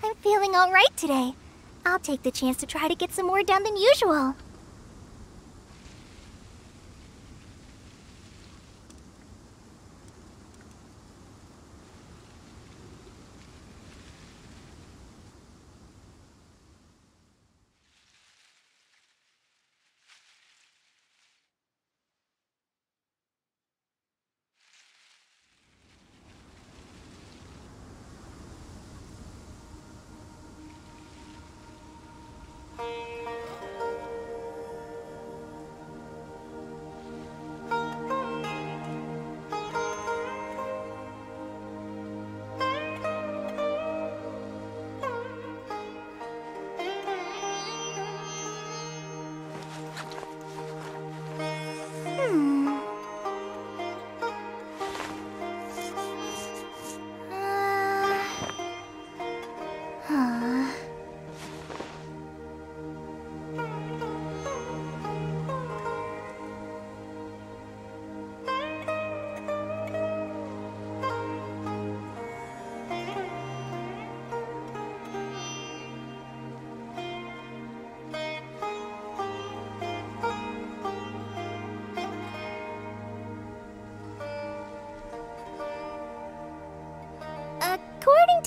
I'm feeling all right today. I'll take the chance to try to get some more done than usual.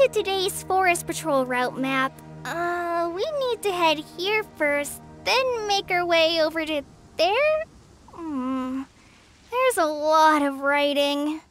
to today's Forest Patrol route map, we need to head here first, then make our way over to there? There's a lot of writing.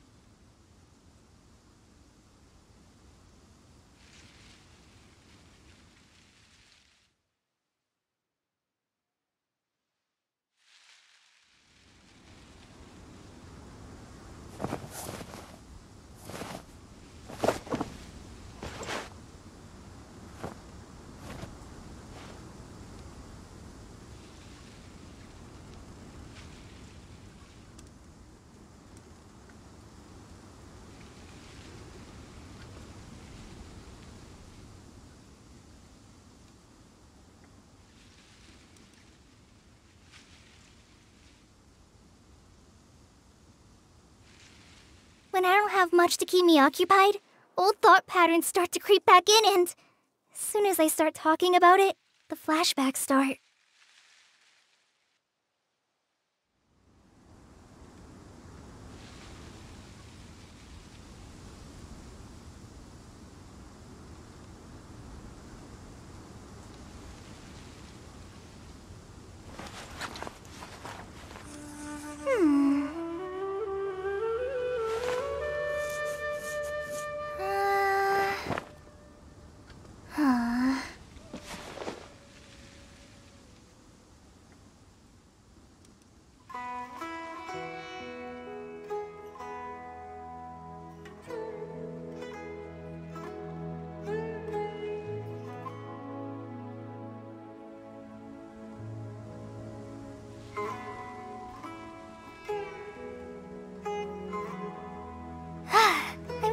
When I don't have much to keep me occupied, old thought patterns start to creep back in and... as soon as I start talking about it, the flashbacks start.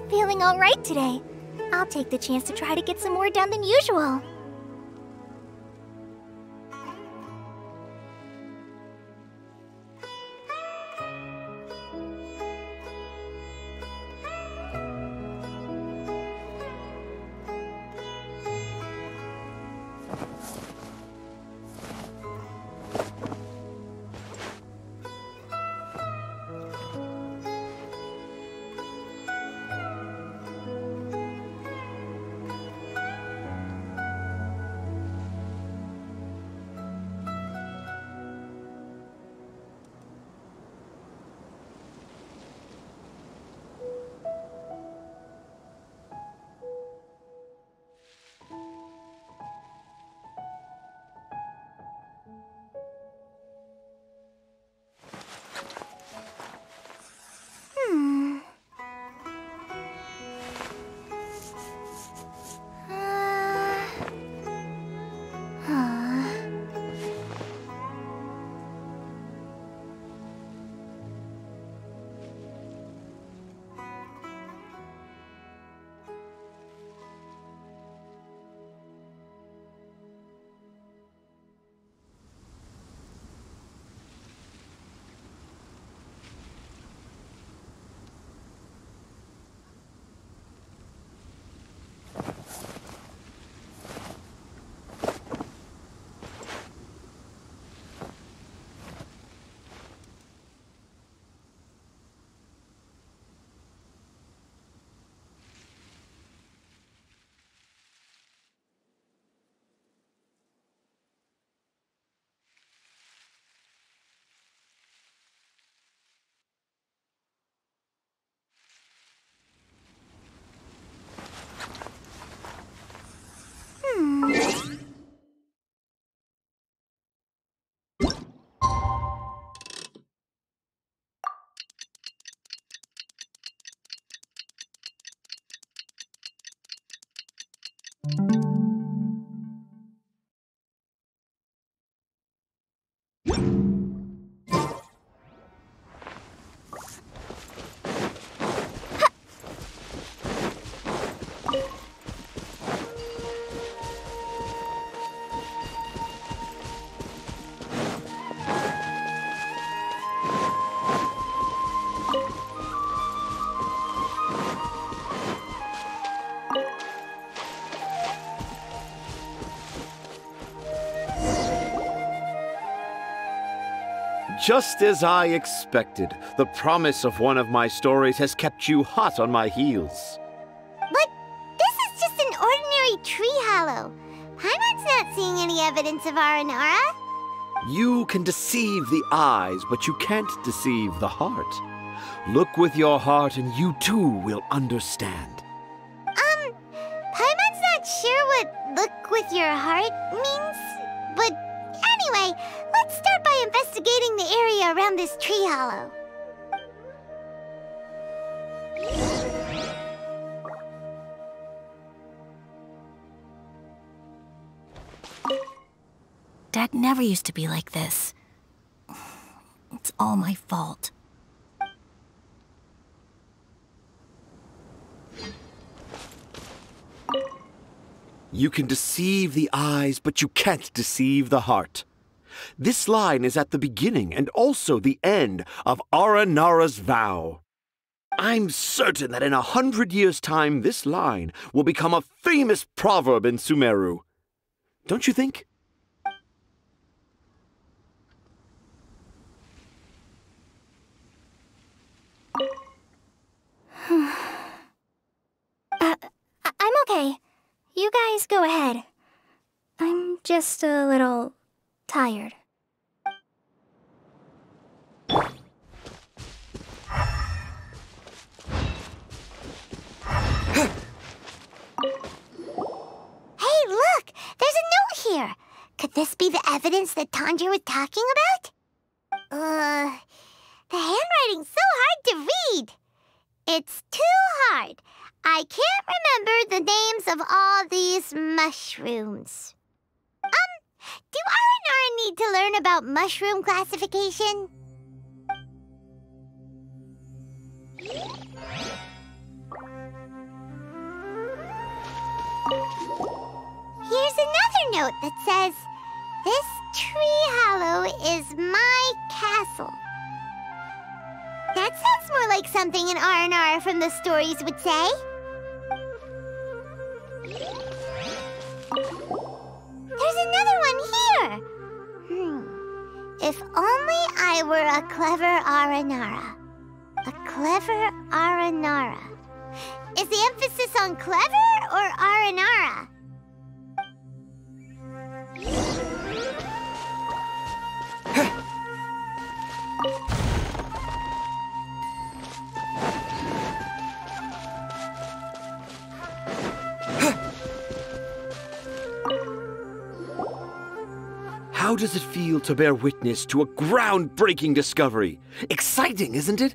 Feeling all right today. I'll take the chance to try to get some more done than usual. Just as I expected, the promise of one of my stories has kept you hot on my heels. But this is Fairy Tree Hollow. Paimon's not seeing any evidence of Aranara. You can deceive the eyes, but you can't deceive the heart. Look with your heart and you too will understand. Paimon's not sure what look with your heart means, but anyway, let's start by investigating the area around this tree hollow. Dad never used to be like this. It's all my fault. You can deceive the eyes, but you can't deceive the heart. This line is at the beginning and also the end of Aranara's vow. I'm certain that in 100 years' time, this line will become a famous proverb in Sumeru. Don't you think? I'm okay. You guys go ahead. I'm just a little tired. Hey, look! There's a note here! Could this be the evidence that Tanjiro was talking about? The handwriting's so hard to read. It's too hard. I can't remember the names of all these mushrooms. Do Aranara need to learn about mushroom classification? Here's another note that says, "This tree hollow is my castle." That sounds more like something an Aranara from the stories would say. There's another one here! If only I were a clever Aranara. A clever Aranara. Is the emphasis on clever or Aranara? How does it feel to bear witness to a groundbreaking discovery? Exciting, isn't it?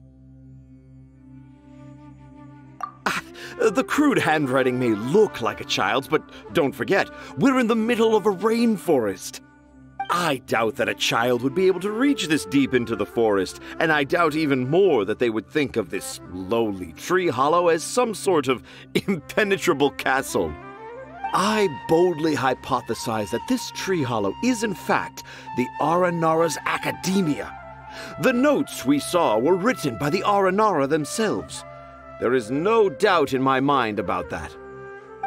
The crude handwriting may look like a child's, but don't forget, we're in the middle of a rainforest. I doubt that a child would be able to reach this deep into the forest, and I doubt even more that they would think of this lowly tree hollow as some sort of impenetrable castle. I boldly hypothesize that this tree hollow is in fact the Aranara's Academia. The notes we saw were written by the Aranara themselves. There is no doubt in my mind about that.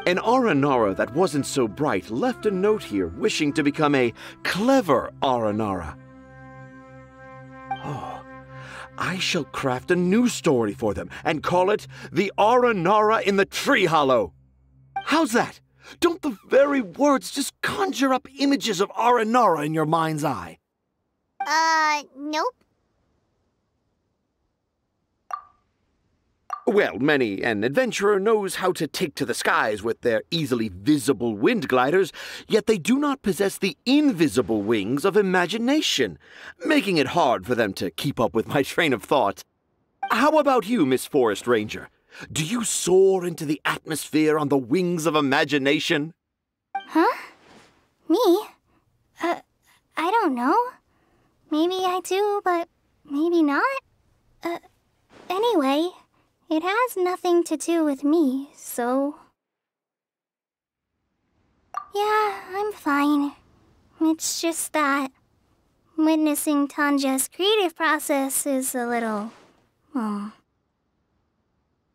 An Aranara that wasn't so bright left a note here wishing to become a clever Aranara. Oh, I shall craft a new story for them and call it The Aranara in the Tree Hollow. How's that? Don't the very words just conjure up images of Aranara in your mind's eye? Nope. Well, many an adventurer knows how to take to the skies with their easily visible wind gliders, yet they do not possess the invisible wings of imagination, making it hard for them to keep up with my train of thought. How about you, Miss Forest Ranger? Do you soar into the atmosphere on the wings of imagination? Huh? Me? I don't know. Maybe I do, but maybe not. Anyway, it has nothing to do with me, so... Yeah, I'm fine. It's just that witnessing Tanja's creative process is a little...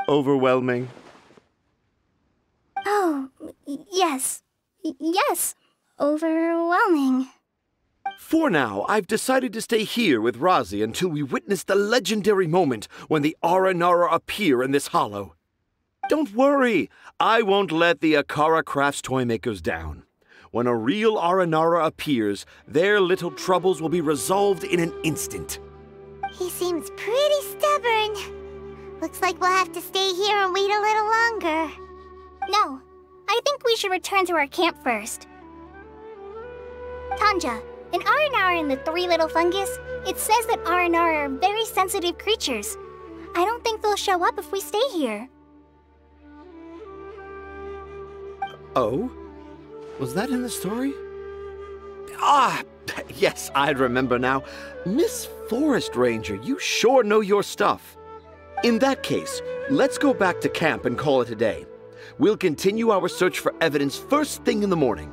Overwhelming. Oh, yes. Yes, overwhelming. For now, I've decided to stay here with Razi until we witness the legendary moment when the Aranara appear in this hollow. Don't worry. I won't let the Akara Crafts toy makers down. When a real Aranara appears, their little troubles will be resolved in an instant. He seems pretty stubborn. Looks like we'll have to stay here and wait a little longer. No, I think we should return to our camp first. Tanja, in Aranara and the Three Little Fungus, it says that Aranara are very sensitive creatures. I don't think they'll show up if we stay here. Oh? Was that in the story? Ah, yes, I remember now. Miss Forest Ranger, you sure know your stuff. In that case, let's go back to camp and call it a day. We'll continue our search for evidence first thing in the morning.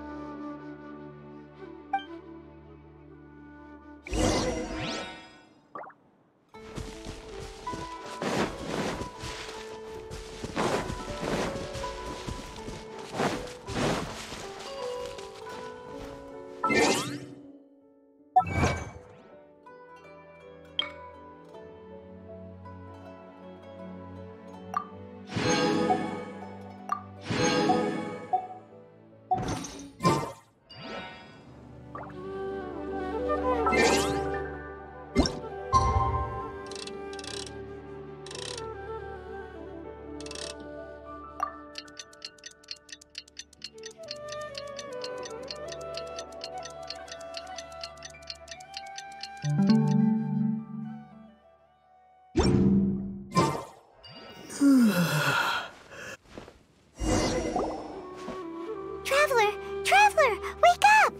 Traveler, wake up!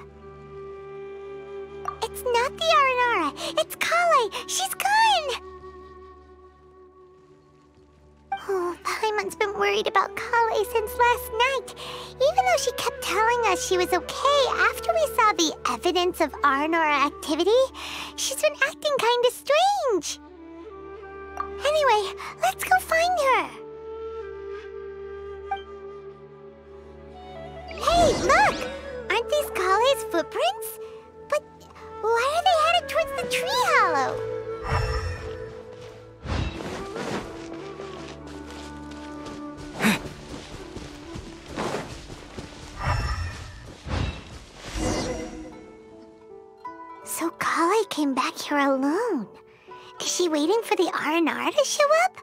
It's not the Aranara, it's Kale. She's gone! Oh, Paimon's been worried about Kale since last night. Even though she kept telling us she was okay after we saw the evidence of Aranara activity, she's been acting kinda strange. Anyway, let's go find her. Hey, look! Aren't these Kale's footprints? But why are they headed towards the tree hollow? So Kale came back here alone. Is she waiting for the Aranara to show up?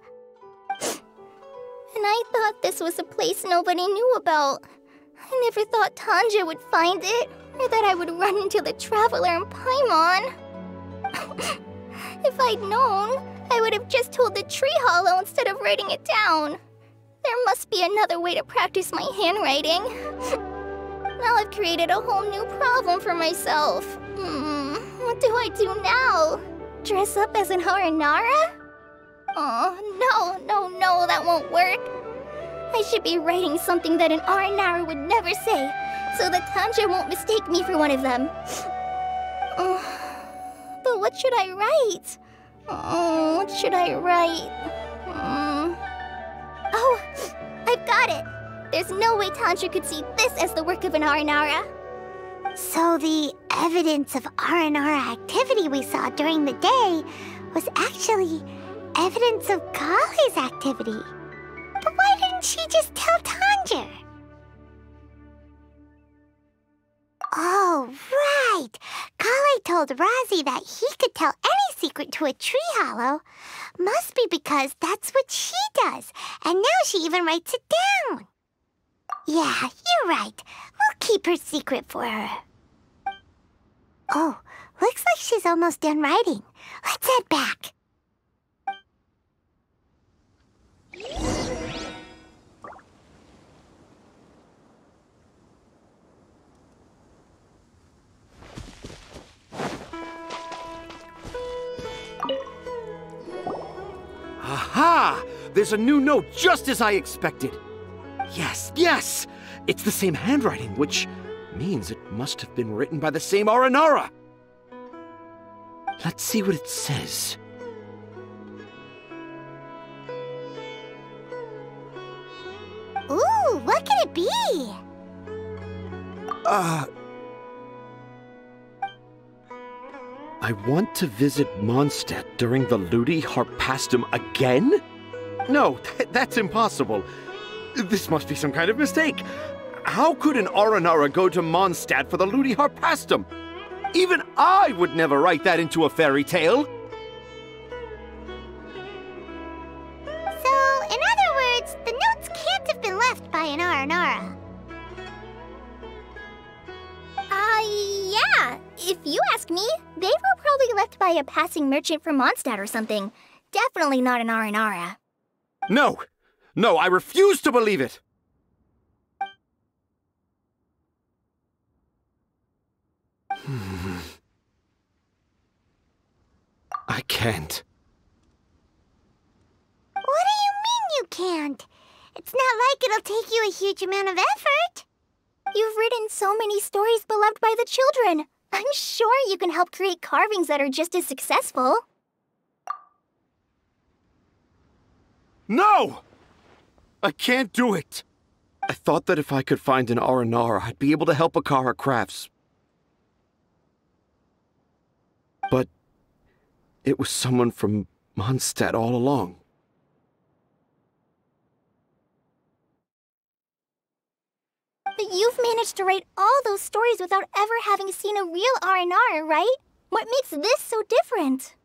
And I thought this was a place nobody knew about. I never thought Tanja would find it, or that I would run into the Traveler and Paimon. If I'd known, I would have just told the tree hollow instead of writing it down. There must be another way to practice my handwriting. Now I've created a whole new problem for myself. What do I do now? Dress up as an Aranara? Oh, no, that won't work. I should be writing something that an Aranara would never say, so that Tanja won't mistake me for one of them. But what should I write? What should I write? Oh, I've got it! There's no way Tanja could see this as the work of an Aranara. So the evidence of Aranara activity we saw during the day was actually evidence of Kale's activity. But why didn't she just tell Tanja? Oh, right! Kale told Razi that he could tell any secret to a tree hollow. Must be because that's what she does, and now she even writes it down. Yeah, you're right. We'll keep her secret for her. Oh, looks like she's almost done writing. Let's head back. Aha! There's a new note just as I expected. Yes! It's the same handwriting, which means it must have been written by the same Aranara. Let's see what it says. Ooh, what could it be? I want to visit Mondstadt during the Ludi Harpastum again? No, that's impossible. This must be some kind of mistake. How could an Aranara go to Mondstadt for the Ludi Harpastum? Even I would never write that into a fairy tale. So, in other words, the notes can't have been left by an Aranara. Yeah. If you ask me, they were probably left by a passing merchant from Mondstadt or something. Definitely not an Aranara. No! No, I refuse to believe it! I can't. What do you mean you can't? It's not like it'll take you a huge amount of effort. You've written so many stories beloved by the children. I'm sure you can help create carvings that are just as successful. No! I can't do it! I thought that if I could find an Aranara, I'd be able to help Akara Crafts. But it was someone from Mondstadt all along. But you've managed to write all those stories without ever having seen a real Aranara, right? What makes this so different?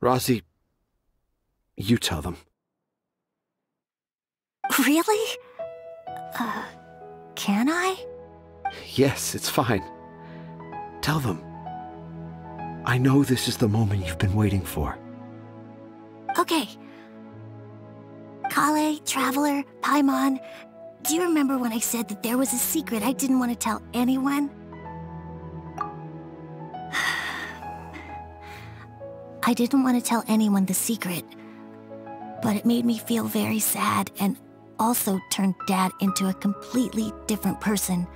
Rosie, you tell them. Really? Can I? Yes, it's fine. Tell them. I know this is the moment you've been waiting for. Okay. Kale, Traveler, Paimon, do you remember when I said that there was a secret I didn't want to tell anyone? I didn't want to tell anyone the secret, but it made me feel very sad and also turned Dad into a completely different person.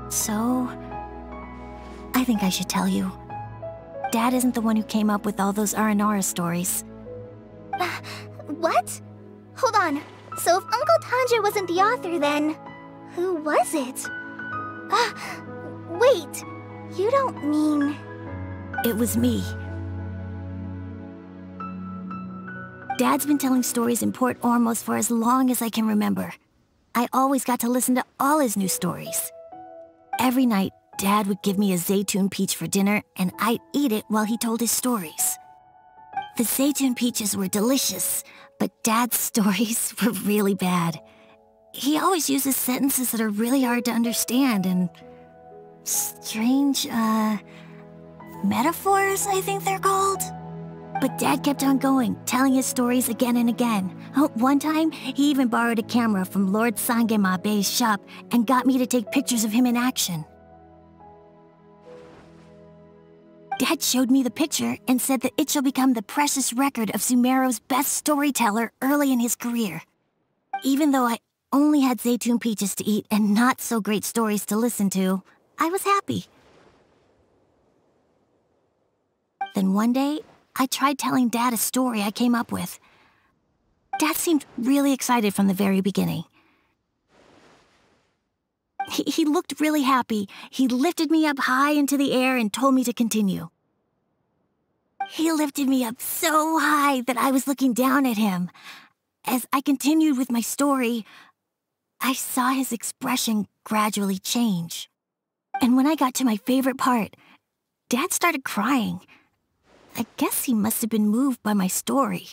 So, I think I should tell you. Dad isn't the one who came up with all those Aranara stories. What? Hold on. So if Uncle Tanja wasn't the author, then who was it? Wait. You don't mean... It was me. Dad's been telling stories in Port Ormos for as long as I can remember. I always got to listen to all his new stories. Every night, Dad would give me a Zaytun peach for dinner, and I'd eat it while he told his stories. The Zaytun peaches were delicious, but Dad's stories were really bad. He always uses sentences that are really hard to understand and strange, metaphors, I think they're called. But Dad kept on going, telling his stories again and again. One time, he even borrowed a camera from Lord Sangema Bey's shop and got me to take pictures of him in action. Dad showed me the picture and said that it shall become the precious record of Sumeru's best storyteller early in his career. Even though I only had Zaytun peaches to eat and not so great stories to listen to, I was happy. Then one day, I tried telling Dad a story I came up with. Dad seemed really excited from the very beginning. He looked really happy. He lifted me up high into the air and told me to continue. He lifted me up so high that I was looking down at him. As I continued with my story, I saw his expression gradually change. And when I got to my favorite part, Dad started crying. I guess he must have been moved by my story.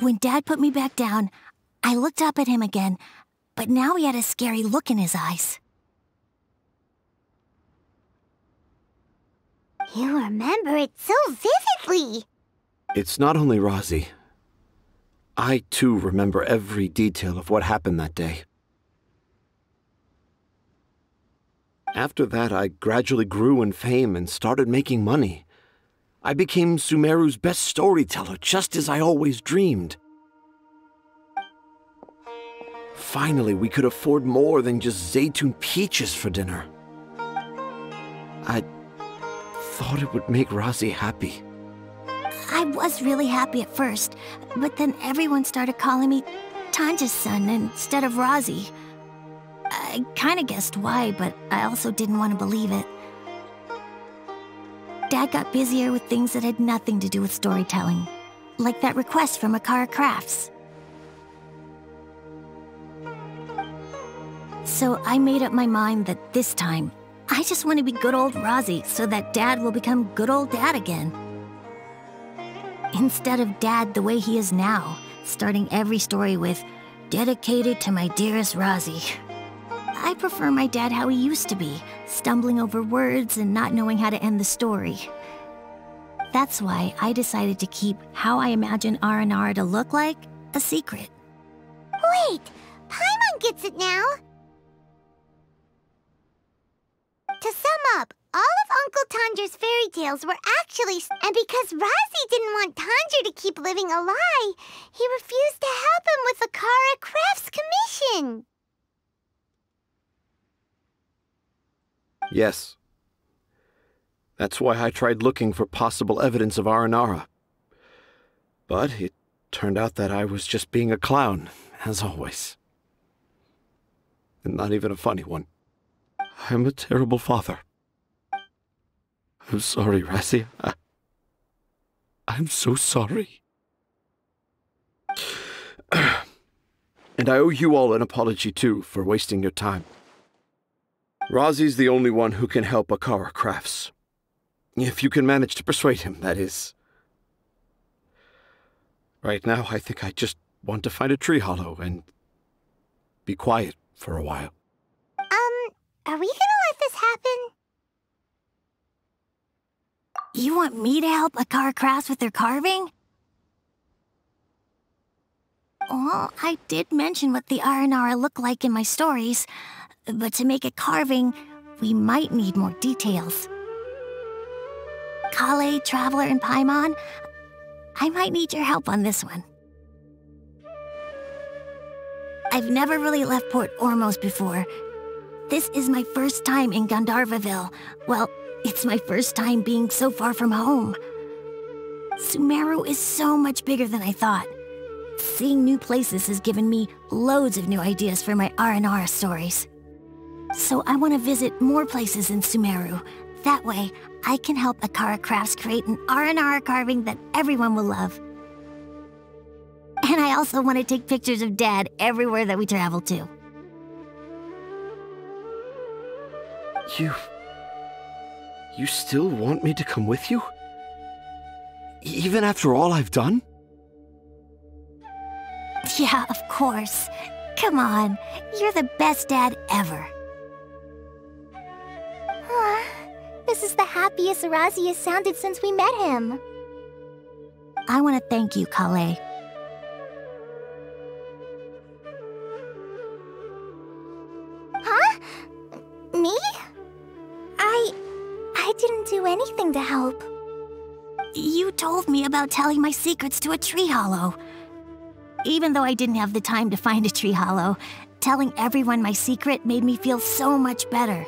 When Dad put me back down, I looked up at him again, but now he had a scary look in his eyes. You remember it so vividly. It's not only Rosie. I, too, remember every detail of what happened that day. After that, I gradually grew in fame and started making money. I became Sumeru's best storyteller, just as I always dreamed. Finally, we could afford more than just Zaytun peaches for dinner. I thought it would make Rosie happy. I was really happy at first, but then everyone started calling me Tanja's son instead of Rosie. I kinda guessed why, but I also didn't want to believe it. Dad got busier with things that had nothing to do with storytelling, like that request from Akara Crafts. So I made up my mind that this time, I just want to be good old Rozzy so that Dad will become good old Dad again. Instead of Dad the way he is now, starting every story with, "Dedicated to my dearest Rozzy." I prefer my dad how he used to be, stumbling over words and not knowing how to end the story. That's why I decided to keep how I imagine Aranara to look like a secret. Wait, Paimon gets it now. To sum up, all of Uncle Tanjiro's fairy tales were actually... And because Rozzy didn't want Tanjiro to keep living a lie, he refused to help him with the Akara Crafts commission. Yes. That's why I tried looking for possible evidence of Aranara. But it turned out that I was just being a clown, as always. And not even a funny one. I'm a terrible father. I'm sorry, Razzie. I'm so sorry. And I owe you all an apology, too, for wasting your time. Rozzie's the only one who can help Akara Crafts. If you can manage to persuade him, that is. Right now, I think I just want to find a tree hollow and be quiet for a while. Are we gonna let this happen? You want me to help Akara Crafts with their carving? Well, I did mention what the Aranara look like in my stories, but to make a carving, we might need more details. Kale, Traveler, and Paimon, I might need your help on this one. I've never really left Port Ormos before. This is my first time in Gandharvaville. Well, it's my first time being so far from home. Sumeru is so much bigger than I thought. Seeing new places has given me loads of new ideas for my Aranara stories. So I want to visit more places in Sumeru. That way, I can help Akara Crafts create an Aranara carving that everyone will love. And I also want to take pictures of Dad everywhere that we travel to. You still want me to come with you? Even after all I've done? Yeah, of course. Come on, you're the best dad ever. This is the happiest Rozzy has sounded since we met him. I want to thank you, Kale. Huh? Me? I didn't do anything to help. You told me about telling my secrets to a tree hollow. Even though I didn't have the time to find a tree hollow, telling everyone my secret made me feel so much better.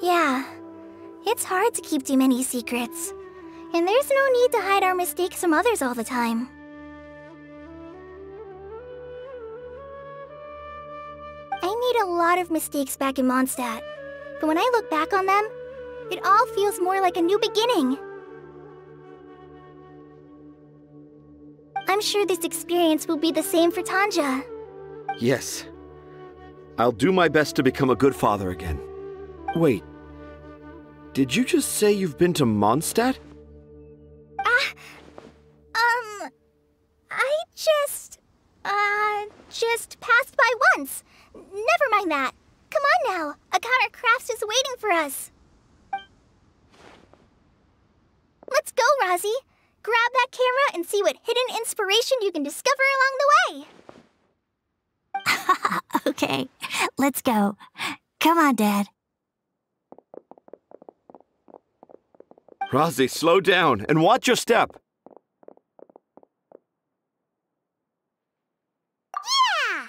Yeah, it's hard to keep too many secrets. And there's no need to hide our mistakes from others all the time. I made a lot of mistakes back in Mondstadt, but when I look back on them, it all feels more like a new beginning. I'm sure this experience will be the same for Tanja. Yes. I'll do my best to become a good father again. Wait. Did you just say you've been to Mondstadt? I just passed by once. Never mind that. Come on now. Akara Crafts is waiting for us. Let's go, Rozzy. Grab that camera and see what hidden inspiration you can discover along the way. Okay, let's go. Come on, Dad. Rozzy, slow down and watch your step. Yeah!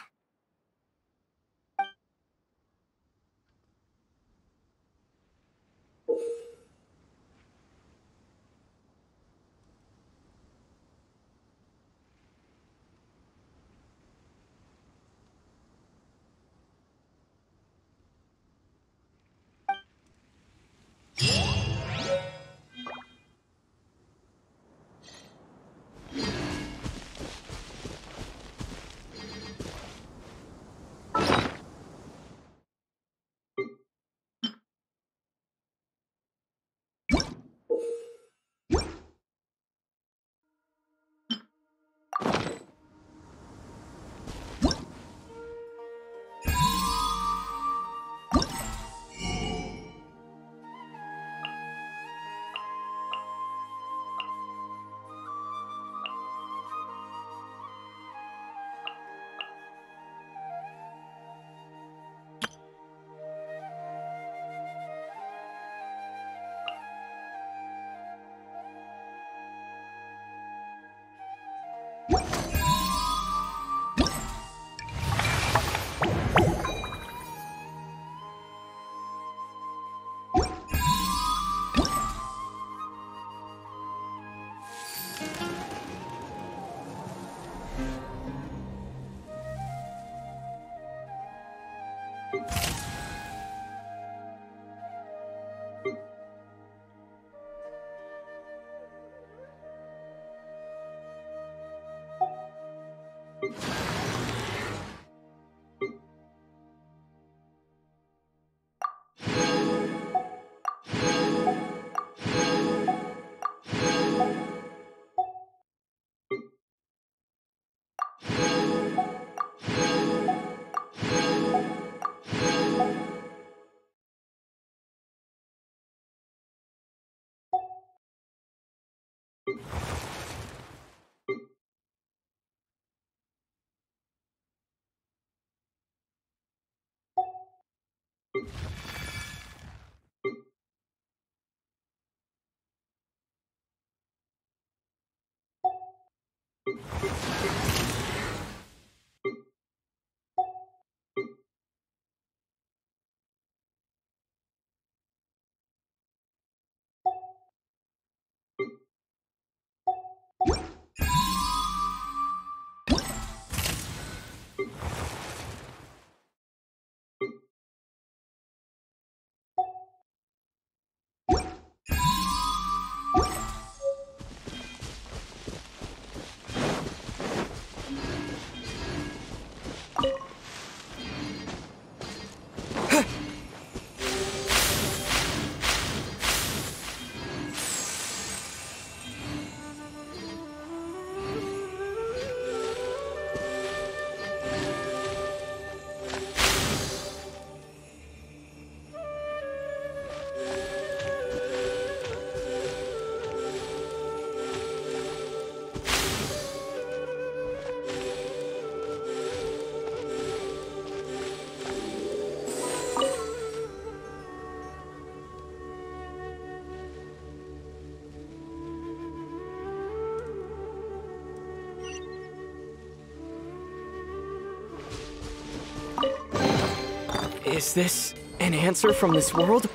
Is this an answer from this world?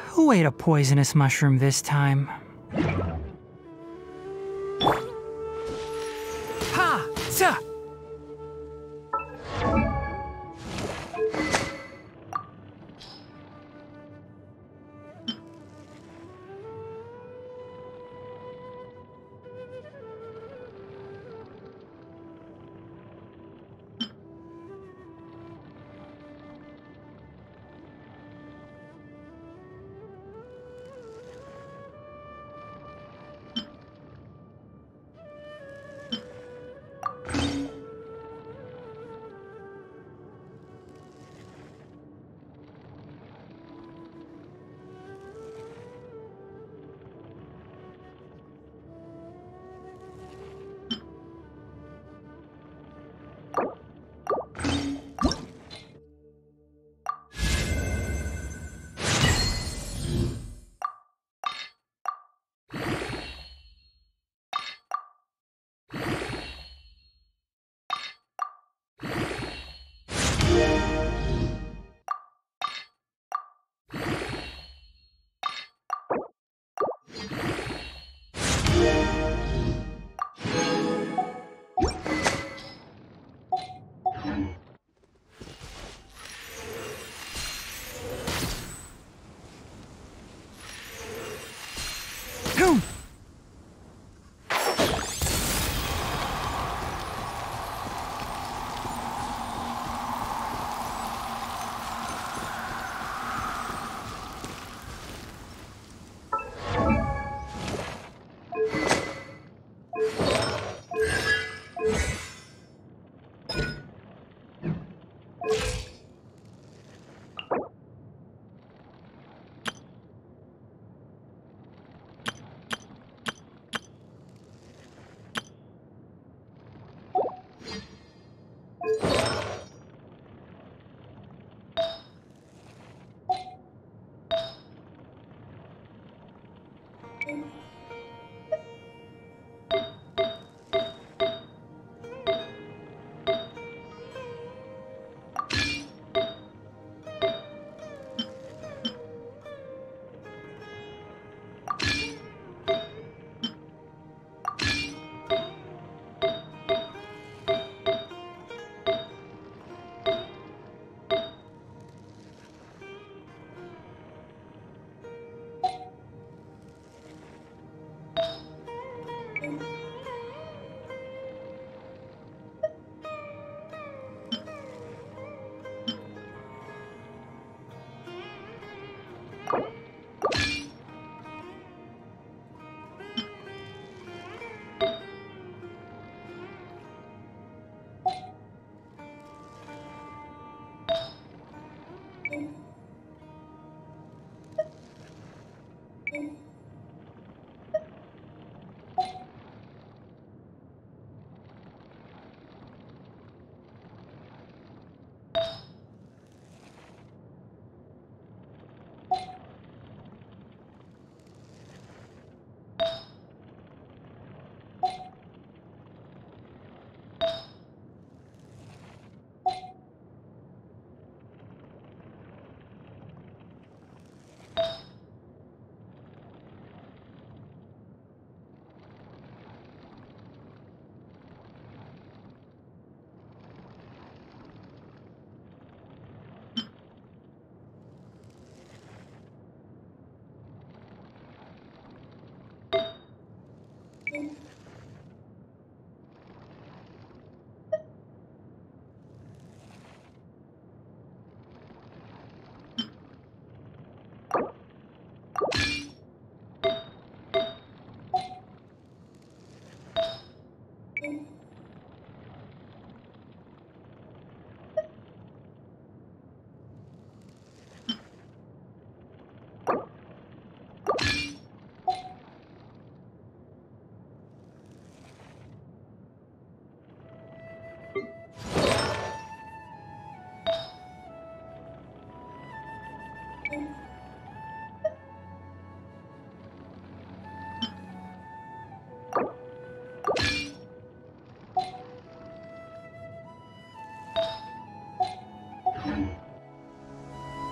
Who ate a poisonous mushroom this time? Ha! Za!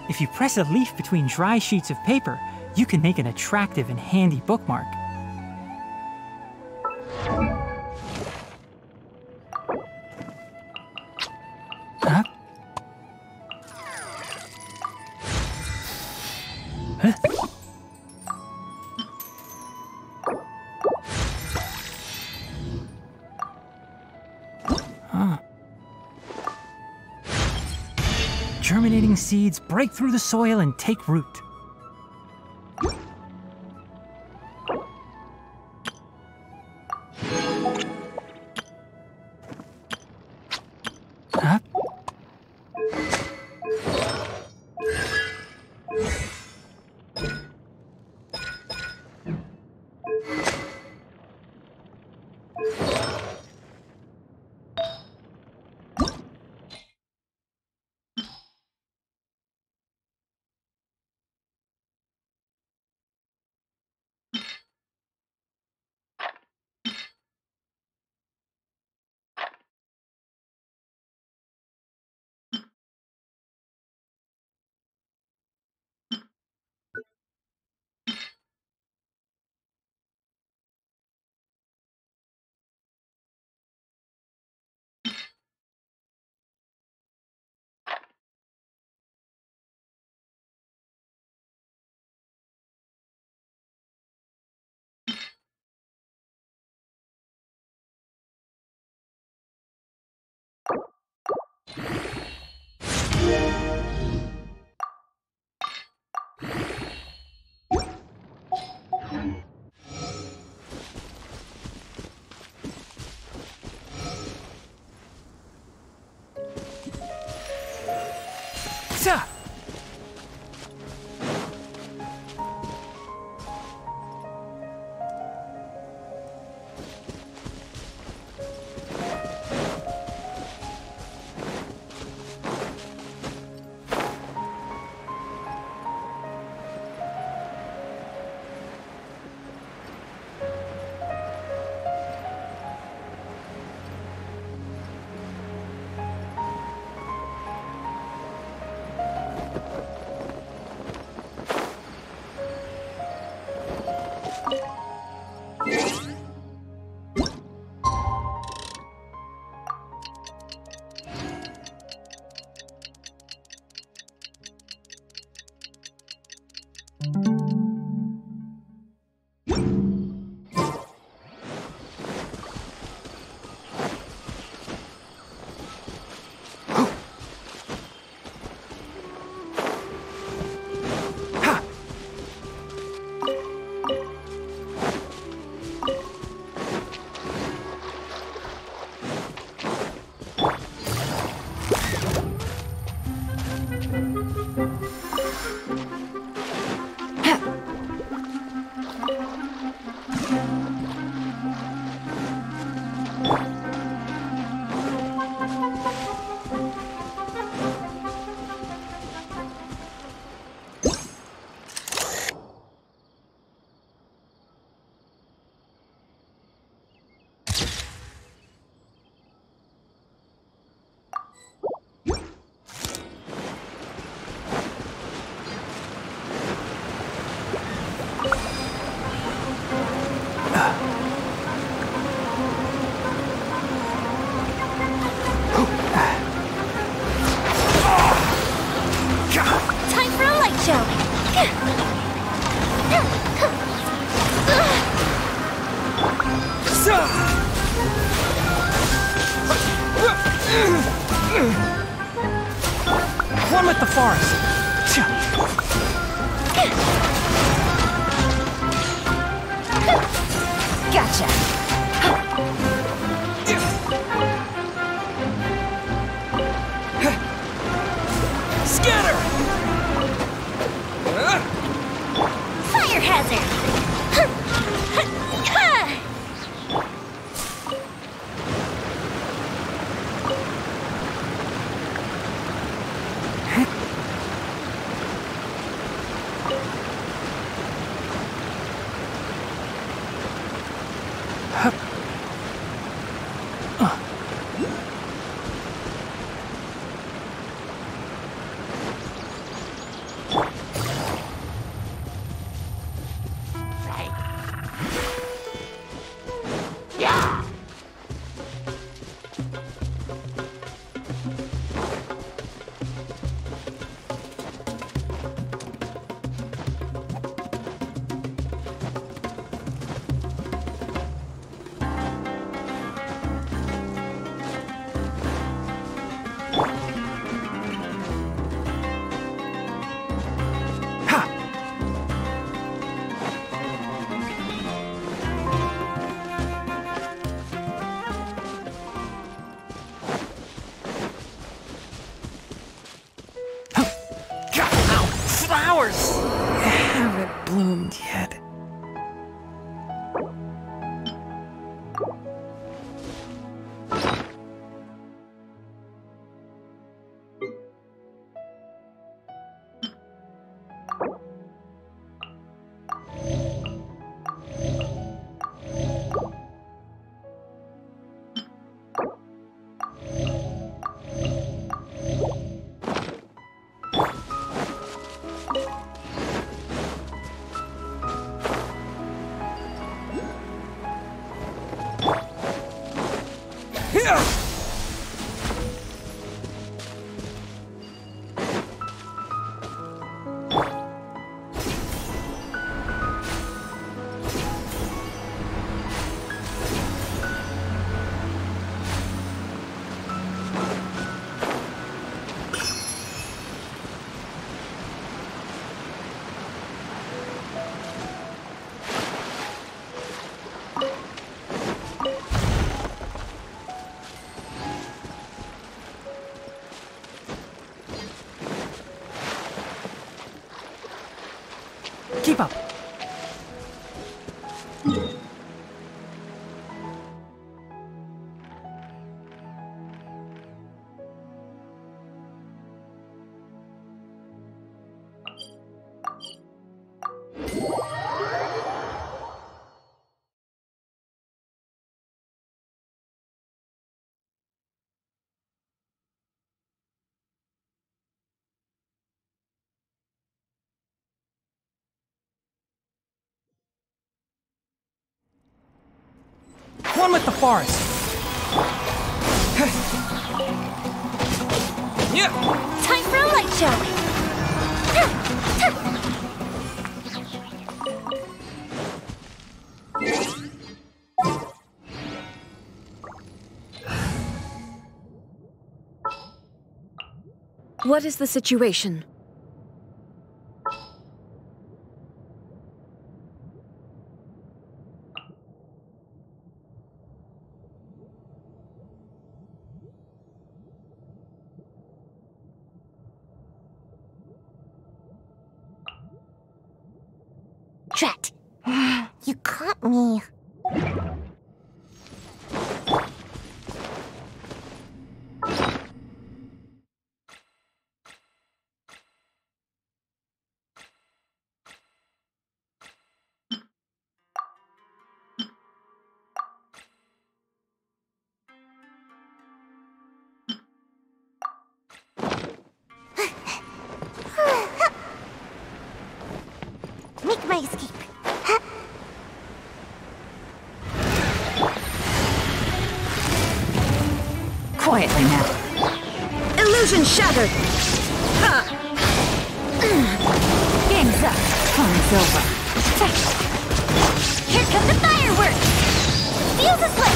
If you press a leaf between dry sheets of paper, you can make an attractive and handy bookmark. Huh? Huh? Huh. Germinating seeds break through the soil and take root. Huh? One with the forest. Gotcha. Scatter! Fire hazard! Keep up. One with the forest. Yeah. Time for a light show. What is the situation? Drat. You caught me. Make my escape. Quietly now. Illusion shattered! Ha! Game's up. Fun's over. Here come the fireworks! Feels this way!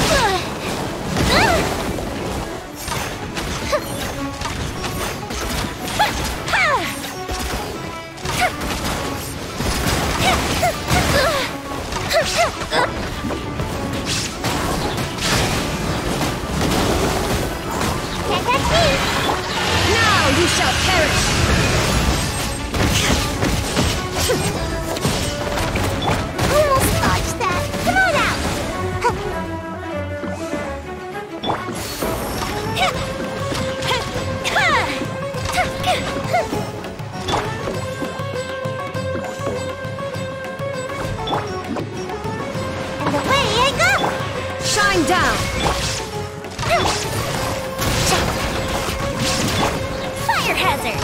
Can't catch me! Now you shall perish! Almost dodged that. Come on out! And away I go! Shine down! Fire hazard!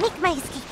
make my escape.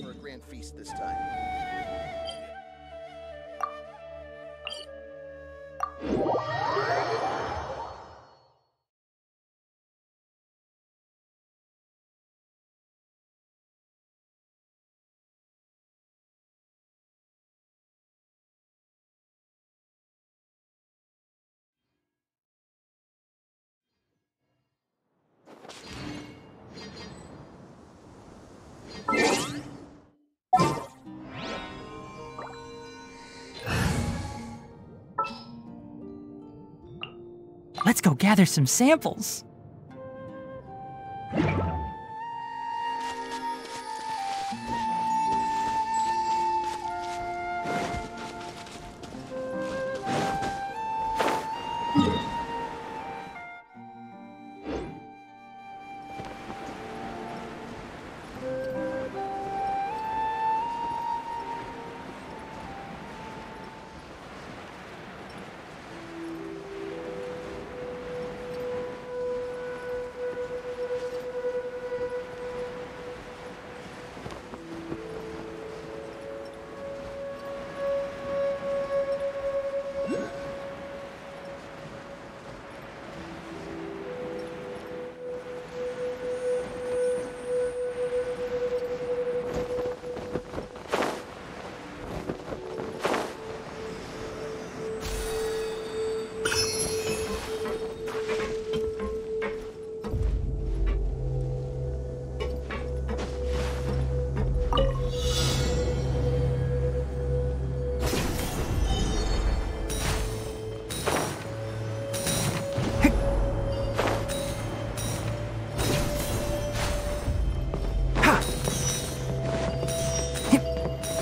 For a grand feast this time. Let's go gather some samples.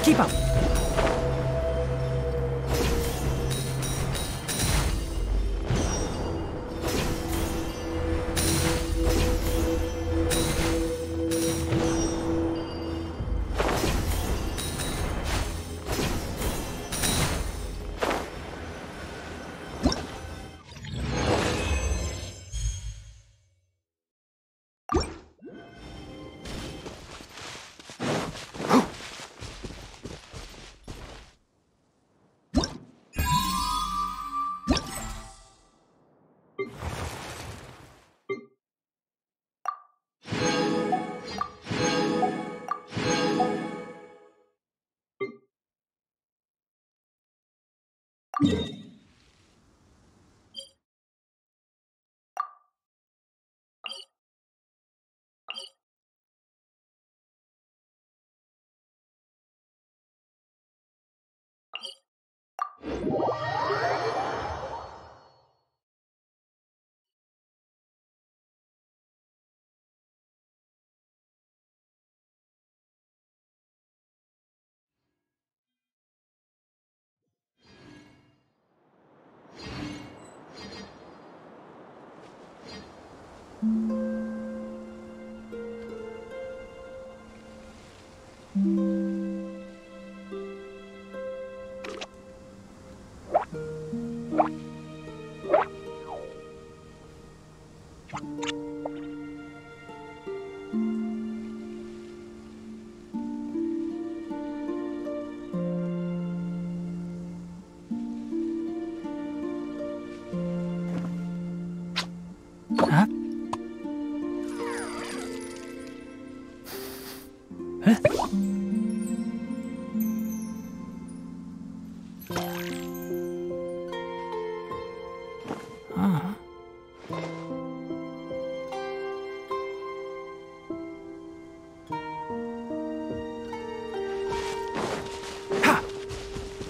Keep up.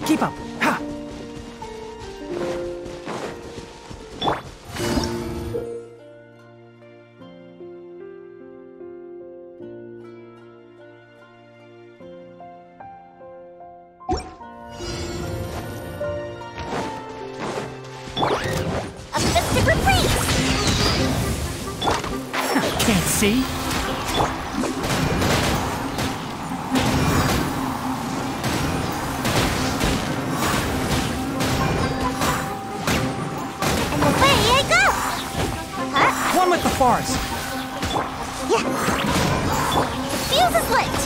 Keep up. Ha! A festive reprise! Can't see? And away I go! Huh? One with the forest. Yeah. The fuse is lit!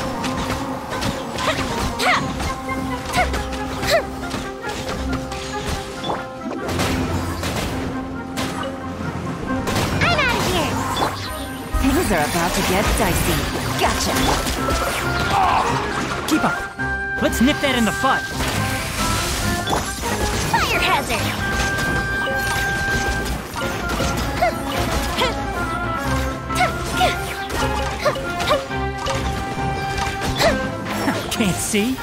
I'm out of here! Things are about to get dicey. Gotcha. Keep up. Let's nip that in the bud. Fire hazard! Can't see?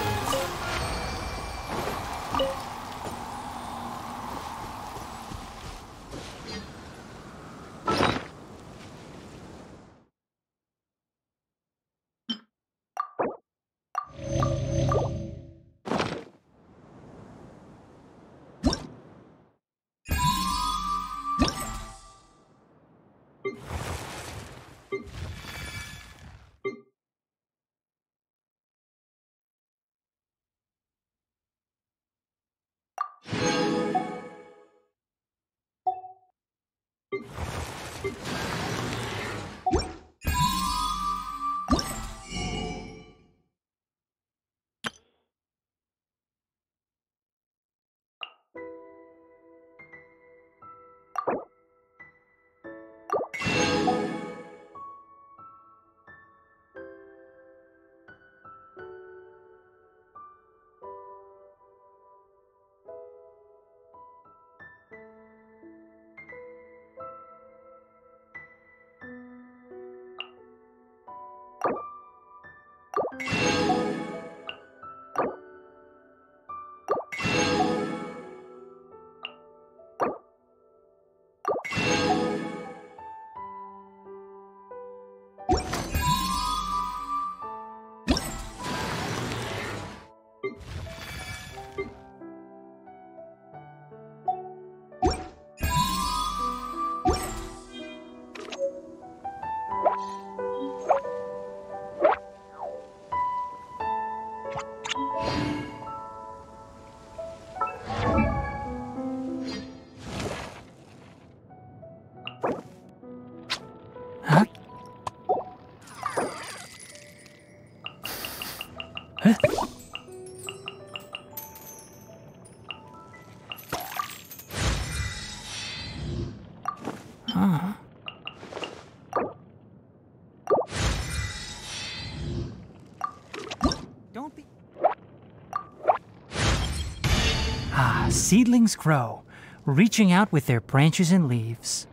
Seedlings grow, reaching out with their branches and leaves.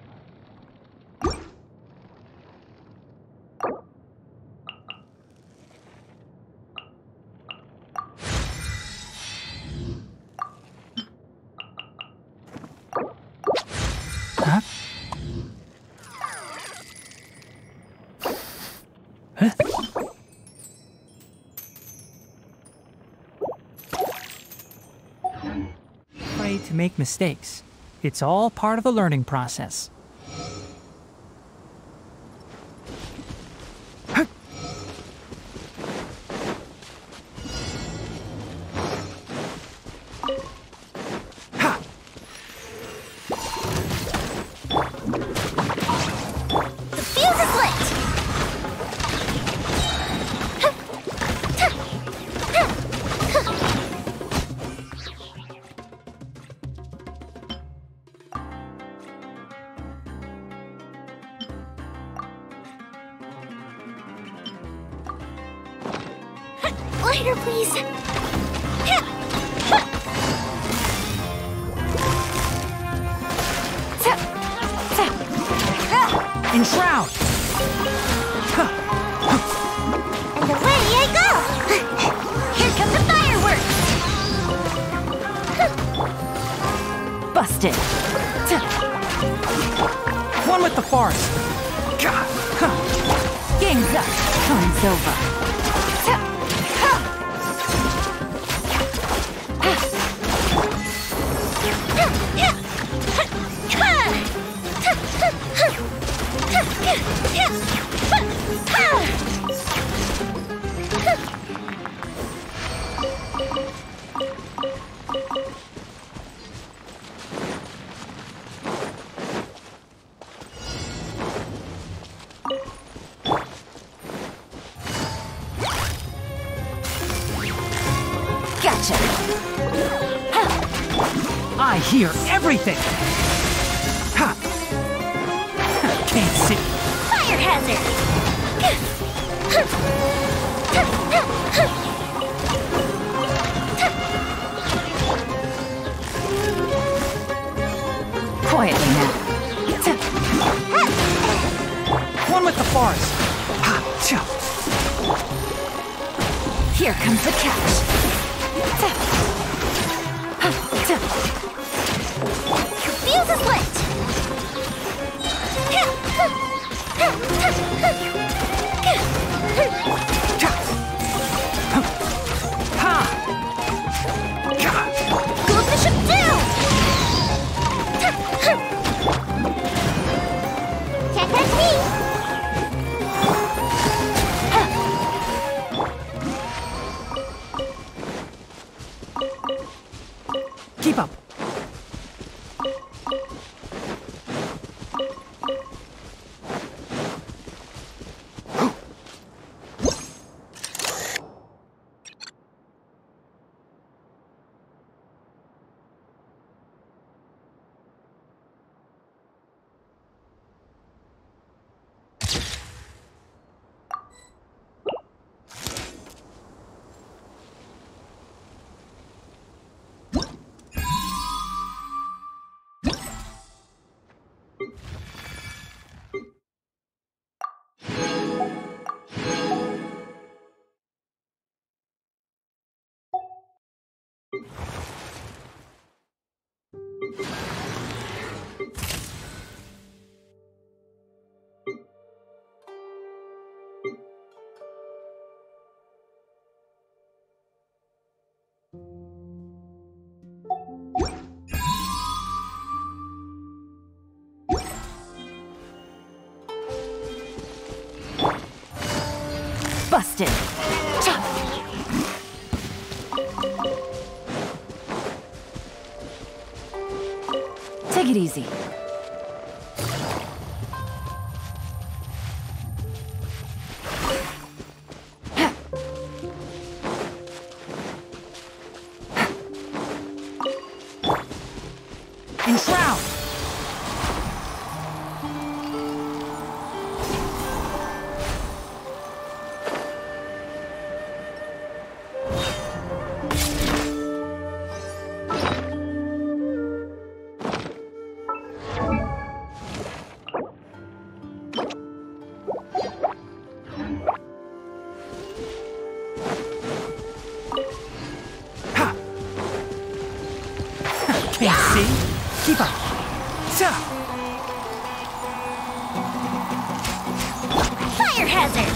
Huh? Huh? To make mistakes. It's all part of the learning process. Lighter, please. Enshroud! And away I go! Here come the fireworks! Busted! One with the forest! Game's up! Time's over! Gotcha! I hear everything! Ha! Can't see. Fire hazard! Quietly now. One with the forest! Here comes the catch. Fuse is lit! Glove the ship down! Can't catch me! Keep up! Busted! Take it easy. Enshroud! Can't see? Keep up! Fire hazard!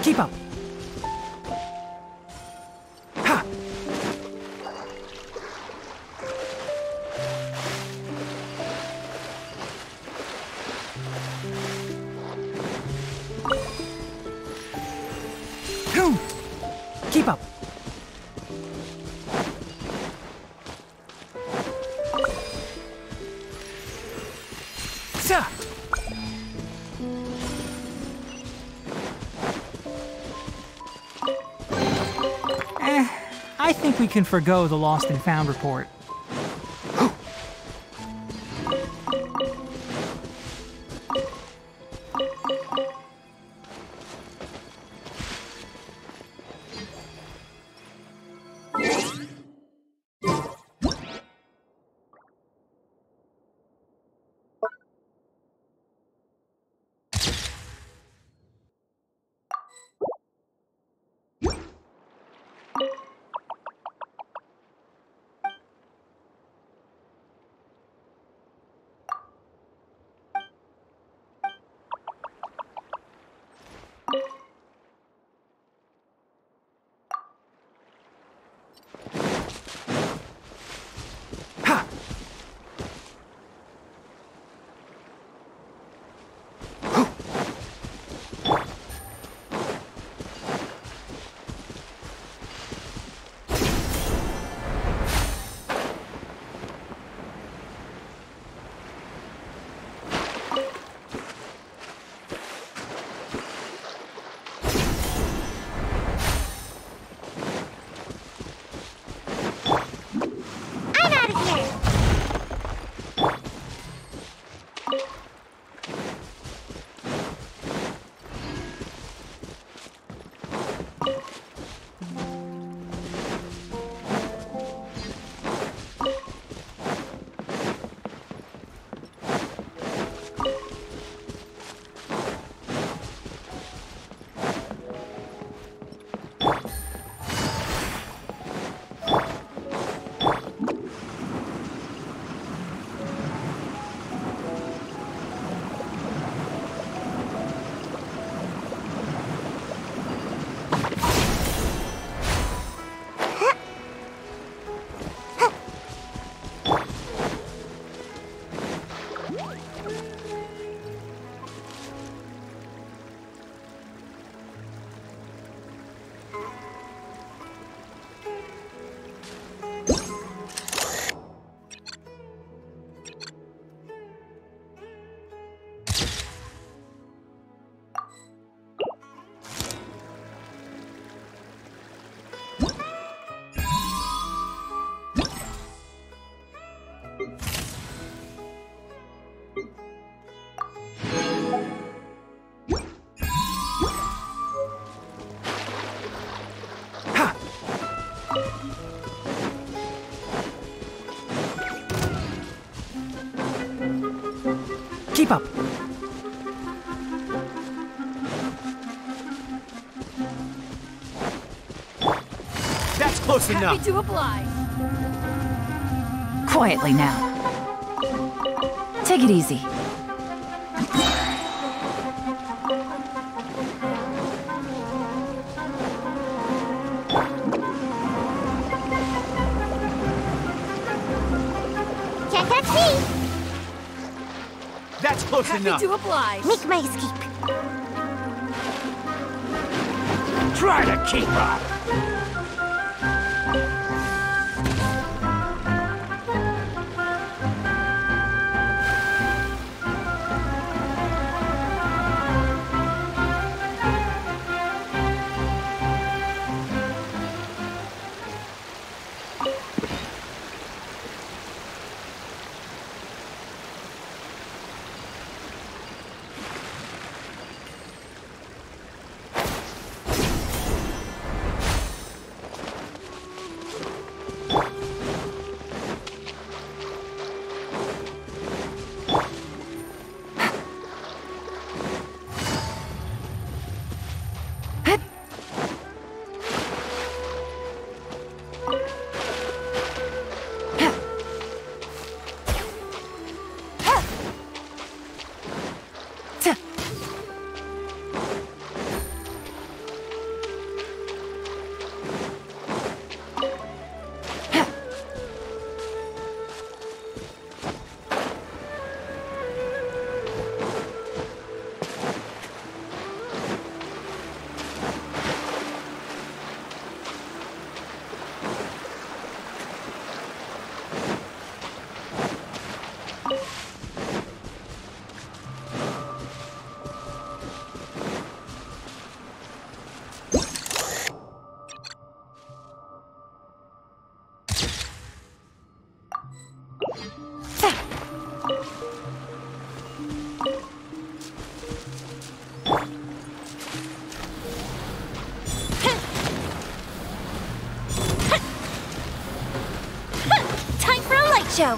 Keep up. Ha! Keep up. I think we can forgo the lost and found report. Keep up. That's close enough. Happy to oblige. Quietly now. Take it easy. Can't catch me! That's close Happy enough. to oblige. Make my escape. Try to keep up. show.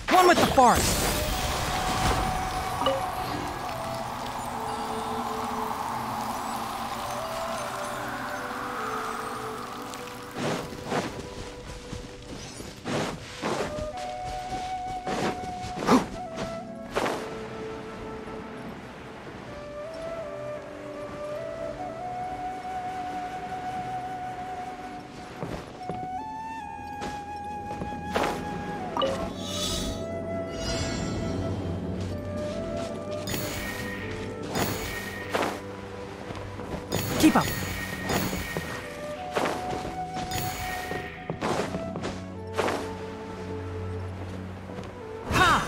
One with the forest. Keep up. Ha!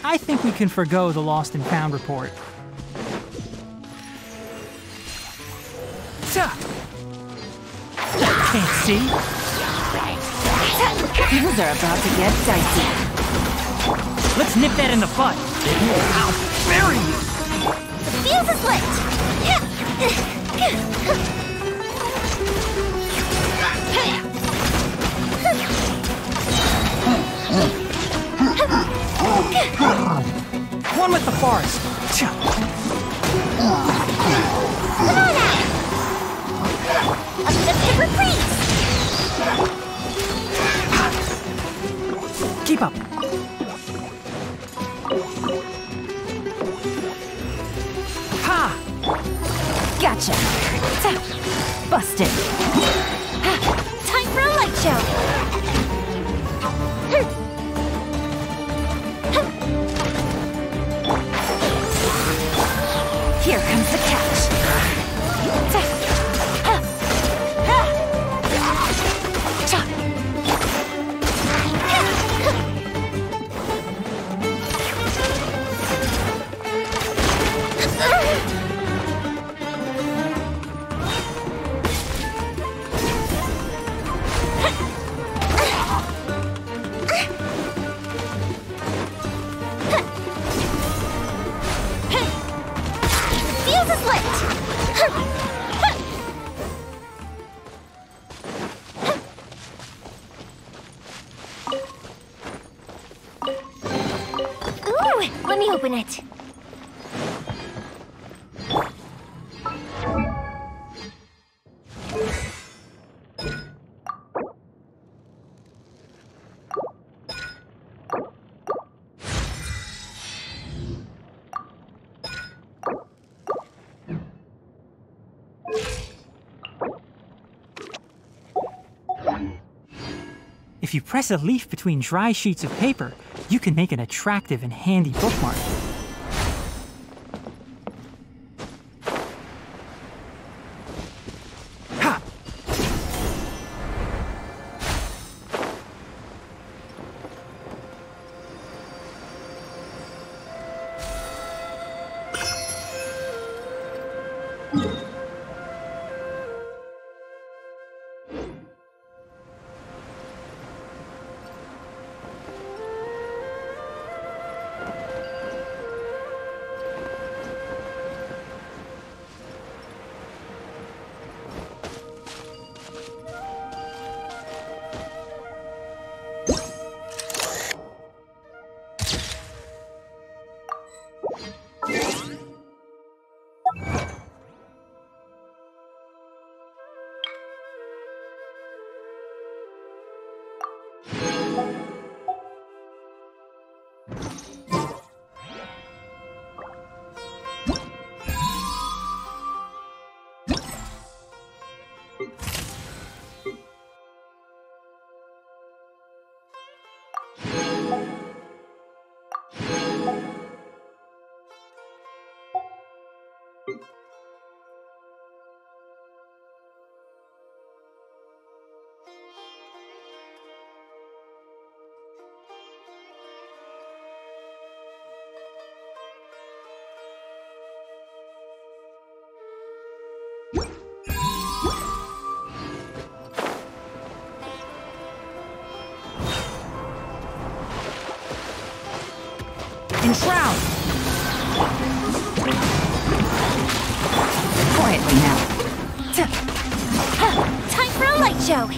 I think we can forgo the lost and found report. Can't see? Things are about to get dicey. Let's nip that in the butt. I'll bury you. The fuse is lit. One with the forest. Come on now. A bit of pepper, please. Keep up. Ha! Gotcha. Busted. Time for a light show. Here comes the catch. Let me open it. If you press a leaf between dry sheets of paper, you can make an attractive and handy bookmark. Ha! and shroud! Quietly now. Time for a light show!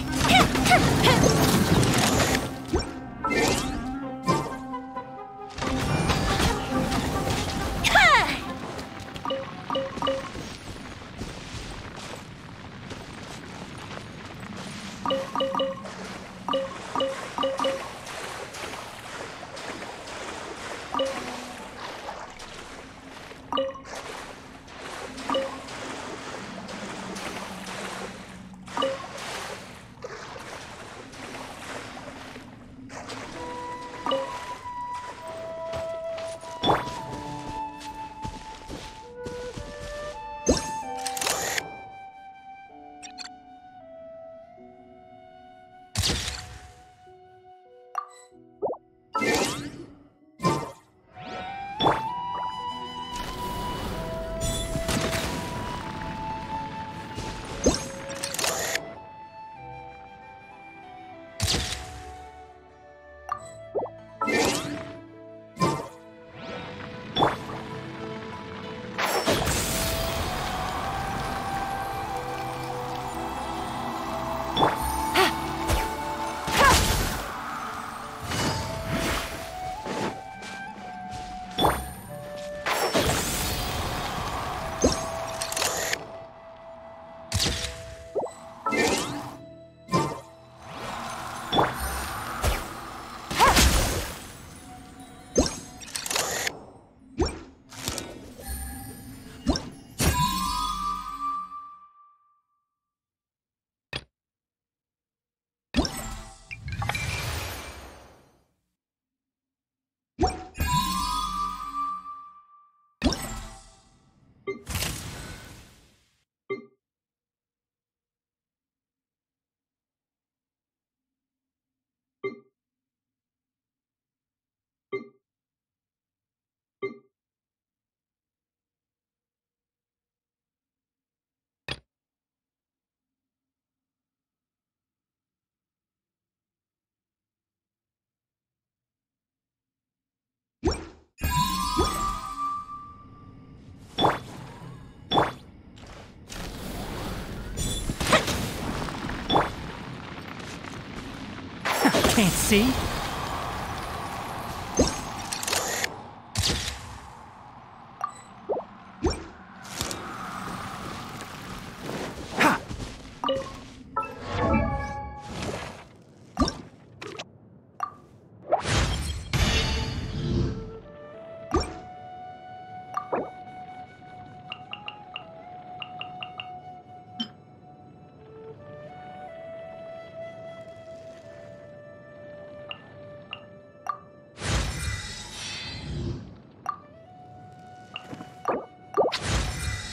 Can't see?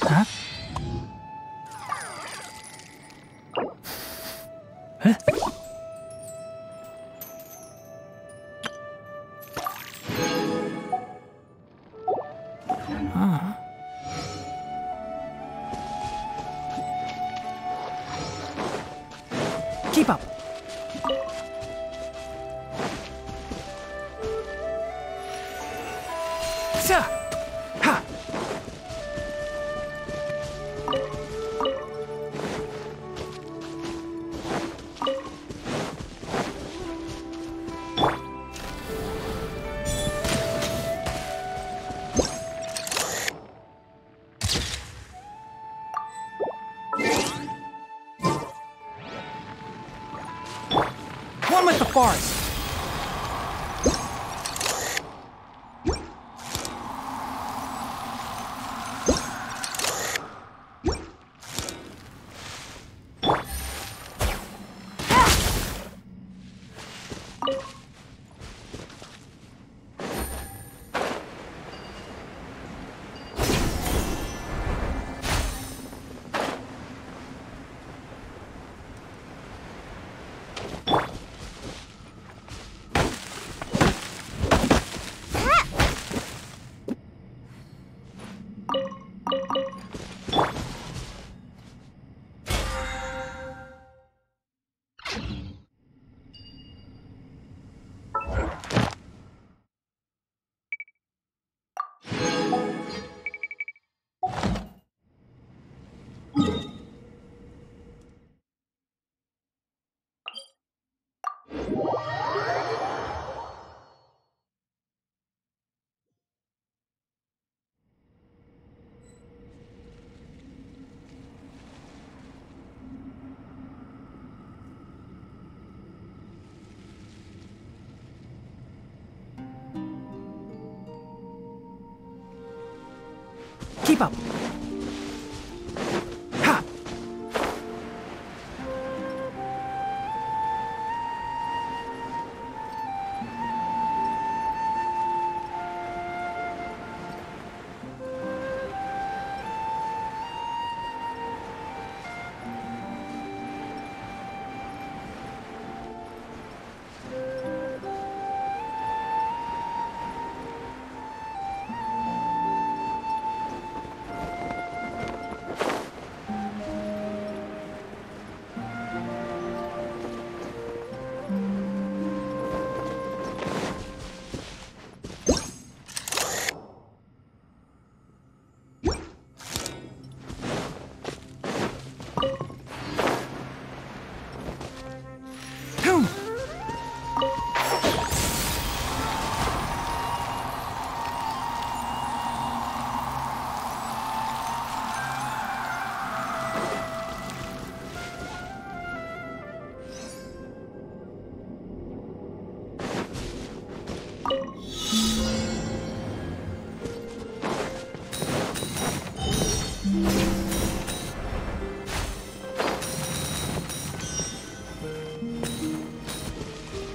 Huh? Huh? Keep up. Sir. Ha. One with the forest. Keep up. Ha!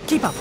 Keep up.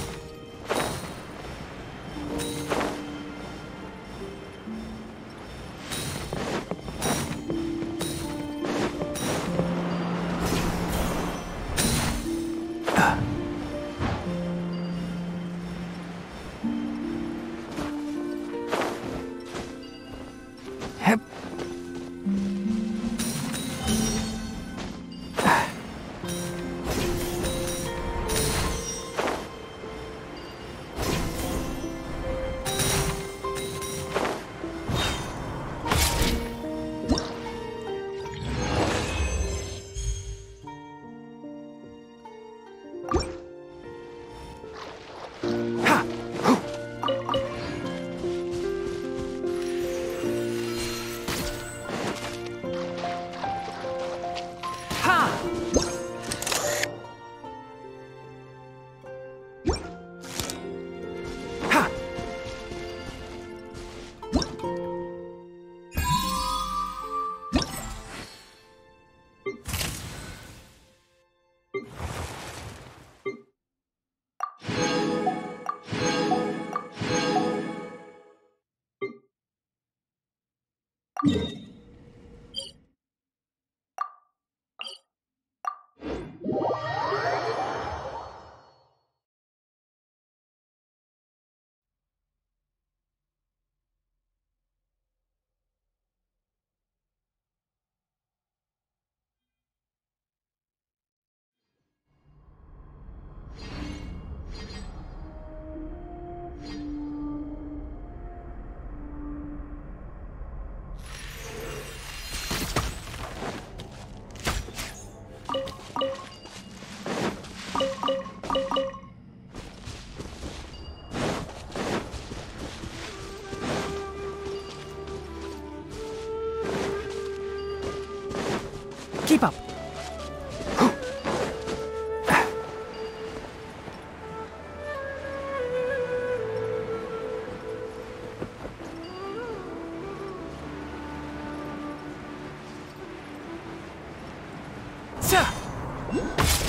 Keep up.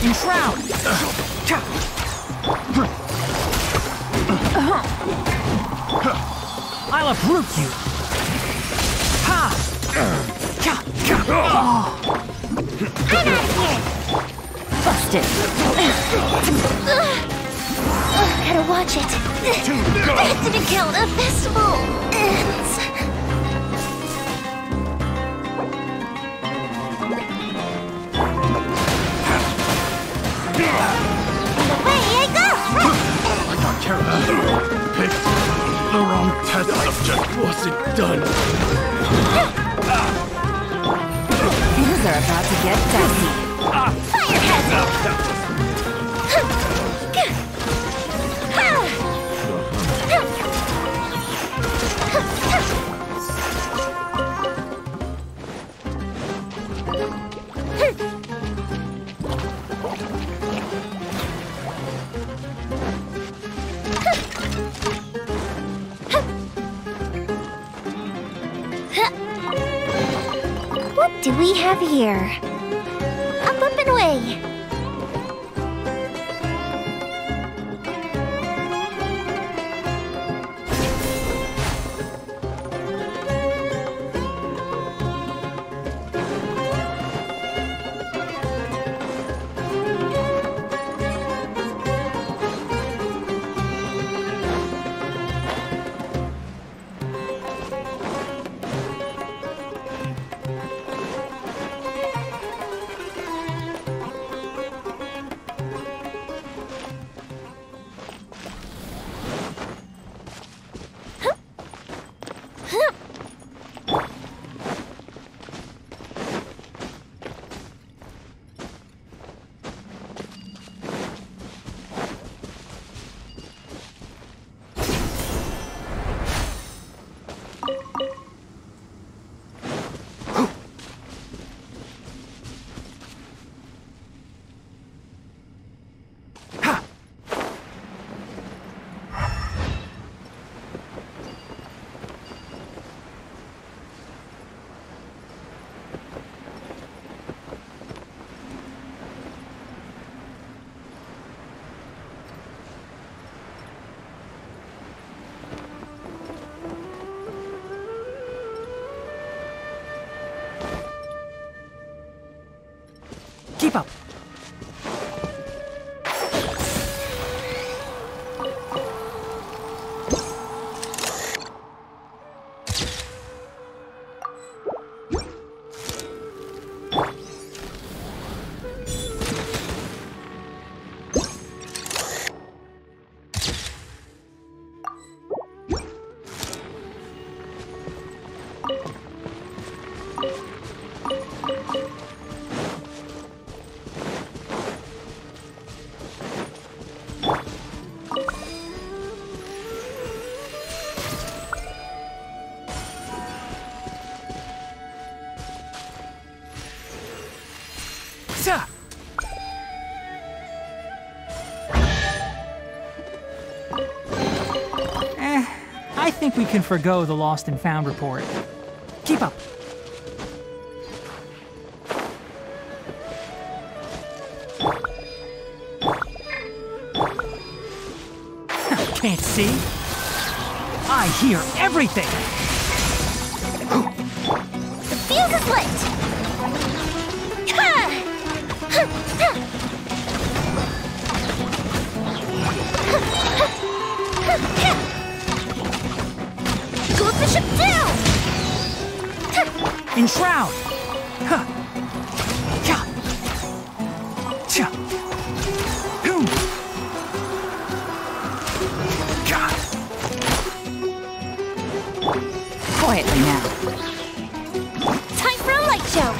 Enshroud! I'll uproot you! Ha! I'm out of here! Busted! Gotta watch it. I have to do count a festival ends. Picked the wrong test subject. Was it done? Things are about to get dicey. Fire hazard! do we have here? Up and away! Keep up! I think we can forgo the lost and found report. Keep up. Can't see? I hear everything! The fuse is lit! Close the ship down! Enshroud! Quietly now. Time for a light show!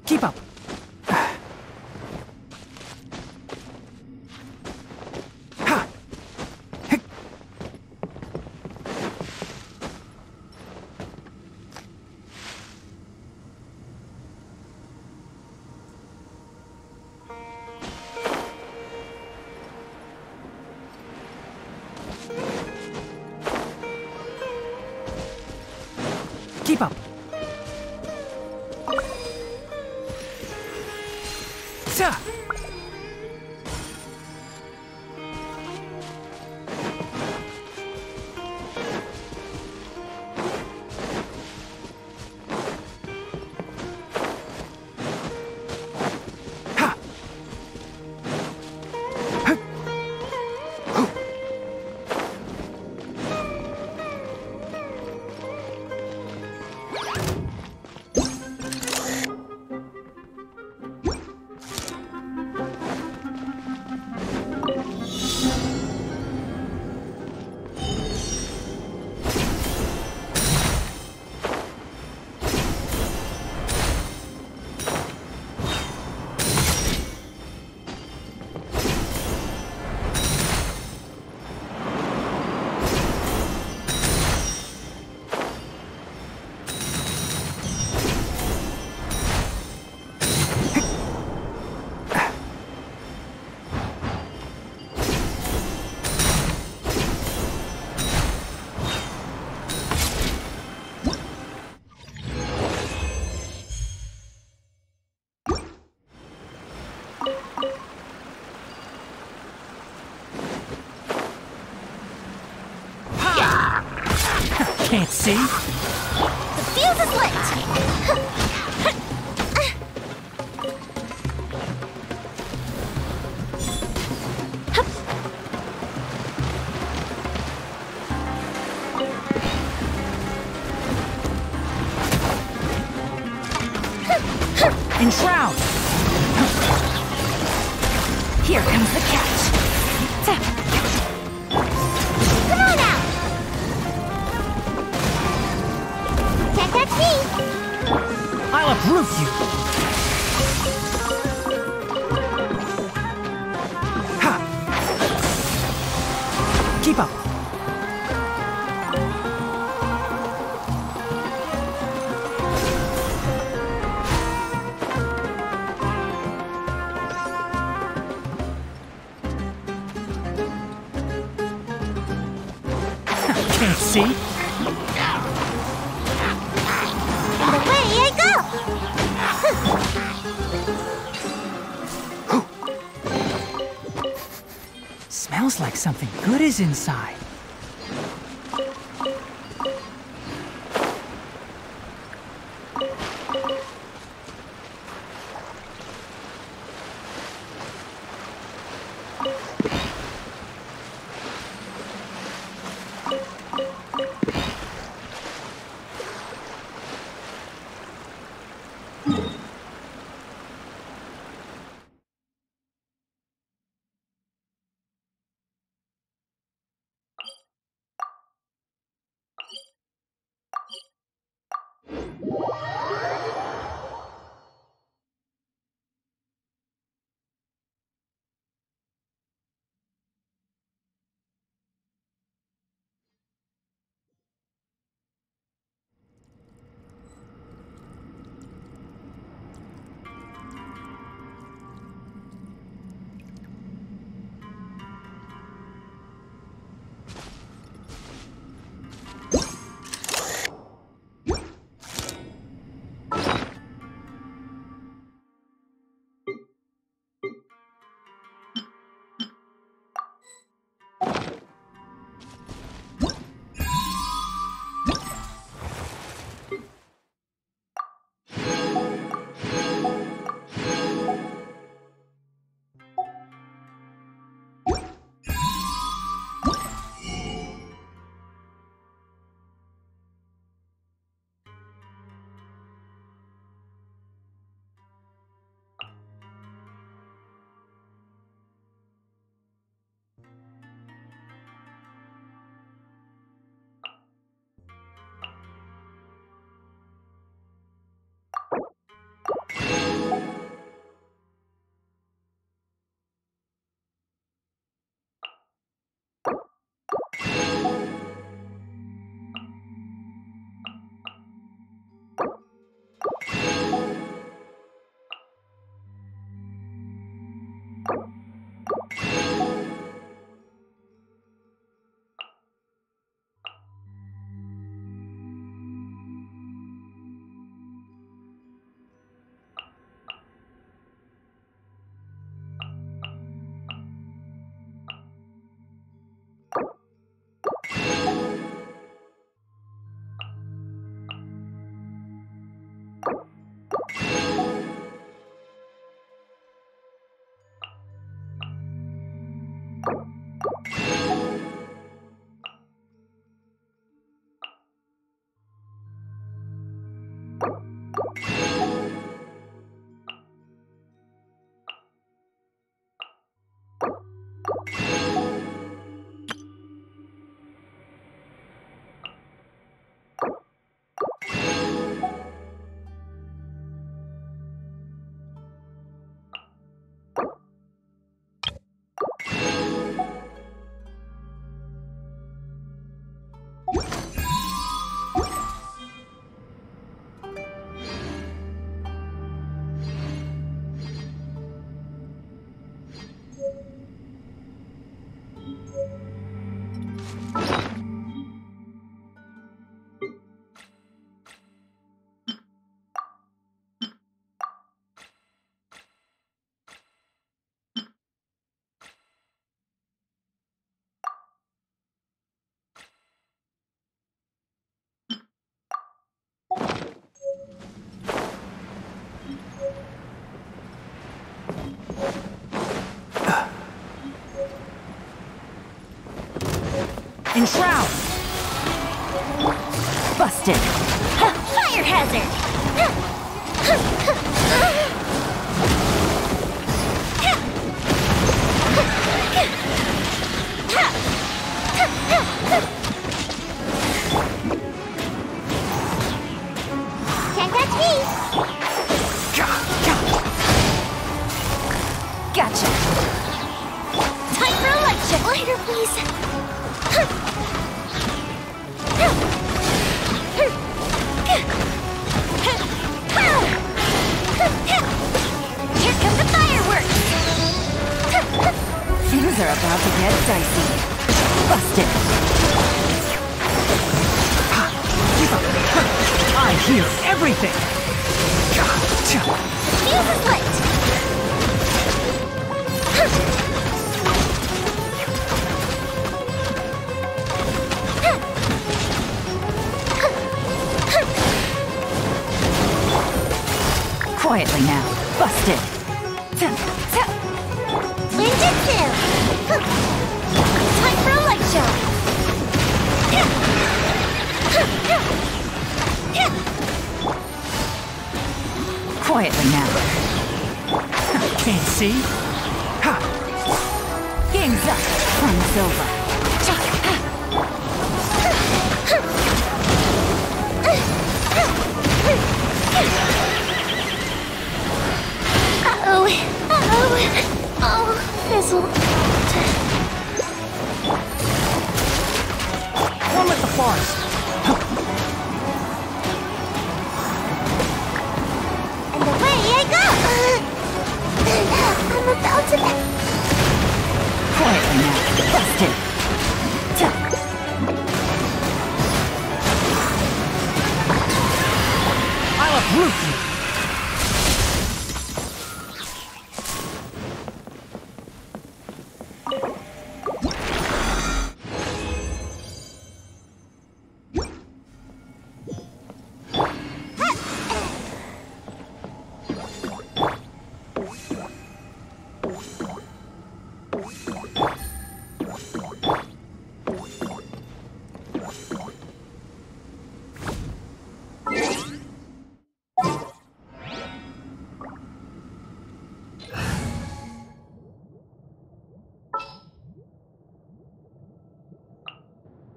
Keep up! Keep up! Can't see? The fuse is lit! Enshroud! Here comes the catch. Come on out! Can't catch me! I'll uproot you! Ha! Keep up! Can't see? And away I go! Smells like something good is inside. Enshroud! Busted! Fire hazard! Can't catch me! Gotcha! Time for a light check. Lighter, please. Here come the fireworks! Things are about to get dicey. Busted! I hear everything! Fuse is lit! Quietly now. Busted! Ninjutsu! Time for a light show! Quietly now. Can't see? Ha! Game's up. Fun's over. Uh-oh. Uh-oh. Oh, fizzle. One with the forest. And away I go! I'm about to... Quietly now. Busted! I'll uproot you!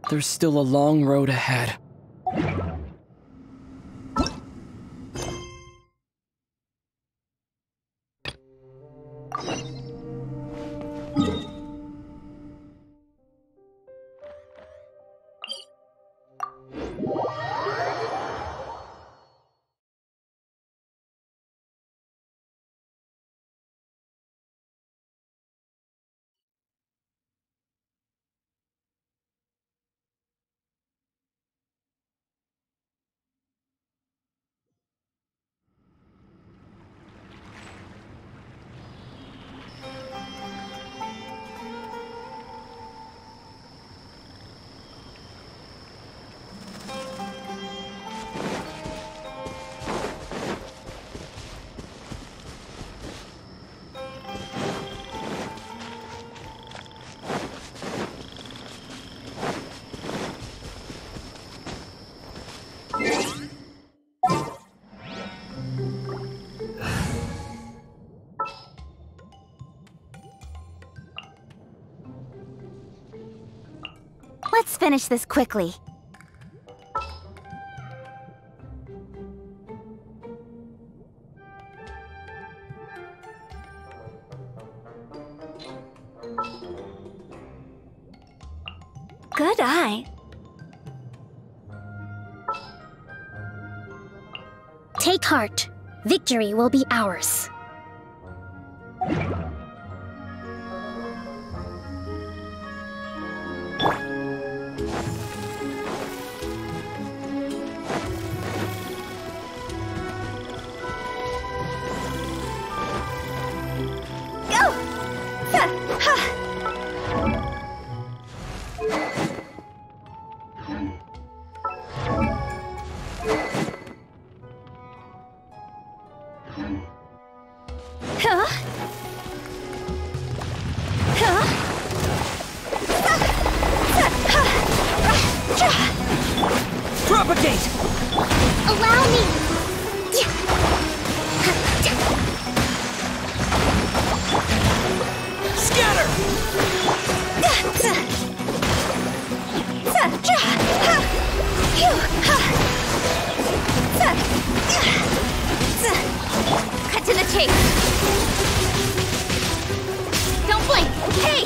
There's still a long road ahead. Let's finish this quickly. Good eye. Take heart. Victory will be ours. Propagate! Allow me! Scatter! Cut to the chase. Don't blink. Hey!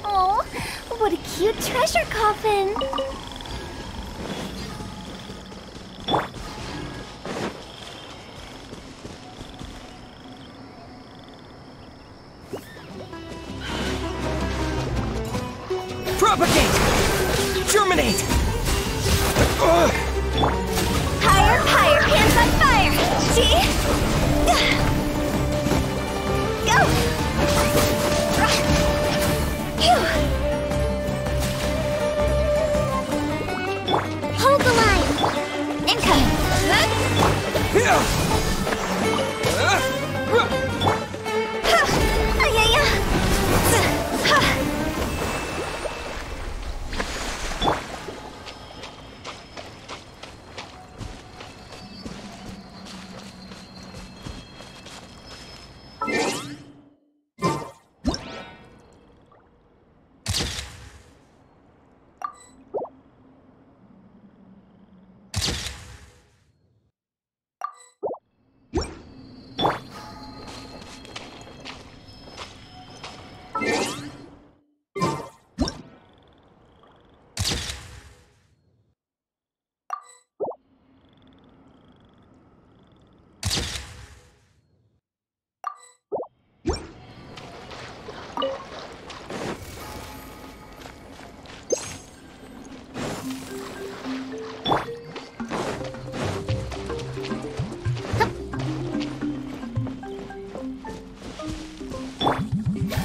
Oh, what a cute treasure coffin! Propagate! Germinate! Higher, higher, hands on fire! See? Go! Phew. Hold the line! Incoming!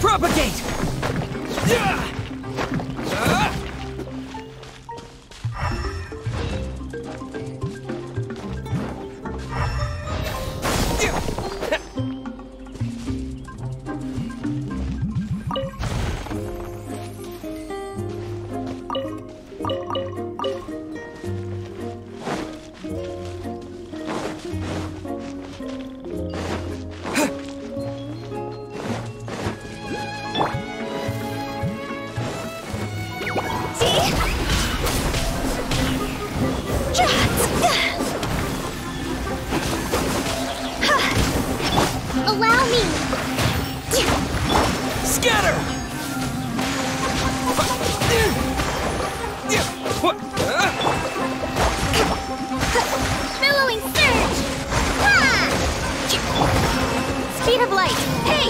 Propagate! Allow me! Scatter! Billowing surge! Ha! Speed of light! Hey!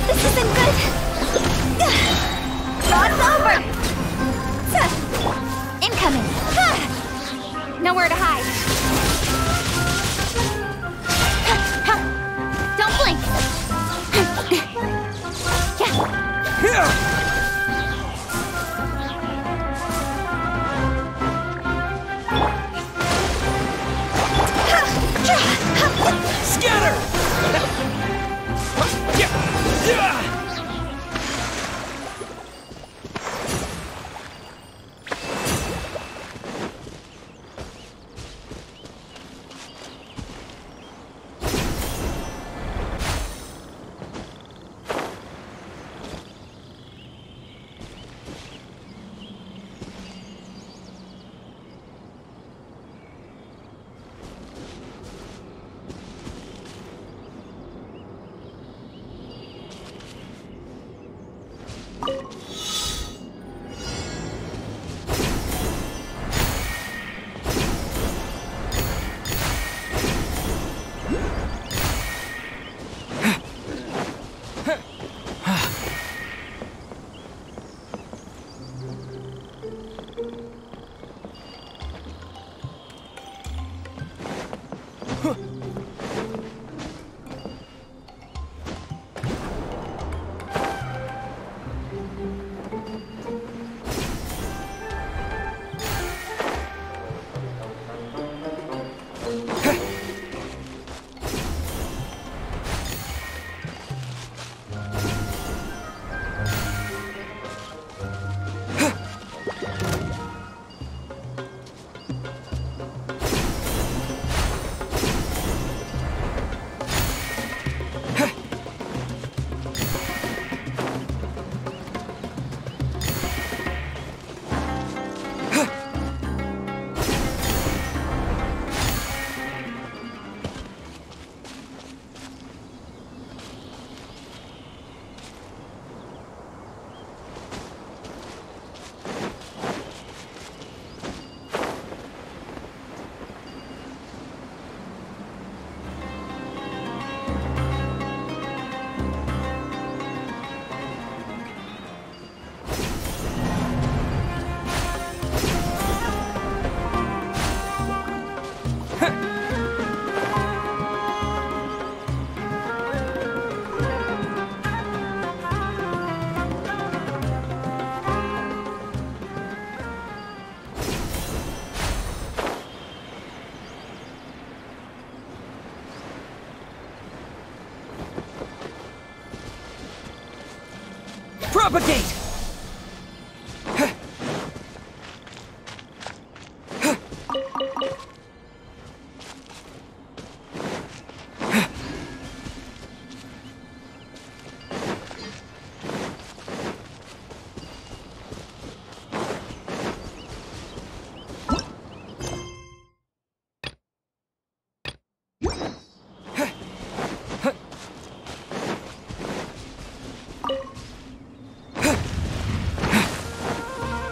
This isn't good! Shot's over! Incoming! Nowhere to hide! Don't blink! Scatter! Propagate!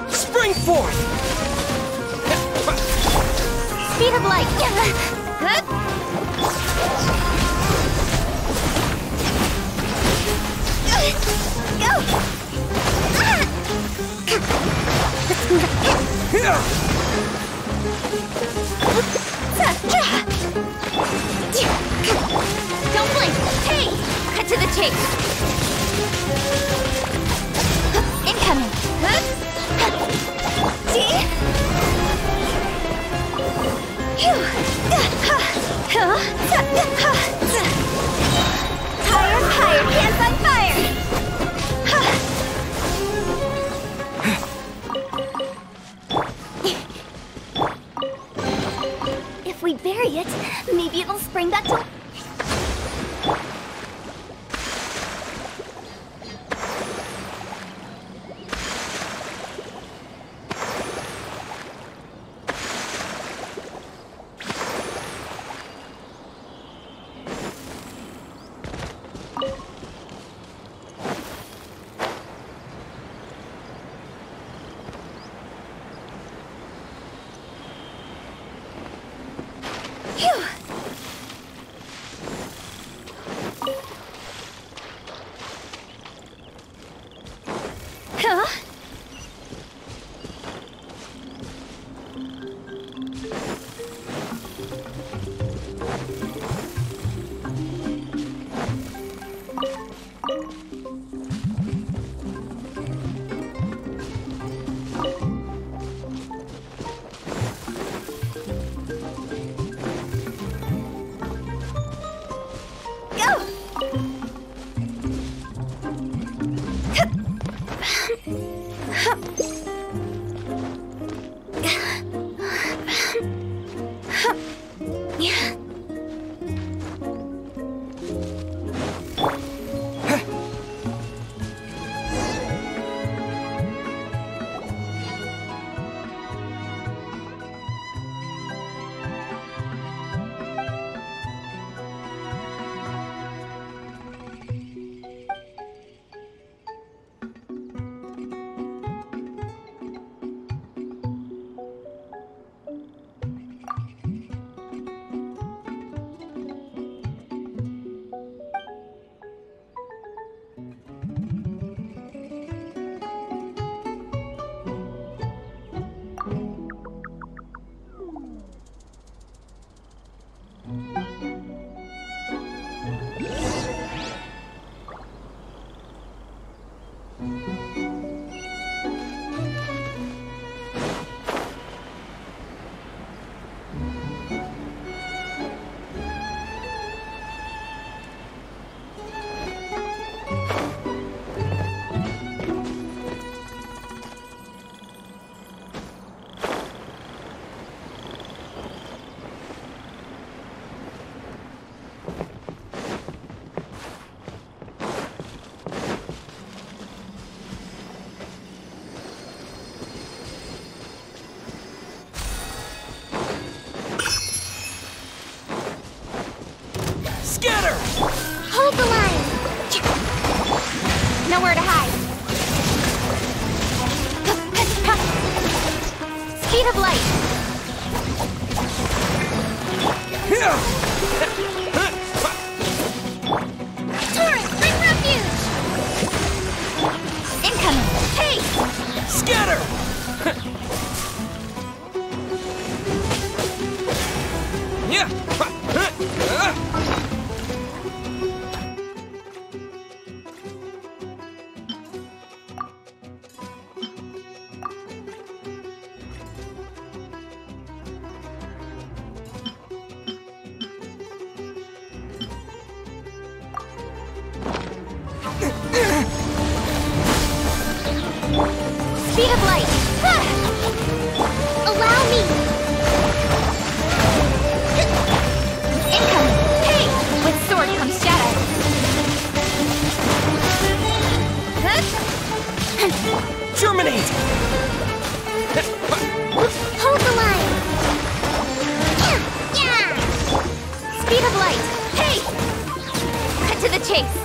Spring forth! Speed of light! Don't blink! Hey! Cut to the chase! Incoming! See? Tired, tired, hands on fire! If we bury it, maybe it'll spring back to... Speed of light! Allow me! Incoming! Hey! With sword comes shadow! Germinate! Hold the line! Yeah! Speed of light! Hey! Cut to the chase!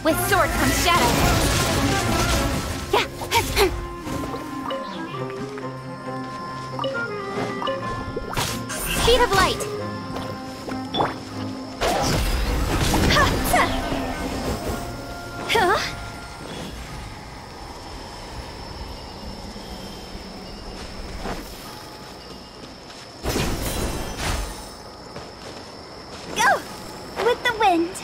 With sword comes shadow. Speed of light. Huh? Go! With the wind.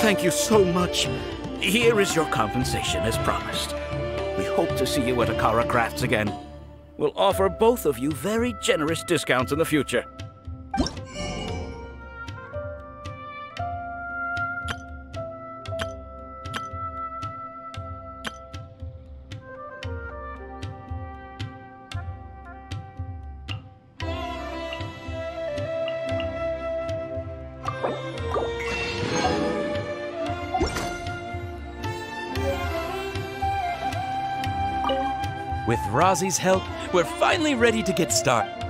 Thank you so much. Here is your compensation as promised. We hope to see you at Akara Crafts again. We'll offer both of you very generous discounts in the future. With Razi's help, we're finally ready to get started.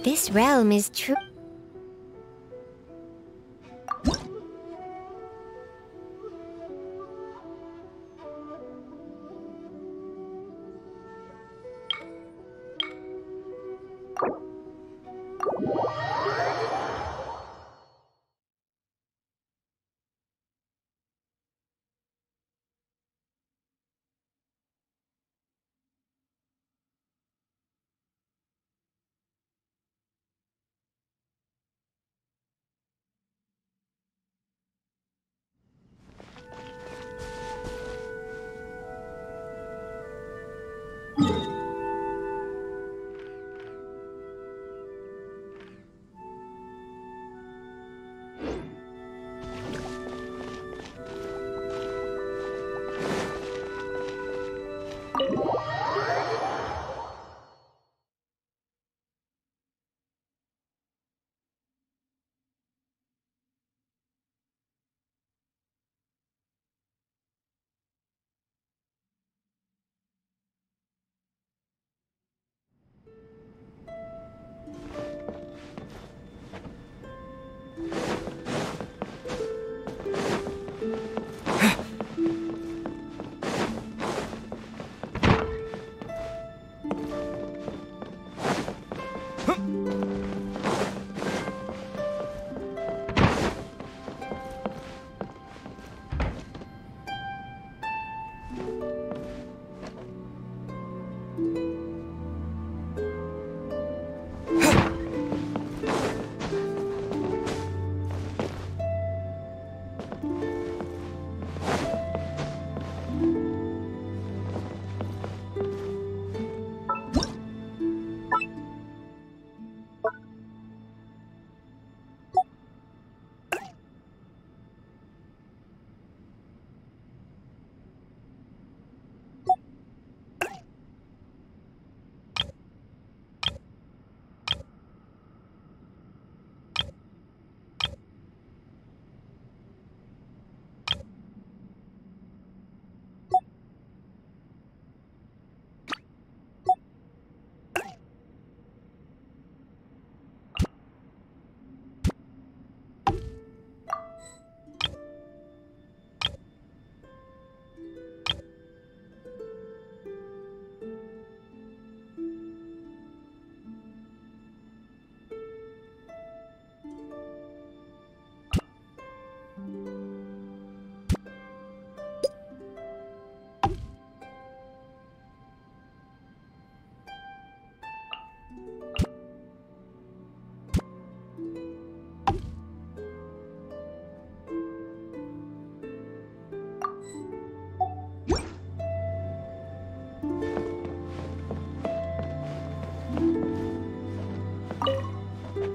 This realm is true.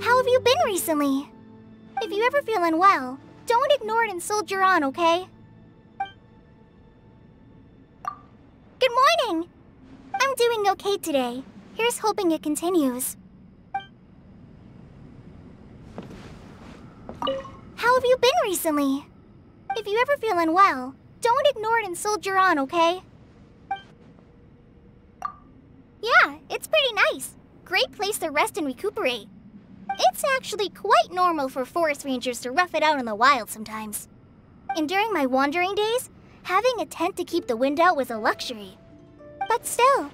How have you been recently? If you ever feel unwell, don't ignore it and soldier on, okay? Good morning! I'm doing okay today. Here's hoping it continues. How have you been recently? If you ever feel unwell, don't ignore it and soldier on, okay? Yeah, it's pretty nice. Great place to rest and recuperate. It's actually quite normal for forest rangers to rough it out in the wild sometimes. And during my wandering days, having a tent to keep the wind out was a luxury. But still,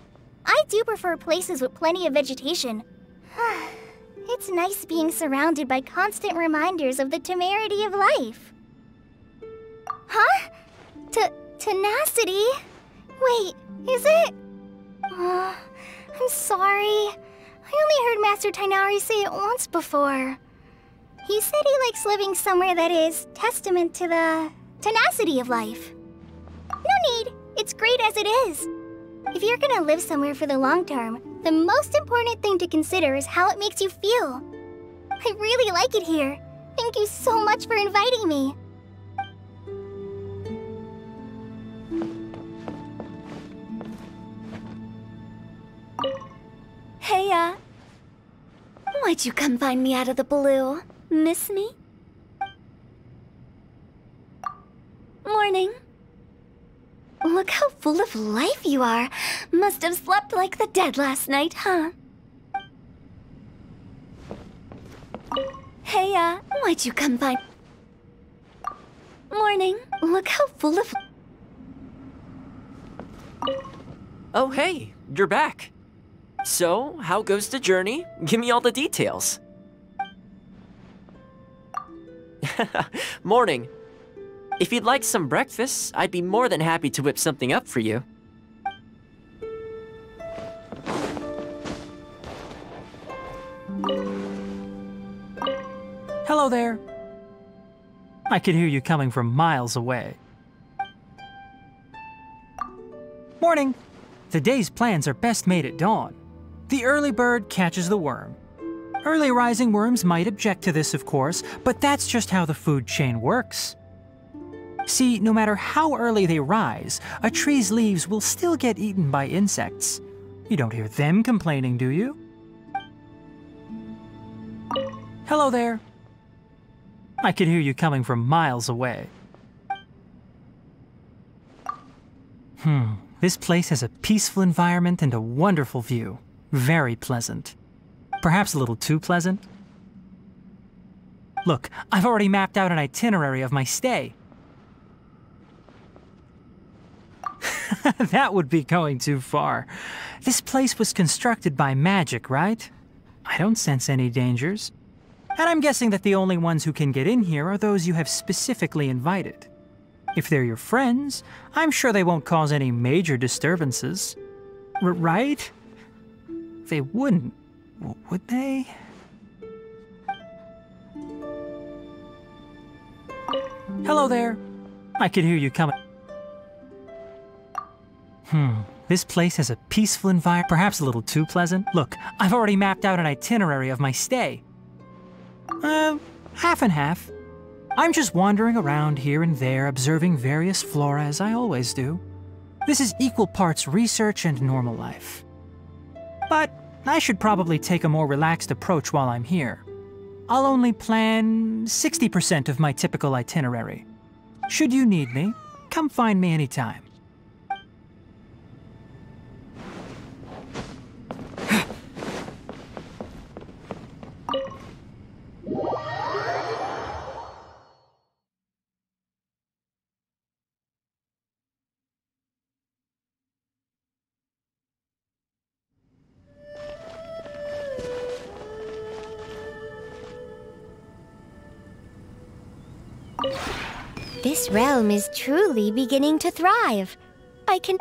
I do prefer places with plenty of vegetation. It's nice being surrounded by constant reminders of the temerity of life. Huh? Tenacity? Wait, is it? I'm sorry. I only heard Master Tighnari say it once before. He said he likes living somewhere that is testament to the tenacity of life. No need. It's great as it is. If you're gonna live somewhere for the long term, the most important thing to consider is how it makes you feel. I really like it here. Thank you so much for inviting me. Hey, why'd you come find me out of the blue? Miss me? Morning. Look how full of life you are. Must have slept like the dead last night, huh? Hey, why'd you come by? Morning. Look how full of... Oh, hey, you're back. So, how goes the journey? Give me all the details. Morning. If you'd like some breakfast, I'd be more than happy to whip something up for you. Hello there. I could hear you coming from miles away. Morning. The day's plans are best made at dawn. The early bird catches the worm. Early rising worms might object to this, of course, but that's just how the food chain works. See, no matter how early they rise, a tree's leaves will still get eaten by insects. You don't hear them complaining, do you? Hello there. I could hear you coming from miles away. This place has a peaceful environment and a wonderful view. Very pleasant. Perhaps a little too pleasant? Look, I've already mapped out an itinerary of my stay. That would be going too far. This place was constructed by magic, right? I don't sense any dangers. And I'm guessing that the only ones who can get in here are those you have specifically invited. If they're your friends, I'm sure they won't cause any major disturbances. Right? They wouldn't, would they? Hello there. I could hear you coming. This place has a peaceful environment, perhaps a little too pleasant. Look, I've already mapped out an itinerary of my stay. Half and half. I'm just wandering around here and there, observing various flora as I always do. This is equal parts research and normal life. But I should probably take a more relaxed approach while I'm here. I'll only plan 60% of my typical itinerary. Should you need me, come find me anytime. This realm is truly beginning to thrive. I can...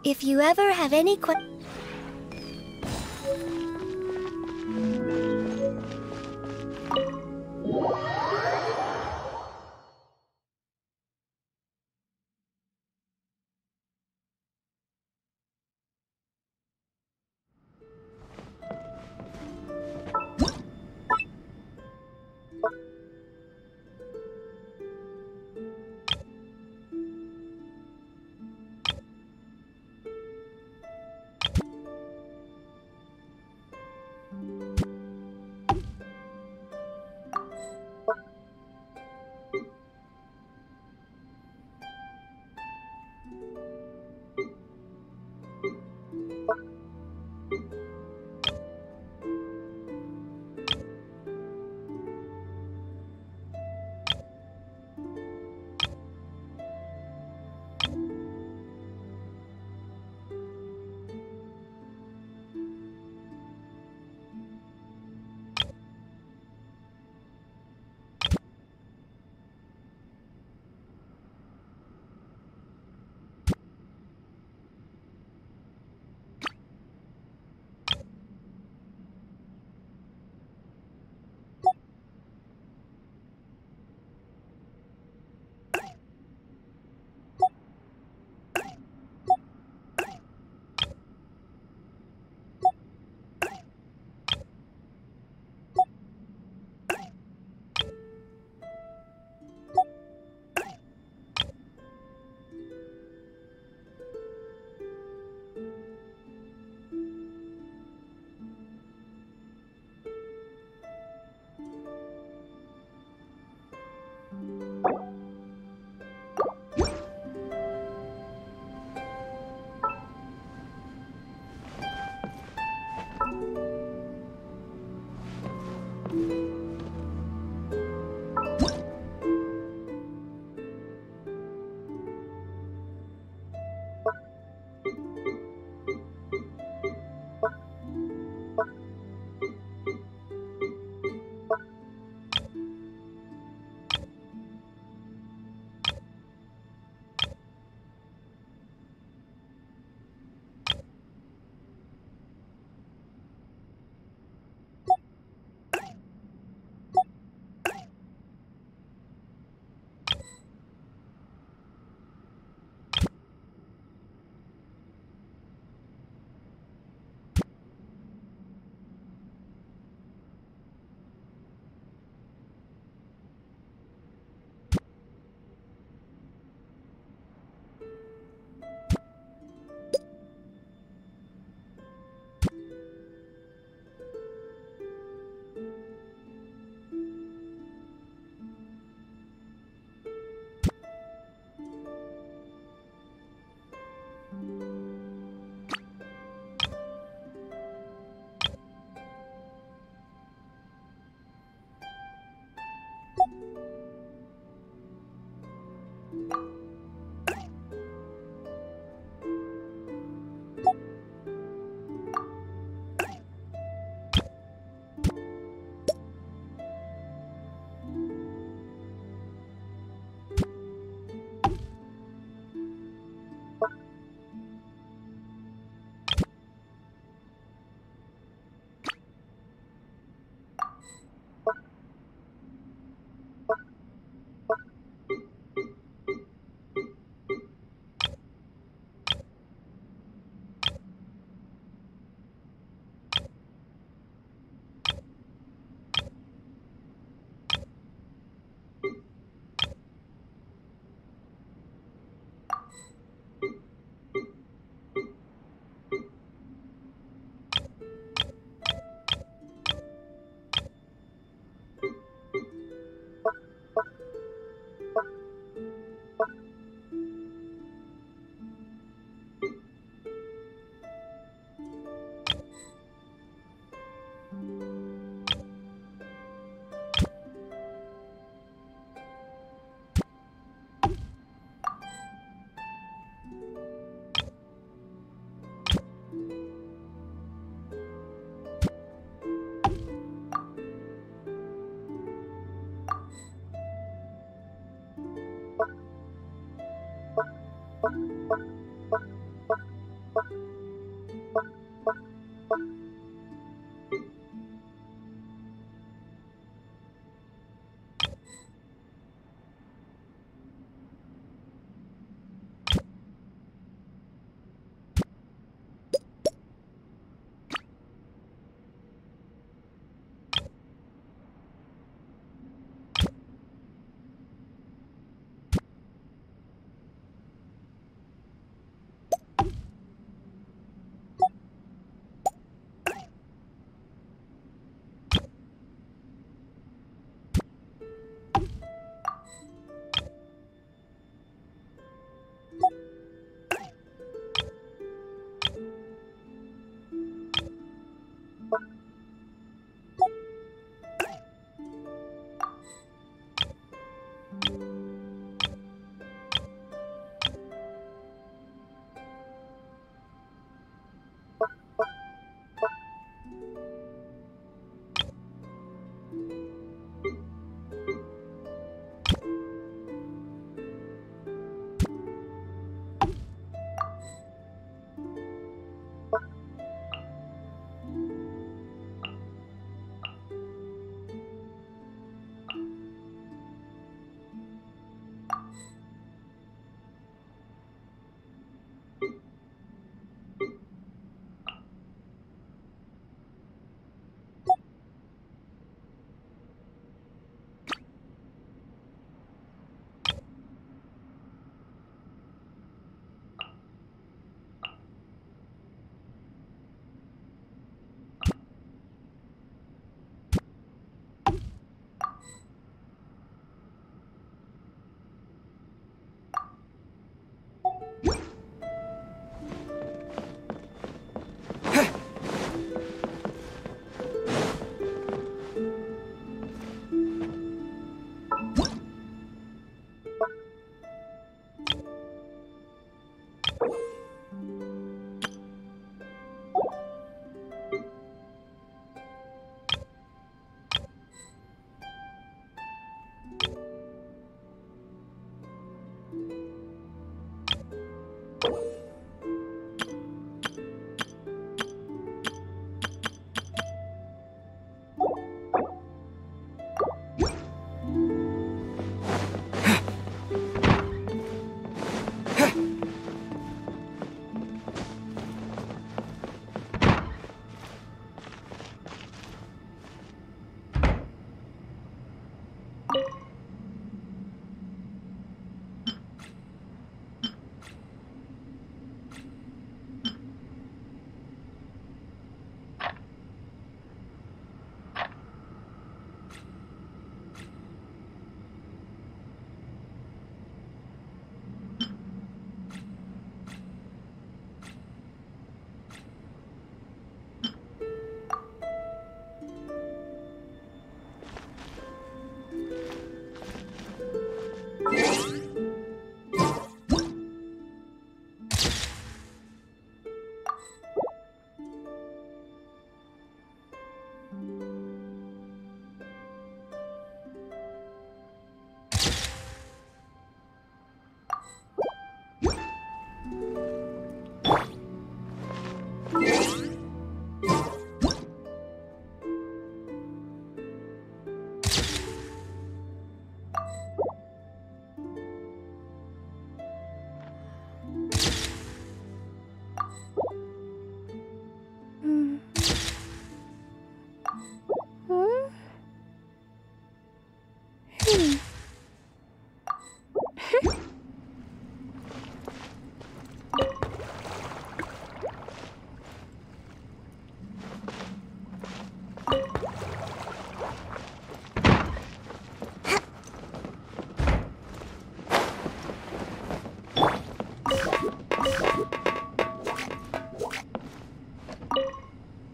If you ever have any questions...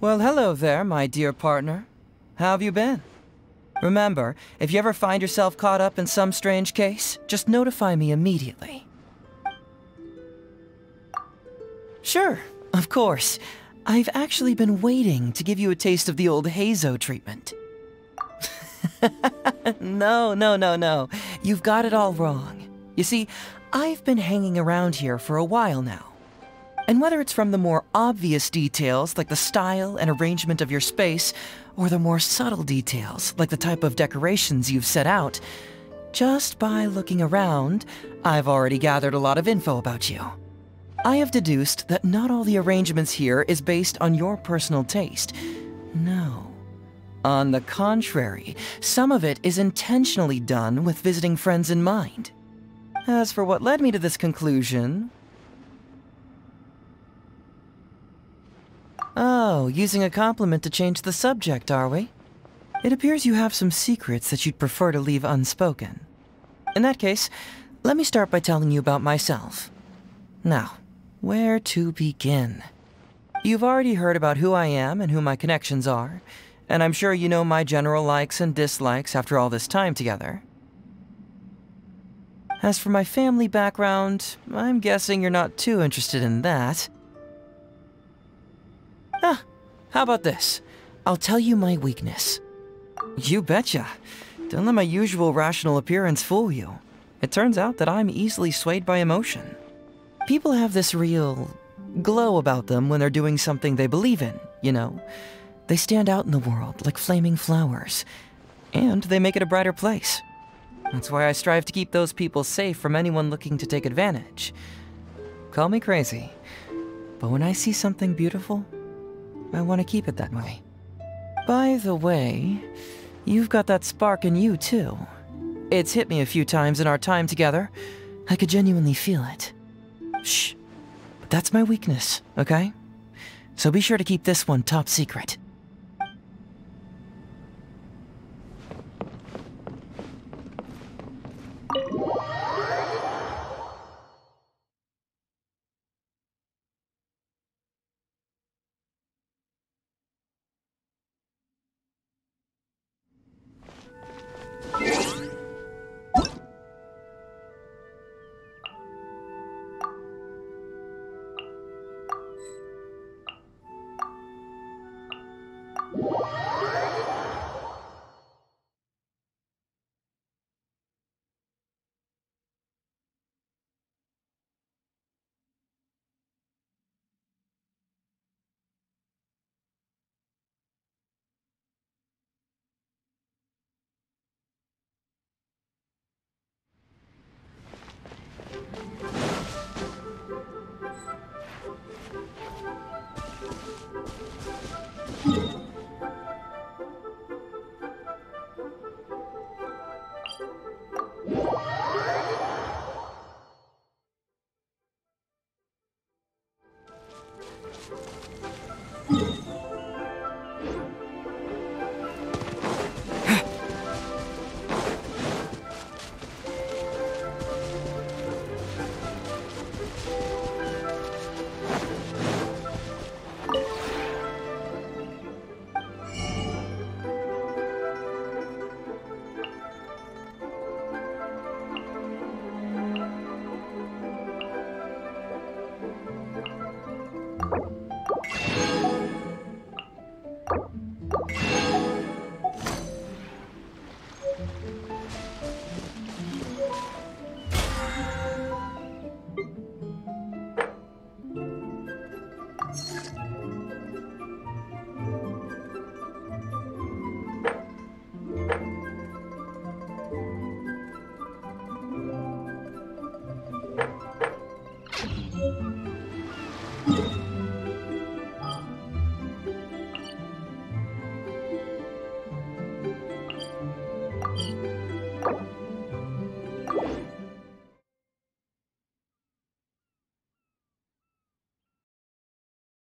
Well, hello there, my dear partner. How have you been? Remember, if you ever find yourself caught up in some strange case, just notify me immediately. Sure, of course. I've actually been waiting to give you a taste of the old Hazo treatment. No. You've got it all wrong. You see, I've been hanging around here for a while now. And whether it's from the more obvious details, like the style and arrangement of your space, or the more subtle details, like the type of decorations you've set out, just by looking around, I've already gathered a lot of info about you. I have deduced that not all the arrangements here is based on your personal taste. No. On the contrary, some of it is intentionally done with visiting friends in mind. As for what led me to this conclusion... Oh, using a compliment to change the subject, are we? It appears you have some secrets that you'd prefer to leave unspoken. In that case, let me start by telling you about myself. Now, where to begin? You've already heard about who I am and who my connections are, and I'm sure you know my general likes and dislikes after all this time together. As for my family background, I'm guessing you're not too interested in that. How about this? I'll tell you my weakness. You betcha. Don't let my usual rational appearance fool you. It turns out that I'm easily swayed by emotion. People have this real glow about them when they're doing something they believe in, you know? They stand out in the world like flaming flowers, and they make it a brighter place. That's why I strive to keep those people safe from anyone looking to take advantage. Call me crazy, but when I see something beautiful, I want to keep it that way. By the way, you've got that spark in you too. It's hit me a few times in our time together. I could genuinely feel it. Shh. But that's my weakness, okay? So be sure to keep this one top secret.